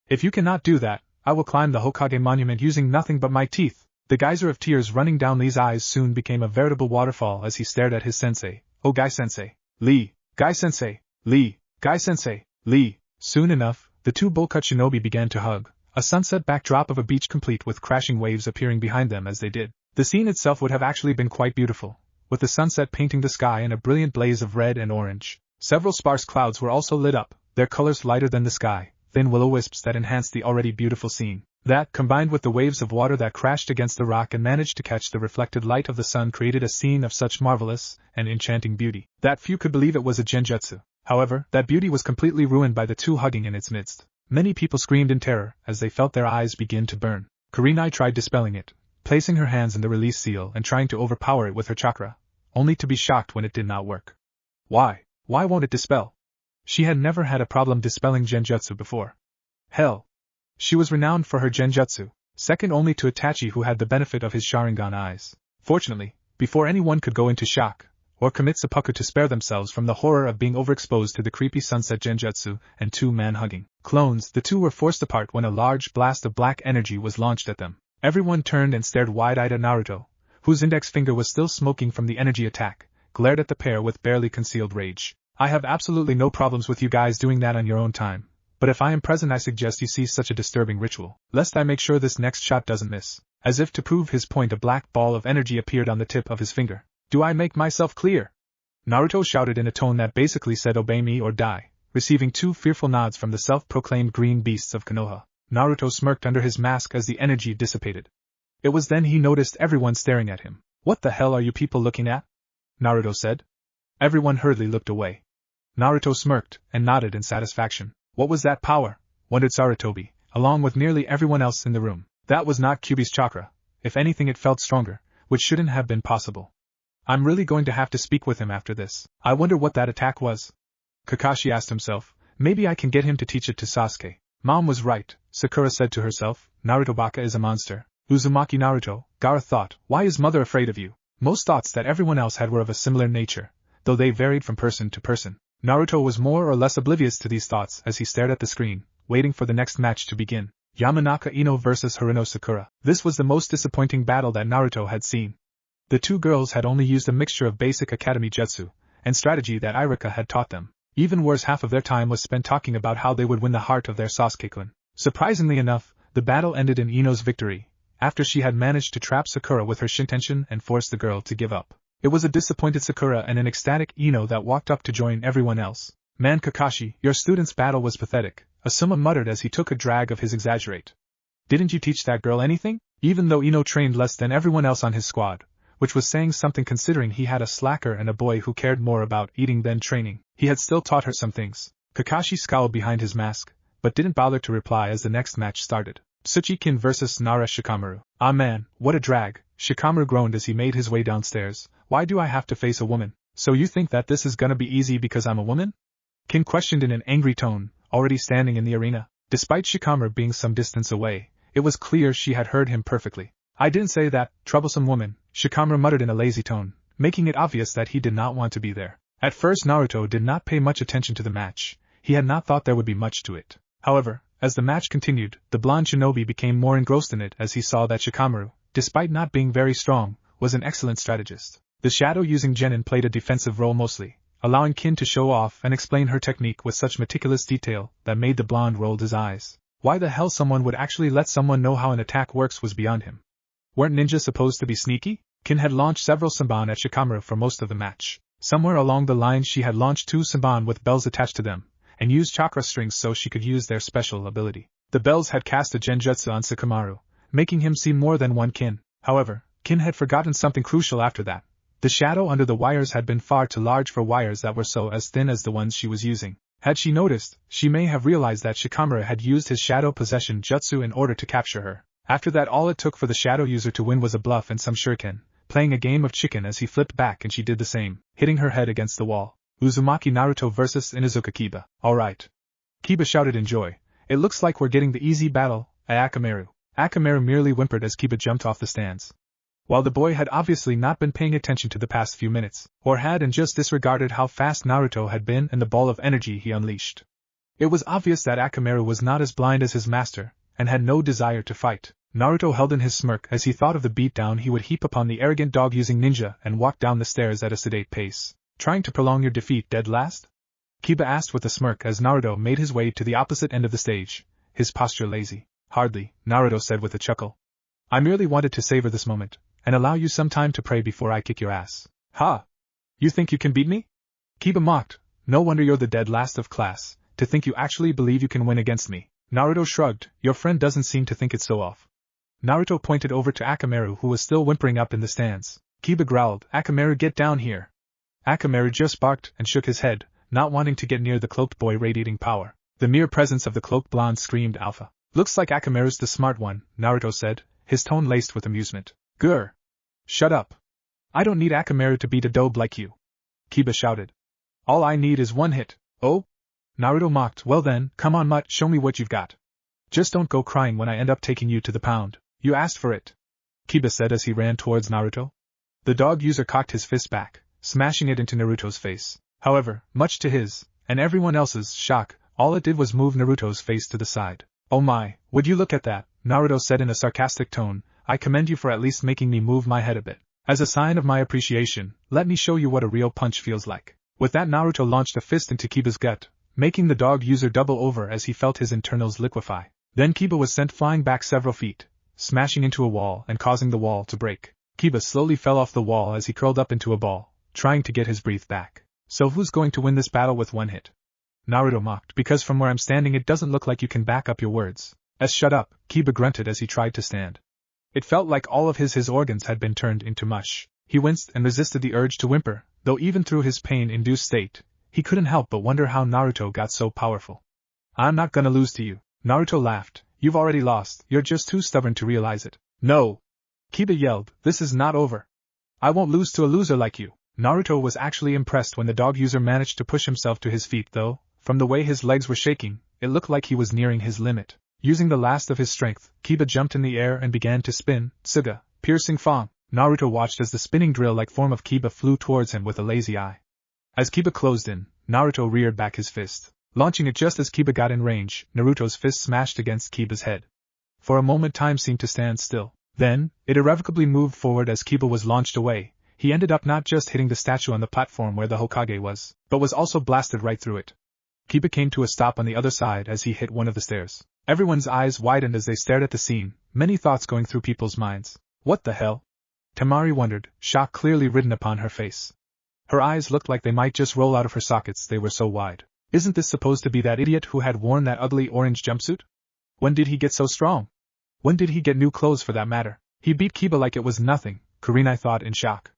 If you cannot do that, I will climb the Hokage monument using nothing but my teeth. The geyser of tears running down Lee's eyes soon became a veritable waterfall as he stared at his sensei. Oh, Guy-sensei, Lee, Guy-sensei, Lee, Guy-sensei, Lee. Soon enough, the two bull-cut shinobi began to hug, a sunset backdrop of a beach complete with crashing waves appearing behind them as they did. The scene itself would have actually been quite beautiful, with the sunset painting the sky in a brilliant blaze of red and orange. Several sparse clouds were also lit up, their colors lighter than the sky, thin will-o-wisps that enhanced the already beautiful scene. That, combined with the waves of water that crashed against the rock and managed to catch the reflected light of the sun, created a scene of such marvelous and enchanting beauty that few could believe it was a genjutsu. However, that beauty was completely ruined by the two hugging in its midst. Many people screamed in terror as they felt their eyes begin to burn. Kurenai tried dispelling it, placing her hands in the release seal and trying to overpower it with her chakra, only to be shocked when it did not work. Why won't it dispel? She had never had a problem dispelling genjutsu before. Hell, she was renowned for her genjutsu, second only to Itachi, who had the benefit of his sharingan eyes. Fortunately, before anyone could go into shock, or commit seppuku to spare themselves from the horror of being overexposed to the creepy sunset genjutsu and two-man hugging clones, the two were forced apart when a large blast of black energy was launched at them. Everyone turned and stared wide-eyed at Naruto, whose index finger was still smoking from the energy attack, glared at the pair with barely concealed rage. I have absolutely no problems with you guys doing that on your own time, but if I am present, I suggest you cease such a disturbing ritual, lest I make sure this next shot doesn't miss. As if to prove his point, a black ball of energy appeared on the tip of his finger. Do I make myself clear? Naruto shouted in a tone that basically said obey me or die, receiving two fearful nods from the self-proclaimed green beasts of Konoha. Naruto smirked under his mask as the energy dissipated. It was then he noticed everyone staring at him. What the hell are you people looking at? Naruto said. Everyone hurriedly looked away. Naruto smirked and nodded in satisfaction. What was that power? Wondered Sarutobi, along with nearly everyone else in the room. That was not Kyuubi's chakra. If anything, it felt stronger, which shouldn't have been possible. I'm really going to have to speak with him after this. I wonder what that attack was. Kakashi asked himself. Maybe I can get him to teach it to Sasuke. Mom was right, Sakura said to herself. Naruto Baka is a monster. Uzumaki Naruto, Gaara thought. Why is mother afraid of you? Most thoughts that everyone else had were of a similar nature, though they varied from person to person. Naruto was more or less oblivious to these thoughts as he stared at the screen, waiting for the next match to begin. Yamanaka Ino vs Haruno Sakura. This was the most disappointing battle that Naruto had seen. The two girls had only used a mixture of basic academy jutsu and strategy that Irika had taught them. Even worse, half of their time was spent talking about how they would win the heart of their Sasuke-kun. Surprisingly enough, the battle ended in Ino's victory, after she had managed to trap Sakura with her shintention and force the girl to give up. It was a disappointed Sakura and an ecstatic Ino that walked up to join everyone else. Man Kakashi, your student's battle was pathetic, Asuma muttered as he took a drag of his exaggerate. Didn't you teach that girl anything? Even though Ino trained less than everyone else on his squad, which was saying something considering he had a slacker and a boy who cared more about eating than training, he had still taught her some things. Kakashi scowled behind his mask, but didn't bother to reply as the next match started. Tsuchikin vs Nara Shikamaru. Ah man, what a drag, Shikamaru groaned as he made his way downstairs, Why do I have to face a woman? So you think that this is gonna be easy because I'm a woman? Kin questioned in an angry tone, already standing in the arena. Despite Shikamaru being some distance away, it was clear she had heard him perfectly. I didn't say that, troublesome woman, Shikamaru muttered in a lazy tone, making it obvious that he did not want to be there. At first Naruto did not pay much attention to the match. He had not thought there would be much to it. However, as the match continued, the blonde shinobi became more engrossed in it as he saw that Shikamaru, despite not being very strong, was an excellent strategist. The shadow-using genin played a defensive role mostly, allowing Kin to show off and explain her technique with such meticulous detail that made the blonde roll his eyes. Why the hell someone would actually let someone know how an attack works was beyond him. Weren't ninjas supposed to be sneaky? Kin had launched several Senbon at Shikamaru for most of the match. Somewhere along the line she had launched 2 Senbon with bells attached to them, and used chakra strings so she could use their special ability. The bells had cast a genjutsu on Shikamaru, making him see more than one Kin. However, Kin had forgotten something crucial after that. The shadow under the wires had been far too large for wires that were so as thin as the ones she was using. Had she noticed, she may have realized that Shikamaru had used his shadow possession jutsu in order to capture her. After that all it took for the shadow user to win was a bluff and some shuriken, playing a game of chicken as he flipped back and she did the same, hitting her head against the wall. Uzumaki Naruto vs Inuzuka Kiba. Alright. Kiba shouted in joy. It looks like we're getting the easy battle, Akamaru. Akamaru merely whimpered as Kiba jumped off the stands. While the boy had obviously not been paying attention to the past few minutes, or had and just disregarded how fast Naruto had been and the ball of energy he unleashed. It was obvious that Akamaru was not as blind as his master, and had no desire to fight. Naruto held in his smirk as he thought of the beatdown he would heap upon the arrogant dog-using ninja and walked down the stairs at a sedate pace. Trying to prolong your defeat, dead last? Kiba asked with a smirk as Naruto made his way to the opposite end of the stage, his posture lazy. Hardly, Naruto said with a chuckle. I merely wanted to savor this moment, and allow you some time to pray before I kick your ass. Ha! You think you can beat me? Kiba mocked. No wonder you're the dead last of class, to think you actually believe you can win against me. Naruto shrugged. Your friend doesn't seem to think it so off. Naruto pointed over to Akamaru who was still whimpering up in the stands. Kiba growled, Akamaru, get down here. Akamaru just barked and shook his head, not wanting to get near the cloaked boy radiating power. The mere presence of the cloaked blonde screamed alpha. Looks like Akamaru's the smart one, Naruto said, his tone laced with amusement. Grr. Shut up. I don't need Akamaru to beat a dobe like you. Kiba shouted. All I need is one hit. Oh? Naruto mocked. Well then, come on mutt, show me what you've got. Just don't go crying when I end up taking you to the pound. You asked for it, Kiba said as he ran towards Naruto. The dog user cocked his fist back, smashing it into Naruto's face. However, much to his, and everyone else's, shock, all it did was move Naruto's face to the side. Oh my, would you look at that, Naruto said in a sarcastic tone, I commend you for at least making me move my head a bit. As a sign of my appreciation, let me show you what a real punch feels like. With that Naruto launched a fist into Kiba's gut, making the dog user double over as he felt his internals liquefy. Then Kiba was sent flying back several feet, smashing into a wall and causing the wall to break. Kiba slowly fell off the wall as he curled up into a ball, trying to get his breath back. So who's going to win this battle with one hit? Naruto mocked. Because from where I'm standing it doesn't look like you can back up your words. Shut up, Kiba grunted as he tried to stand. It felt like all of his organs had been turned into mush. He winced and resisted the urge to whimper, though even through his pain-induced state, he couldn't help but wonder how Naruto got so powerful. I'm not gonna lose to you. Naruto laughed. You've already lost, you're just too stubborn to realize it. No! Kiba yelled, this is not over. I won't lose to a loser like you. Naruto was actually impressed when the dog user managed to push himself to his feet though, from the way his legs were shaking, it looked like he was nearing his limit. Using the last of his strength, Kiba jumped in the air and began to spin, Tsuga, piercing Fang. Naruto watched as the spinning drill-like form of Kiba flew towards him with a lazy eye. As Kiba closed in, Naruto reared back his fist. Launching it just as Kiba got in range, Naruto's fist smashed against Kiba's head. For a moment time seemed to stand still. Then, it irrevocably moved forward as Kiba was launched away. He ended up not just hitting the statue on the platform where the Hokage was, but was also blasted right through it. Kiba came to a stop on the other side as he hit one of the stairs. Everyone's eyes widened as they stared at the scene, many thoughts going through people's minds. What the hell? Temari wondered, shock clearly written upon her face. Her eyes looked like they might just roll out of her sockets, they were so wide. Isn't this supposed to be that idiot who had worn that ugly orange jumpsuit? When did he get so strong? When did he get new clothes for that matter? He beat Kiba like it was nothing, Kurenai thought in shock.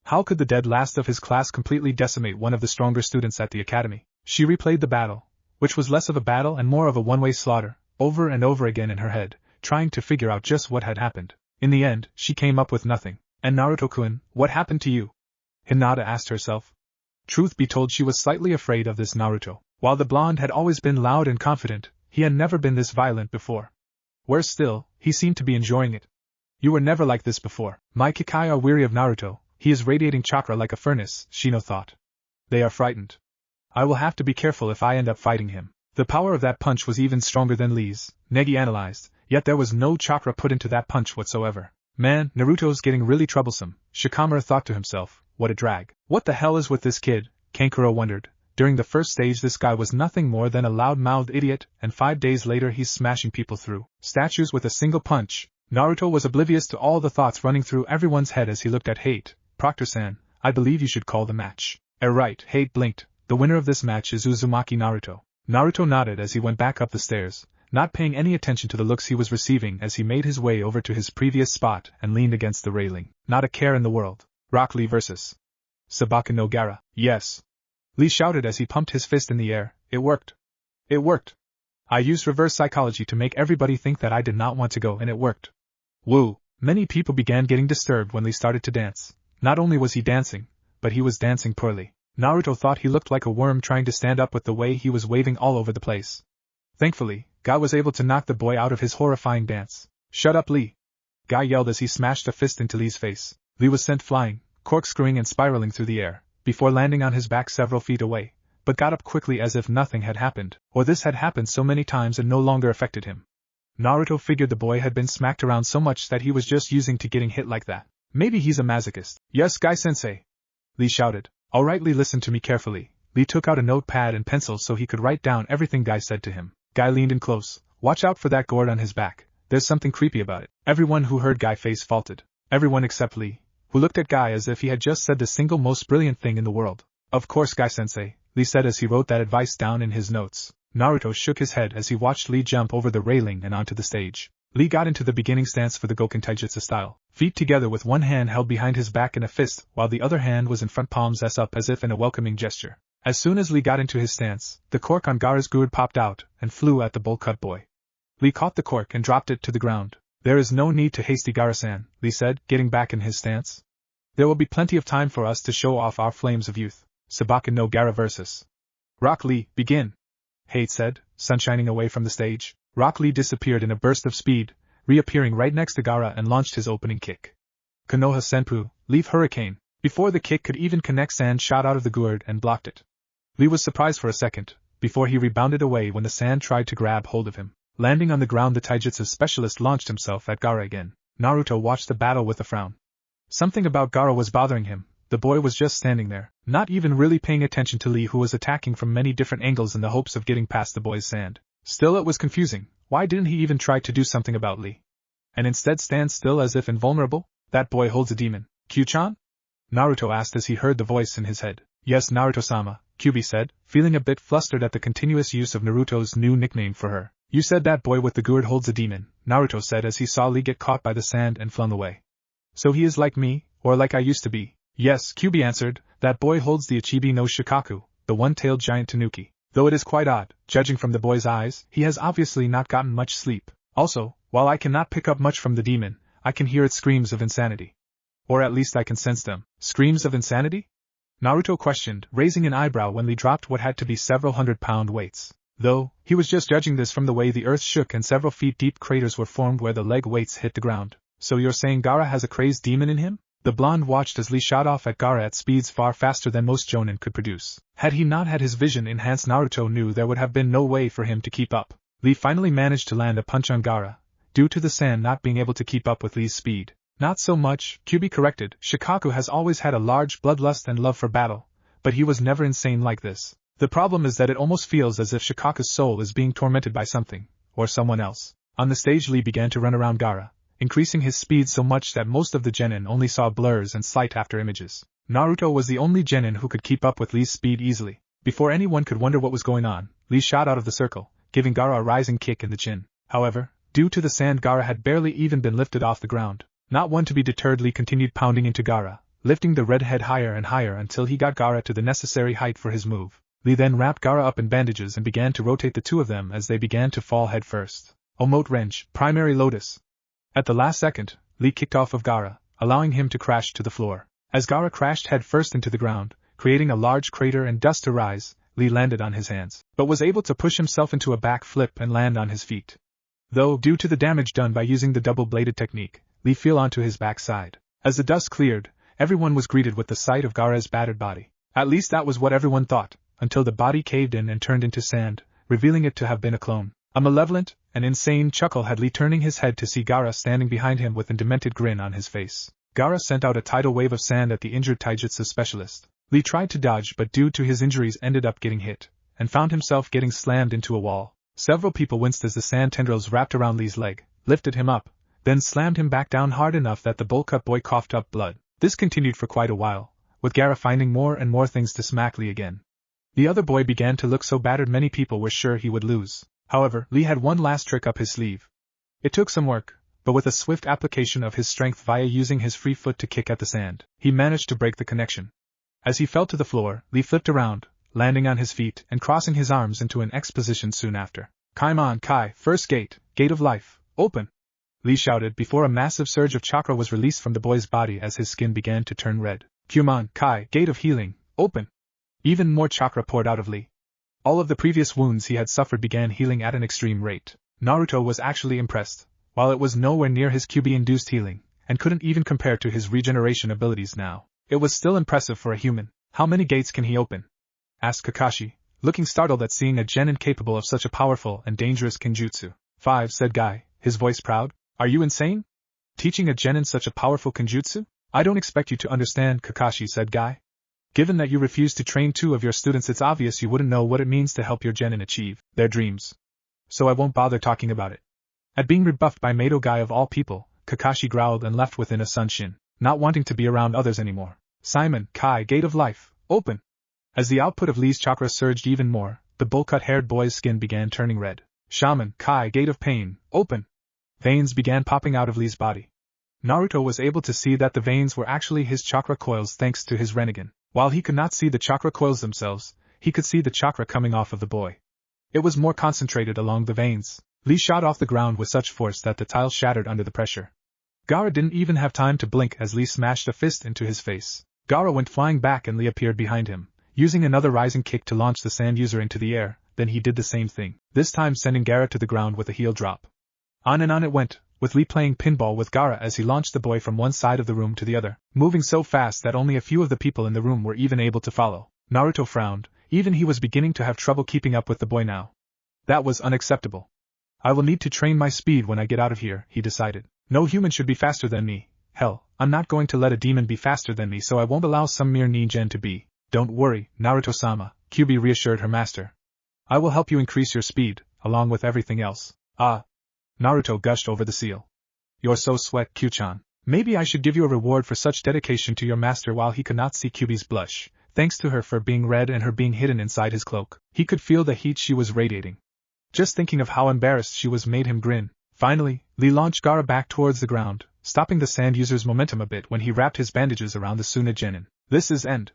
How could the dead last of his class completely decimate one of the stronger students at the academy? She replayed the battle, which was less of a battle and more of a one-way slaughter, over and over again in her head, trying to figure out just what had happened. In the end, she came up with nothing. And Naruto-kun, what happened to you? Hinata asked herself. Truth be told, she was slightly afraid of this Naruto. While the blonde had always been loud and confident, he had never been this violent before. Worse still, he seemed to be enjoying it. You were never like this before. My Kikai are weary of Naruto, he is radiating chakra like a furnace, Shino thought. They are frightened. I will have to be careful if I end up fighting him. The power of that punch was even stronger than Lee's, Negi analyzed, yet there was no chakra put into that punch whatsoever. Man, Naruto's getting really troublesome, Shikamaru thought to himself, what a drag. What the hell is with this kid, Kankuro wondered. During the first stage this guy was nothing more than a loud-mouthed idiot, and 5 days later he's smashing people through statues with a single punch. Naruto was oblivious to all the thoughts running through everyone's head as he looked at Hate. Proctor-san, I believe you should call the match. Right, Hate blinked. The winner of this match is Uzumaki Naruto. Naruto nodded as he went back up the stairs, not paying any attention to the looks he was receiving as he made his way over to his previous spot and leaned against the railing. Not a care in the world. Rock Lee vs. Sabaka no Gara. Yes. Lee shouted as he pumped his fist in the air. It worked. It worked. I used reverse psychology to make everybody think that I did not want to go, and it worked. Woo! Many people began getting disturbed when Lee started to dance. Not only was he dancing, but he was dancing poorly. Naruto thought he looked like a worm trying to stand up with the way he was waving all over the place. Thankfully, Guy was able to knock the boy out of his horrifying dance. Shut up, Lee! Guy yelled as he smashed a fist into Lee's face. Lee was sent flying, corkscrewing and spiraling through the air, before landing on his back several feet away, but got up quickly as if nothing had happened, or this had happened so many times and no longer affected him. Naruto figured the boy had been smacked around so much that he was just using to getting hit like that. Maybe he's a masochist. Yes, Guy-sensei! Lee shouted. Alright, Lee, listen to me carefully. Lee took out a notepad and pencil so he could write down everything Guy said to him. Guy leaned in close. Watch out for that gourd on his back. There's something creepy about it. Everyone who heard Guy face faulted. Everyone except Lee, who looked at Guy as if he had just said the single most brilliant thing in the world. Of course, Guy-sensei, Lee said as he wrote that advice down in his notes. Naruto shook his head as he watched Lee jump over the railing and onto the stage. Lee got into the beginning stance for the Goken Taijutsu style, feet together with one hand held behind his back in a fist, while the other hand was in front, palms up as if in a welcoming gesture. As soon as Lee got into his stance, the cork on Gaara's gourd popped out and flew at the bowl-cut boy. Lee caught the cork and dropped it to the ground. There is no need to hasty, Gaara-san, Lee said, getting back in his stance. There will be plenty of time for us to show off our flames of youth. Sabaka no Gaara vs. Rock Lee, begin! Hate said, sunshining away from the stage. Rock Lee disappeared in a burst of speed, reappearing right next to Gaara and launched his opening kick. Konoha Senpu, leave Hurricane. Before the kick could even connect, sand shot out of the gourd and blocked it. Lee was surprised for a second, before he rebounded away when the sand tried to grab hold of him. Landing on the ground, the taijutsu specialist launched himself at Gaara again. Naruto watched the battle with a frown. Something about Gaara was bothering him. The boy was just standing there, not even really paying attention to Lee, who was attacking from many different angles in the hopes of getting past the boy's sand. Still, it was confusing. Why didn't he even try to do something about Lee? And instead stand still as if invulnerable? That boy holds a demon. Q-chan? Naruto asked as he heard the voice in his head. Yes, Naruto-sama, Kyubi said, feeling a bit flustered at the continuous use of Naruto's new nickname for her. You said that boy with the gourd holds a demon, Naruto said as he saw Lee get caught by the sand and flung away. So he is like me, or like I used to be. Yes, Kyubi answered, that boy holds the Ichibi no Shikaku, the one-tailed giant tanuki. Though it is quite odd, judging from the boy's eyes, he has obviously not gotten much sleep. Also, while I cannot pick up much from the demon, I can hear its screams of insanity. Or at least I can sense them. Screams of insanity? Naruto questioned, raising an eyebrow when Lee dropped what had to be several hundred-pound weights. Though, he was just judging this from the way the earth shook and several feet deep craters were formed where the leg weights hit the ground. So you're saying Gaara has a crazed demon in him? The blonde watched as Lee shot off at Gaara at speeds far faster than most jonin could produce. Had he not had his vision enhanced, Naruto knew there would have been no way for him to keep up. Lee finally managed to land a punch on Gaara, due to the sand not being able to keep up with Lee's speed. Not so much, Kyubi corrected. Shikaku has always had a large bloodlust and love for battle, but he was never insane like this. The problem is that it almost feels as if Shikaku's soul is being tormented by something, or someone else. On the stage, Lee began to run around Gaara, increasing his speed so much that most of the genin only saw blurs and slight after images. Naruto was the only genin who could keep up with Lee's speed easily. Before anyone could wonder what was going on, Lee shot out of the circle, giving Gaara a rising kick in the chin. However, due to the sand, Gaara had barely even been lifted off the ground. Not one to be deterred, Lee continued pounding into Gaara, lifting the red head higher and higher until he got Gaara to the necessary height for his move. Lee then wrapped Gaara up in bandages and began to rotate the two of them as they began to fall head first. Omote wrench, primary lotus. At the last second, Lee kicked off of Gaara, allowing him to crash to the floor. As Gaara crashed headfirst into the ground, creating a large crater and dust to rise, Lee landed on his hands, but was able to push himself into a back flip and land on his feet. Though, due to the damage done by using the double-bladed technique, Lee fell onto his backside. As the dust cleared, everyone was greeted with the sight of Gaara's battered body. At least that was what everyone thought, until the body caved in and turned into sand, revealing it to have been a clone. A malevolent and insane chuckle had Lee, turning his head to see Gaara standing behind him with a demented grin on his face. Gaara sent out a tidal wave of sand at the injured taijutsu specialist. Lee tried to dodge, but due to his injuries ended up getting hit, and found himself getting slammed into a wall. Several people winced as the sand tendrils wrapped around Lee's leg, lifted him up, then slammed him back down hard enough that the bowl-cut boy coughed up blood. This continued for quite a while, with Gaara finding more and more things to smack Lee again. The other boy began to look so battered many people were sure he would lose. However, Lee had one last trick up his sleeve. It took some work, but with a swift application of his strength via using his free foot to kick at the sand, he managed to break the connection. As he fell to the floor, Lee flipped around, landing on his feet and crossing his arms into an X position soon after. "Kaimon Kai, first gate, gate of life, open!" Lee shouted before a massive surge of chakra was released from the boy's body as his skin began to turn red. "Kumon Kai, gate of healing, open!" Even more chakra poured out of Lee. All of the previous wounds he had suffered began healing at an extreme rate. Naruto was actually impressed, while it was nowhere near his QB-induced healing, and couldn't even compare to his regeneration abilities now. It was still impressive for a human. "How many gates can he open?" asked Kakashi, looking startled at seeing a genin capable of such a powerful and dangerous kenjutsu. "5, said Guy, his voice proud. "Are you insane? Teaching a genin such a powerful kenjutsu? I don't expect you to understand," Kakashi said. "Guy, given that you refuse to train 2 of your students, it's obvious you wouldn't know what it means to help your genin achieve their dreams. So I won't bother talking about it." At being rebuffed by Mato Guy of all people, Kakashi growled and left within a sunshin, not wanting to be around others anymore. "Simon Kai, gate of life, open!" As the output of Lee's chakra surged even more, the bowl-cut-haired boy's skin began turning red. "Shaman Kai, gate of pain, open!" Veins began popping out of Lee's body. Naruto was able to see that the veins were actually his chakra coils thanks to his rinnegan. While he could not see the chakra coils themselves, he could see the chakra coming off of the boy. It was more concentrated along the veins. Lee shot off the ground with such force that the tile shattered under the pressure. Gaara didn't even have time to blink as Lee smashed a fist into his face. Gaara went flying back and Lee appeared behind him, using another rising kick to launch the sand user into the air. Then he did the same thing, this time sending Gaara to the ground with a heel drop. On and on it went, with Lee playing pinball with Gaara as he launched the boy from one side of the room to the other, moving so fast that only a few of the people in the room were even able to follow. Naruto frowned, even he was beginning to have trouble keeping up with the boy now. That was unacceptable. "I will need to train my speed when I get out of here," he decided. "No human should be faster than me. Hell, I'm not going to let a demon be faster than me, so I won't allow some mere nin-gen to be." "Don't worry, Naruto-sama," Kyubi reassured her master. "I will help you increase your speed, along with everything else." "Ah." Naruto gushed over the seal. "You're so sweat, Q-chan. Maybe I should give you a reward for such dedication to your master." While he could not see Kyubi's blush, thanks to her fur being red and her being hidden inside his cloak, he could feel the heat she was radiating. Just thinking of how embarrassed she was made him grin. Finally, Lee launched Gaara back towards the ground, stopping the sand user's momentum a bit when he wrapped his bandages around the Suna genin. "This is end.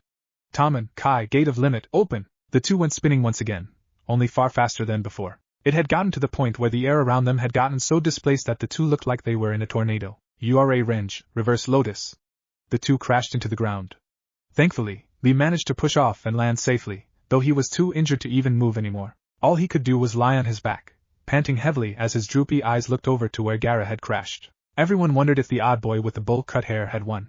Taman Kai, gate of limit, open!" The two went spinning once again, only far faster than before. It had gotten to the point where the air around them had gotten so displaced that the two looked like they were in a tornado. "URA range, reverse lotus." The two crashed into the ground. Thankfully, Lee managed to push off and land safely, though he was too injured to even move anymore. All he could do was lie on his back, panting heavily as his droopy eyes looked over to where Gaara had crashed. Everyone wondered if the odd boy with the bowl-cut hair had won.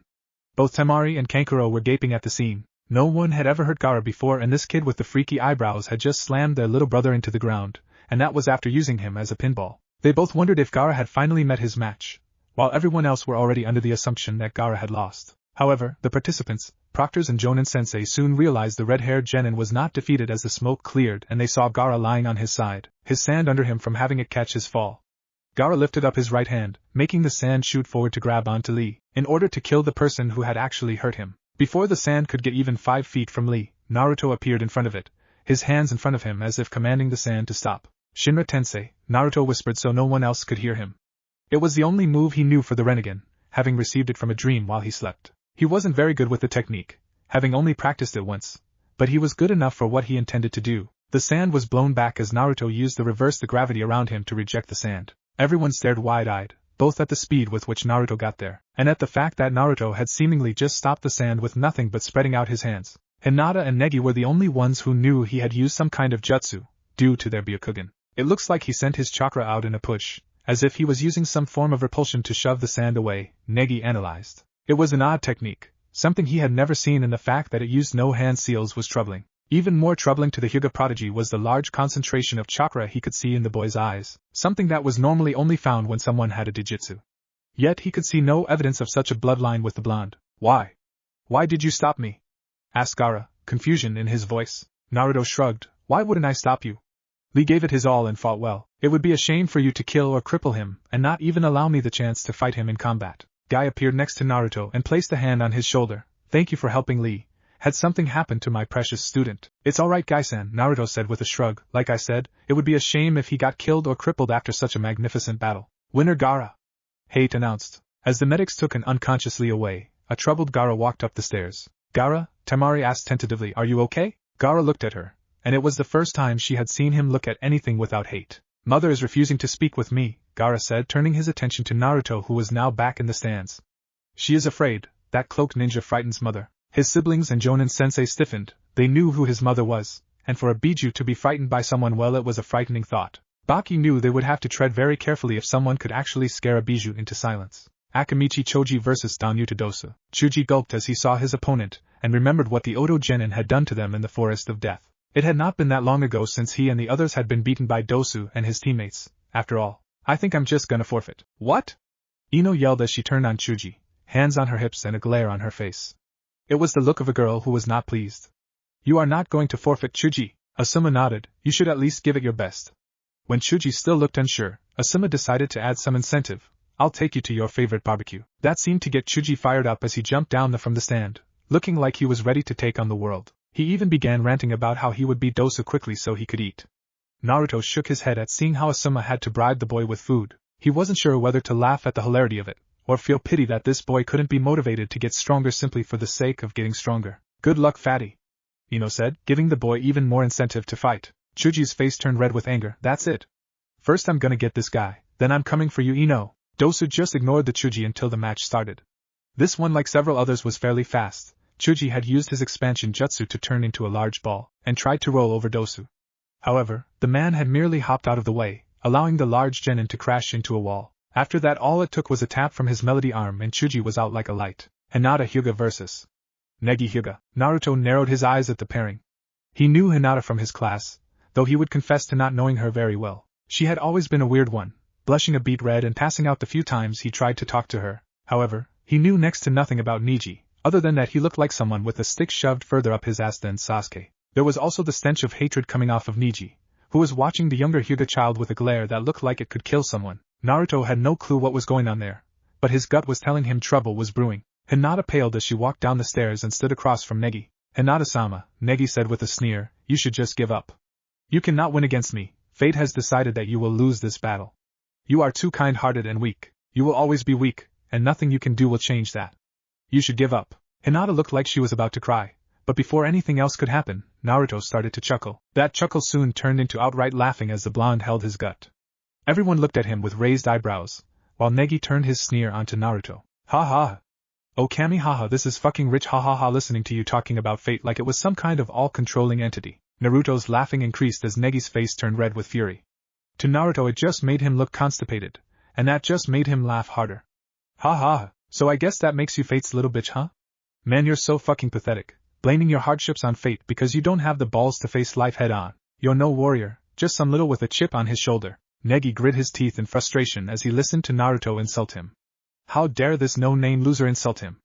Both Temari and Kankuro were gaping at the scene. No one had ever hurt Gaara before, and this kid with the freaky eyebrows had just slammed their little brother into the ground, and that was after using him as a pinball. They both wondered if Gaara had finally met his match, while everyone else were already under the assumption that Gaara had lost. However, the participants, Proctors and Jonin-sensei, soon realized the red-haired genin was not defeated as the smoke cleared and they saw Gaara lying on his side, his sand under him from having it catch his fall. Gaara lifted up his right hand, making the sand shoot forward to grab onto Lee, in order to kill the person who had actually hurt him. Before the sand could get even 5 feet from Lee, Naruto appeared in front of it, his hands in front of him as if commanding the sand to stop. "Shinra Tensei," Naruto whispered so no one else could hear him. It was the only move he knew for the rinnegan, having received it from a dream while he slept. He wasn't very good with the technique, having only practiced it once, but he was good enough for what he intended to do. The sand was blown back as Naruto used the reverse the gravity around him to reject the sand. Everyone stared wide-eyed, both at the speed with which Naruto got there, and at the fact that Naruto had seemingly just stopped the sand with nothing but spreading out his hands. Hinata and Negi were the only ones who knew he had used some kind of jutsu, due to their Byakugan. It looks like he sent his chakra out in a push, as if he was using some form of repulsion to shove the sand away, Negi analyzed. It was an odd technique, something he had never seen, and the fact that it used no hand seals was troubling. Even more troubling to the Hyuga prodigy was the large concentration of chakra he could see in the boy's eyes, something that was normally only found when someone had a dijutsu. Yet he could see no evidence of such a bloodline with the blonde. Why? Why did you stop me? Asked Gaara, confusion in his voice. Naruto shrugged. Why wouldn't I stop you? Lee gave it his all and fought well. It would be a shame for you to kill or cripple him, and not even allow me the chance to fight him in combat. Guy appeared next to Naruto and placed a hand on his shoulder. Thank you for helping Lee. Had something happened to my precious student? It's alright, Guy-san, Naruto said with a shrug. Like I said, it would be a shame if he got killed or crippled after such a magnificent battle. Winner Gaara. Hate announced. As the medics took him unconsciously away, a troubled Gaara walked up the stairs. Gaara, Temari asked tentatively, are you okay? Gaara looked at her, and it was the first time she had seen him look at anything without hate. Mother is refusing to speak with me, Gaara said, turning his attention to Naruto, who was now back in the stands. She is afraid. That cloaked ninja frightens mother. His siblings and Jonin-sensei stiffened. They knew who his mother was, and for a Biju to be frightened by someone, well, it was a frightening thought. Baki knew they would have to tread very carefully if someone could actually scare a Biju into silence. Akamichi Choji vs. Danyuta Dosa. Chuji gulped as he saw his opponent, and remembered what the Oto Genin had done to them in the Forest of Death. It had not been that long ago since he and the others had been beaten by Dosu and his teammates. After all, I think I'm just gonna forfeit. What? Ino yelled as she turned on Chuji, hands on her hips and a glare on her face. It was the look of a girl who was not pleased. You are not going to forfeit, Chuji. Asuma nodded. You should at least give it your best. When Chuji still looked unsure, Asuma decided to add some incentive. I'll take you to your favorite barbecue. That seemed to get Chuji fired up as he jumped down from the stand, looking like he was ready to take on the world. He even began ranting about how he would beat Dosu quickly so he could eat. Naruto shook his head at seeing how Asuma had to bribe the boy with food. He wasn't sure whether to laugh at the hilarity of it, or feel pity that this boy couldn't be motivated to get stronger simply for the sake of getting stronger. Good luck, fatty, Ino said, giving the boy even more incentive to fight. Chuji's face turned red with anger. That's it. First I'm gonna get this guy, then I'm coming for you, Ino. Dosu just ignored the Chuji until the match started. This one, like several others, was fairly fast. Chuji had used his expansion jutsu to turn into a large ball, and tried to roll over Dosu. However, the man had merely hopped out of the way, allowing the large genin to crash into a wall. After that, all it took was a tap from his melody arm and Chuji was out like a light. Hinata Hyuga vs. Negi Hyuga. Naruto narrowed his eyes at the pairing. He knew Hinata from his class, though he would confess to not knowing her very well. She had always been a weird one, blushing a beet red and passing out the few times he tried to talk to her. However, he knew next to nothing about Neji, other than that he looked like someone with a stick shoved further up his ass than Sasuke. There was also the stench of hatred coming off of Neji, who was watching the younger Hyuga child with a glare that looked like it could kill someone. Naruto had no clue what was going on there, but his gut was telling him trouble was brewing. Hinata paled as she walked down the stairs and stood across from Negi. Hinata-sama, Negi said with a sneer, you should just give up. You cannot win against me. Fate has decided that you will lose this battle. You are too kind-hearted and weak. You will always be weak, and nothing you can do will change that. You should give up. Hinata looked like she was about to cry, but before anything else could happen, Naruto started to chuckle. That chuckle soon turned into outright laughing as the blonde held his gut. Everyone looked at him with raised eyebrows, while Negi turned his sneer onto Naruto. Ha ha. Oh Kami haha, this is fucking rich ha ha ha, listening to you talking about fate like it was some kind of all-controlling entity. Naruto's laughing increased as Negi's face turned red with fury. To Naruto it just made him look constipated, and that just made him laugh harder. Ha ha, so I guess that makes you fate's little bitch, huh? Man, you're so fucking pathetic, blaming your hardships on fate because you don't have the balls to face life head on. You're no warrior, just some little with a chip on his shoulder. Negi grit his teeth in frustration as he listened to Naruto insult him. How dare this no-name loser insult him?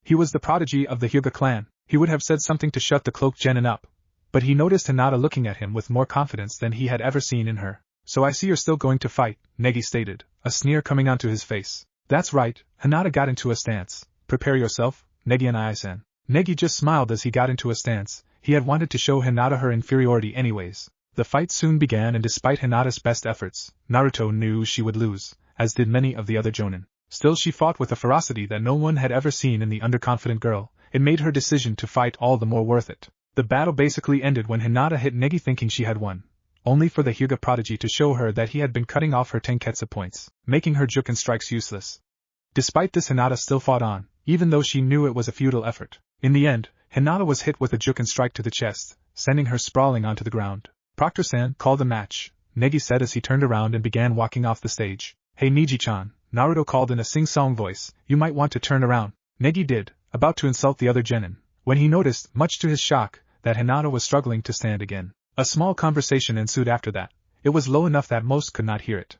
He was the prodigy of the Hyuga clan. He would have said something to shut the cloaked genin up, but he noticed Hinata looking at him with more confidence than he had ever seen in her. So I see you're still going to fight, Negi stated, a sneer coming onto his face. That's right, Hinata got into a stance. Prepare yourself, Negi and I-san. Negi just smiled as he got into a stance. He had wanted to show Hinata her inferiority anyways. The fight soon began, and despite Hinata's best efforts, Naruto knew she would lose, as did many of the other jonin. Still, she fought with a ferocity that no one had ever seen in the underconfident girl. It made her decision to fight all the more worth it. The battle basically ended when Hinata hit Negi thinking she had won, only for the Hyuga prodigy to show her that he had been cutting off her Tenketsu points, making her Juken strikes useless. Despite this, Hinata still fought on, even though she knew it was a futile effort. In the end, Hinata was hit with a Juken strike to the chest, sending her sprawling onto the ground. Proctor-san, call the match, Negi said as he turned around and began walking off the stage. Hey Niji-chan, Naruto called in a sing-song voice, you might want to turn around. Negi did, about to insult the other genin, when he noticed, much to his shock, that Hinata was struggling to stand again. A small conversation ensued after that. It was low enough that most could not hear it.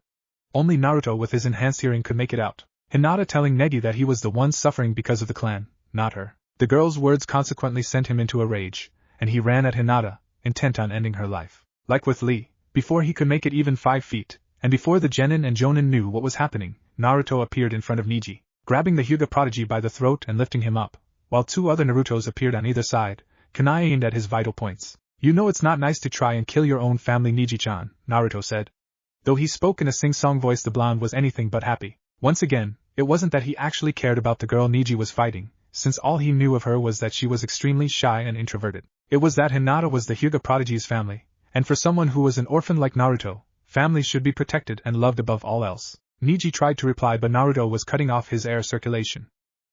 Only Naruto with his enhanced hearing could make it out. Hinata telling Negi that he was the one suffering because of the clan, not her. The girl's words consequently sent him into a rage, and he ran at Hinata, intent on ending her life. Like with Lee, before he could make it even 5 feet, and before the genin and jonin knew what was happening, Naruto appeared in front of Niji, grabbing the Hyuga prodigy by the throat and lifting him up, while 2 other Narutos appeared on either side, kunai aimed at his vital points. You know it's not nice to try and kill your own family, Niji-chan, Naruto said. Though he spoke in a sing-song voice, the blonde was anything but happy. Once again, it wasn't that he actually cared about the girl Niji was fighting, since all he knew of her was that she was extremely shy and introverted. It was that Hinata was the Hyuga prodigy's family, and for someone who was an orphan like Naruto, families should be protected and loved above all else. Niji tried to reply, but Naruto was cutting off his air circulation.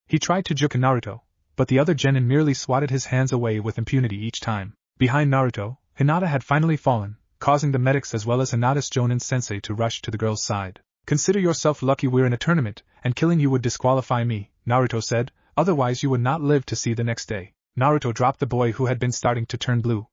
He tried to juke Naruto, but the other genin merely swatted his hands away with impunity each time. Behind Naruto, Hinata had finally fallen, causing the medics as well as Hinata's Jonin sensei to rush to the girl's side. Consider yourself lucky we're in a tournament, and killing you would disqualify me, Naruto said, otherwise you would not live to see the next day. Naruto dropped the boy who had been starting to turn blue.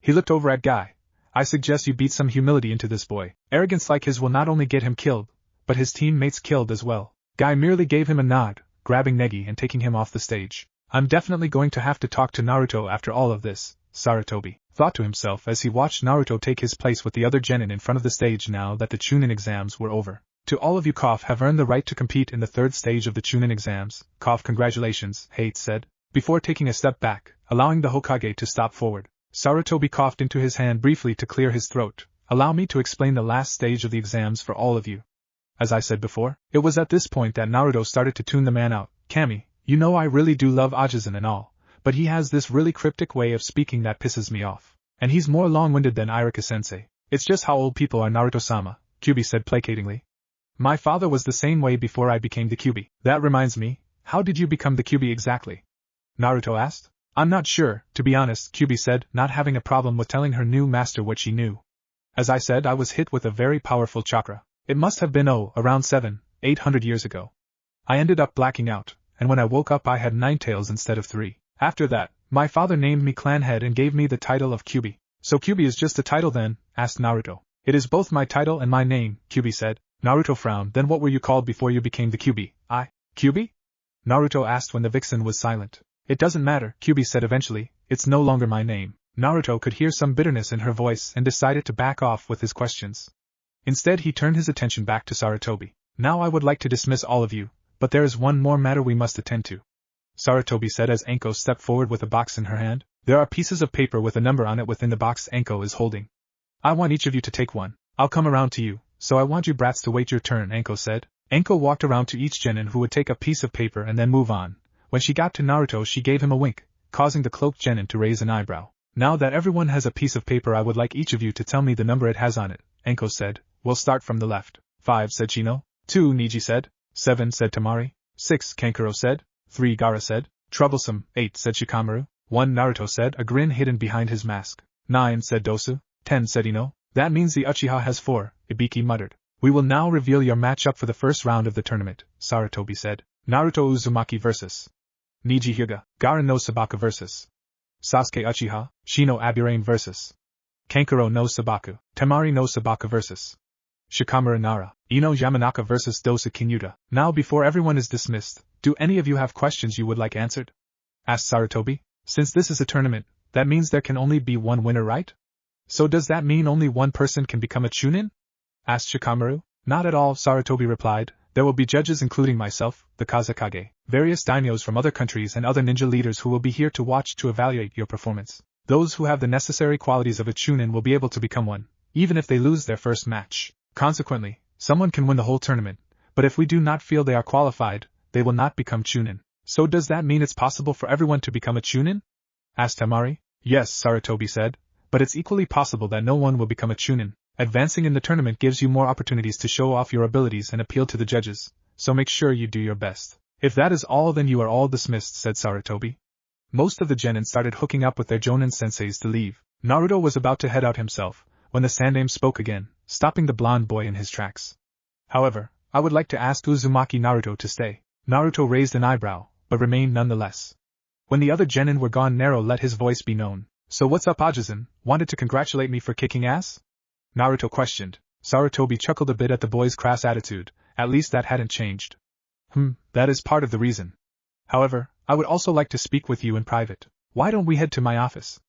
He looked over at Guy. I suggest you beat some humility into this boy. Arrogance like his will not only get him killed, but his teammates killed as well. Guy merely gave him a nod, grabbing Negi and taking him off the stage. I'm definitely going to have to talk to Naruto after all of this, Sarutobi thought to himself as he watched Naruto take his place with the other genin in front of the stage now that the Chunin exams were over. To all of you have earned the right to compete in the 3rd stage of the Chunin exams, congratulations, Hate said, before taking a step back, allowing the Hokage to stop forward. Sarutobi coughed into his hand briefly to clear his throat. Allow me to explain the last stage of the exams for all of you. As I said before, it was at this point that Naruto started to tune the man out. Kami, you know I really do love Ajisen and all, but he has this really cryptic way of speaking that pisses me off. And he's more long-winded than Iruka-sensei. It's just how old people are, Naruto-sama, Kyubi said placatingly. My father was the same way before I became the Kyubi. That reminds me, how did you become the Kyubi exactly? Naruto asked. I'm not sure, to be honest, Kyubi said, not having a problem with telling her new master what she knew. As I said, I was hit with a very powerful chakra. It must have been around 700-800 years ago. I ended up blacking out, and when I woke up I had 9 tails instead of 3. After that, my father named me clan head and gave me the title of Kyubi. So Kyubi is just a title then? Asked Naruto. It is both my title and my name, Kyubi said. Naruto frowned. Then what were you called before you became the Kyubi? Kyubi? Naruto asked when the vixen was silent. It doesn't matter, Kyubi said eventually, it's no longer my name. Naruto could hear some bitterness in her voice and decided to back off with his questions. Instead he turned his attention back to Sarutobi. Now I would like to dismiss all of you, but there is one more matter we must attend to. Sarutobi said as Anko stepped forward with a box in her hand. There are pieces of paper with a number on it within the box Anko is holding. I want each of you to take one. I'll come around to you, so I want you brats to wait your turn, Anko said. Anko walked around to each genin who would take a piece of paper and then move on. When she got to Naruto she gave him a wink, causing the cloaked genin to raise an eyebrow. Now that everyone has a piece of paper I would like each of you to tell me the number it has on it, Anko said. We'll start from the left. 5, said Shino. 2, Niji said. 7, said Tamari. 6, Kankuro said. 3, Gaara said. Troublesome. 8, said Shikamaru. 1, Naruto said, a grin hidden behind his mask. 9, said Dosu. 10, said Ino. That means the Uchiha has 4, Ibiki muttered. We will now reveal your matchup for the first round of the tournament, Sarutobi said. Naruto Uzumaki vs. Niji Hyuga. Gaara no Sabaku vs. Sasuke Uchiha. Shino Aburame vs. Kankuro no Sabaku. Tamari no Sabaku vs. Shikamaru Nara. Ino Yamanaka vs. Dosu Kinyuta. Now before everyone is dismissed, do any of you have questions you would like answered? Asked Sarutobi. Since this is a tournament, that means there can only be one winner, right? So does that mean only one person can become a Chunin? Asked Shikamaru. Not at all, Sarutobi replied. There will be judges including myself, the Kazekage, various daimyos from other countries and other ninja leaders who will be here to watch to evaluate your performance. Those who have the necessary qualities of a Chunin will be able to become one, even if they lose their first match. Consequently, someone can win the whole tournament, but if we do not feel they are qualified, they will not become Chunin. So does that mean it's possible for everyone to become a Chunin? Asked Tamari. Yes, Sarutobi said. but it's equally possible that no one will become a Chunin. Advancing in the tournament gives you more opportunities to show off your abilities and appeal to the judges, so make sure you do your best. If that is all, then you are all dismissed, said Sarutobi. Most of the genin started hooking up with their Jonin senseis to leave. Naruto was about to head out himself, when the Sandaime spoke again, stopping the blonde boy in his tracks. However, I would like to ask Uzumaki Naruto to stay. Naruto raised an eyebrow, but remained nonetheless. When the other genin were gone, Naruto let his voice be known. So what's up, Ajisen? Wanted to congratulate me for kicking ass? Naruto questioned. Sarutobi chuckled a bit at the boy's crass attitude. At least that hadn't changed. That is part of the reason. However, I would also like to speak with you in private. Why don't we head to my office?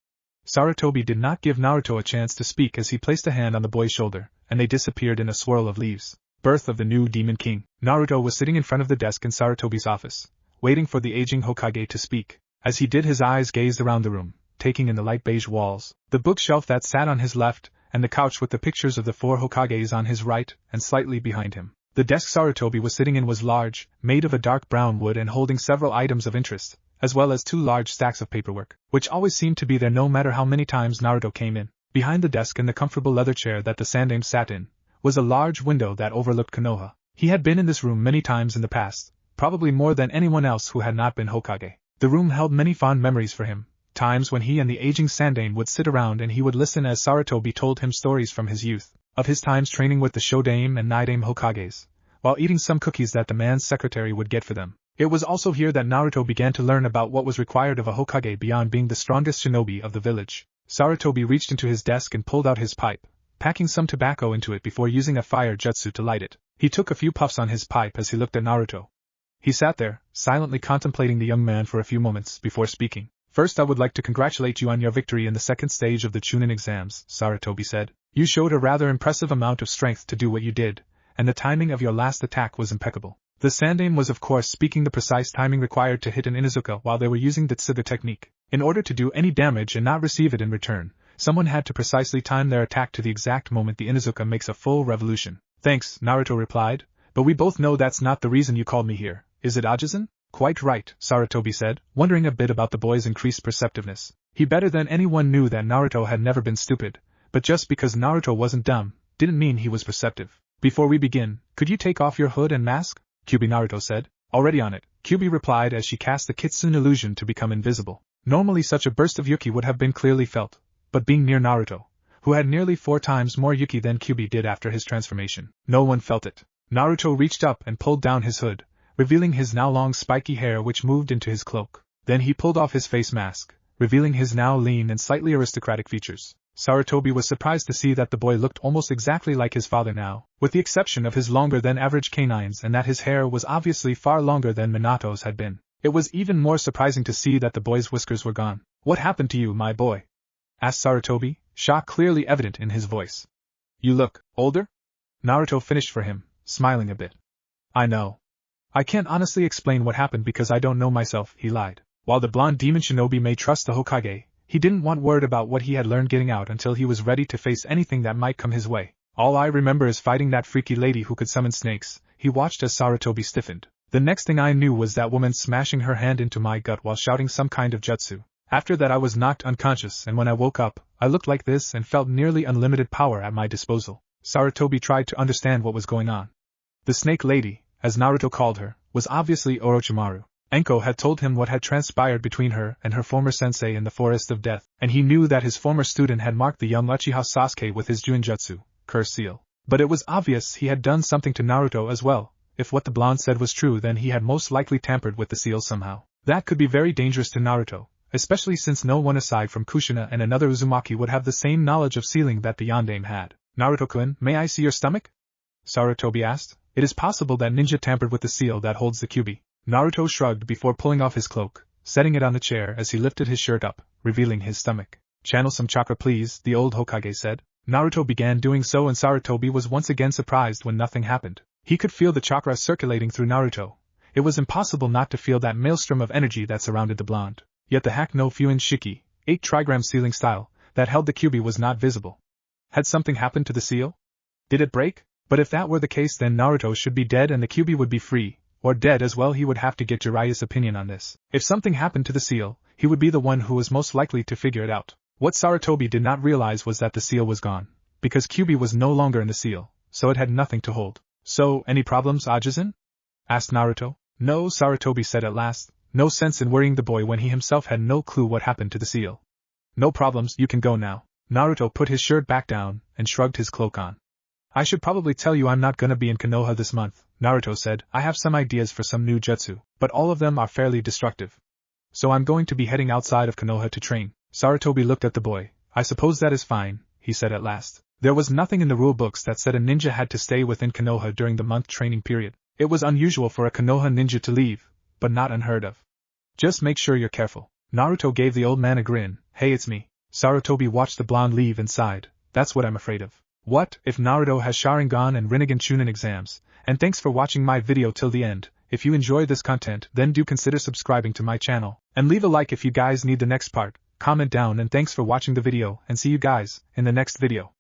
Sarutobi did not give Naruto a chance to speak as he placed a hand on the boy's shoulder, and they disappeared in a swirl of leaves. Birth of the new Demon King. Naruto was sitting in front of the desk in Sarutobi's office, waiting for the aging Hokage to speak. As he did, his eyes gazed around the room, taking in the light beige walls, the bookshelf that sat on his left, and the couch with the pictures of the 4 Hokages on his right and slightly behind him. The desk Sarutobi was sitting in was large, made of a dark brown wood and holding several items of interest, as well as 2 large stacks of paperwork, which always seemed to be there no matter how many times Naruto came in. Behind the desk and the comfortable leather chair that the Sandaime sat in, was a large window that overlooked Konoha. He had been in this room many times in the past, probably more than anyone else who had not been Hokage. The room held many fond memories for him, times when he and the aging Sandaime would sit around and he would listen as Sarutobi told him stories from his youth, of his times training with the Showdown and Nidaime Hokages, while eating some cookies that the man's secretary would get for them. It was also here that Naruto began to learn about what was required of a Hokage beyond being the strongest shinobi of the village. Sarutobi reached into his desk and pulled out his pipe, packing some tobacco into it before using a fire jutsu to light it. He took a few puffs on his pipe as he looked at Naruto. He sat there, silently contemplating the young man for a few moments before speaking. First, I would like to congratulate you on your victory in the second stage of the Chunin exams, Sarutobi said. You showed a rather impressive amount of strength to do what you did, and the timing of your last attack was impeccable. The Sandaime was of course speaking the precise timing required to hit an Inuzuka while they were using the Tsuga technique. In order to do any damage and not receive it in return, someone had to precisely time their attack to the exact moment the Inuzuka makes a full revolution. Thanks, Naruto replied, but we both know that's not the reason you called me here, is it, Ajisen? Quite right, Sarutobi said, wondering a bit about the boy's increased perceptiveness. He better than anyone knew that Naruto had never been stupid, but just because Naruto wasn't dumb, didn't mean he was perceptive. Before we begin, could you take off your hood and mask? Kyubi, Naruto said. Already on it, Kyubi replied as she cast the Kitsune illusion to become invisible. Normally such a burst of Yuki would have been clearly felt, but being near Naruto, who had nearly 4 times more Yuki than Kyubi did after his transformation, no one felt it. Naruto reached up and pulled down his hood, revealing his now long spiky hair which moved into his cloak. Then he pulled off his face mask, revealing his now lean and slightly aristocratic features. Sarutobi was surprised to see that the boy looked almost exactly like his father now, with the exception of his longer than average canines and that his hair was obviously far longer than Minato's had been. It was even more surprising to see that the boy's whiskers were gone. What happened to you, my boy? Asked Sarutobi, shock clearly evident in his voice. You look older? Naruto finished for him, smiling a bit. I know. I can't honestly explain what happened because I don't know myself, he lied. While the blonde demon shinobi may trust the Hokage, he didn't want word about what he had learned getting out until he was ready to face anything that might come his way. All I remember is fighting that freaky lady who could summon snakes. He watched as Sarutobi stiffened. The next thing I knew was that woman smashing her hand into my gut while shouting some kind of jutsu. After that I was knocked unconscious, and when I woke up, I looked like this and felt nearly unlimited power at my disposal. Sarutobi tried to understand what was going on. The snake lady, as Naruto called her, was obviously Orochimaru. Enko had told him what had transpired between her and her former sensei in the Forest of Death, and he knew that his former student had marked the young Uchiha Sasuke with his Juninjutsu, Curse Seal. But it was obvious he had done something to Naruto as well. If what the blonde said was true, then he had most likely tampered with the seal somehow. That could be very dangerous to Naruto, especially since no one aside from Kushina and another Uzumaki would have the same knowledge of sealing that the Yondaime had. Naruto-kun, may I see your stomach? Sarutobi asked. It is possible that ninja tampered with the seal that holds the Kyubi. Naruto shrugged before pulling off his cloak, setting it on the chair as he lifted his shirt up, revealing his stomach. Channel some chakra please, the old Hokage said. Naruto began doing so and Sarutobi was once again surprised when nothing happened. He could feel the chakra circulating through Naruto. It was impossible not to feel that maelstrom of energy that surrounded the blonde. Yet the Hack no Fuin Shiki, 8 trigram sealing style, that held the Kyubi was not visible. Had something happened to the seal? Did it break? But if that were the case, then Naruto should be dead and the Kyubi would be free. Or dead as well. He would have to get Jiraiya's opinion on this. If something happened to the seal, he would be the one who was most likely to figure it out. What Sarutobi did not realize was that the seal was gone, because Kyuubi was no longer in the seal, so it had nothing to hold. So, any problems, Ajisen? Asked Naruto. No, Sarutobi said at last, no sense in worrying the boy when he himself had no clue what happened to the seal. No problems, you can go now. Naruto put his shirt back down, and shrugged his cloak on. I should probably tell you I'm not gonna be in Konoha this month, Naruto said. I have some ideas for some new jutsu, but all of them are fairly destructive. So I'm going to be heading outside of Konoha to train. Sarutobi looked at the boy. I suppose that is fine, he said at last. There was nothing in the rule books that said a ninja had to stay within Konoha during the month training period. It was unusual for a Konoha ninja to leave, but not unheard of. Just make sure you're careful. Naruto gave the old man a grin. Hey, it's me. Sarutobi watched the blonde leave and sighed. That's what I'm afraid of. What if Naruto has Sharingan and Rinnegan Chunin exams? And thanks for watching my video till the end. If you enjoy this content, then do consider subscribing to my channel. And leave a like if you guys need the next part. Comment down, and thanks for watching the video, and see you guys in the next video.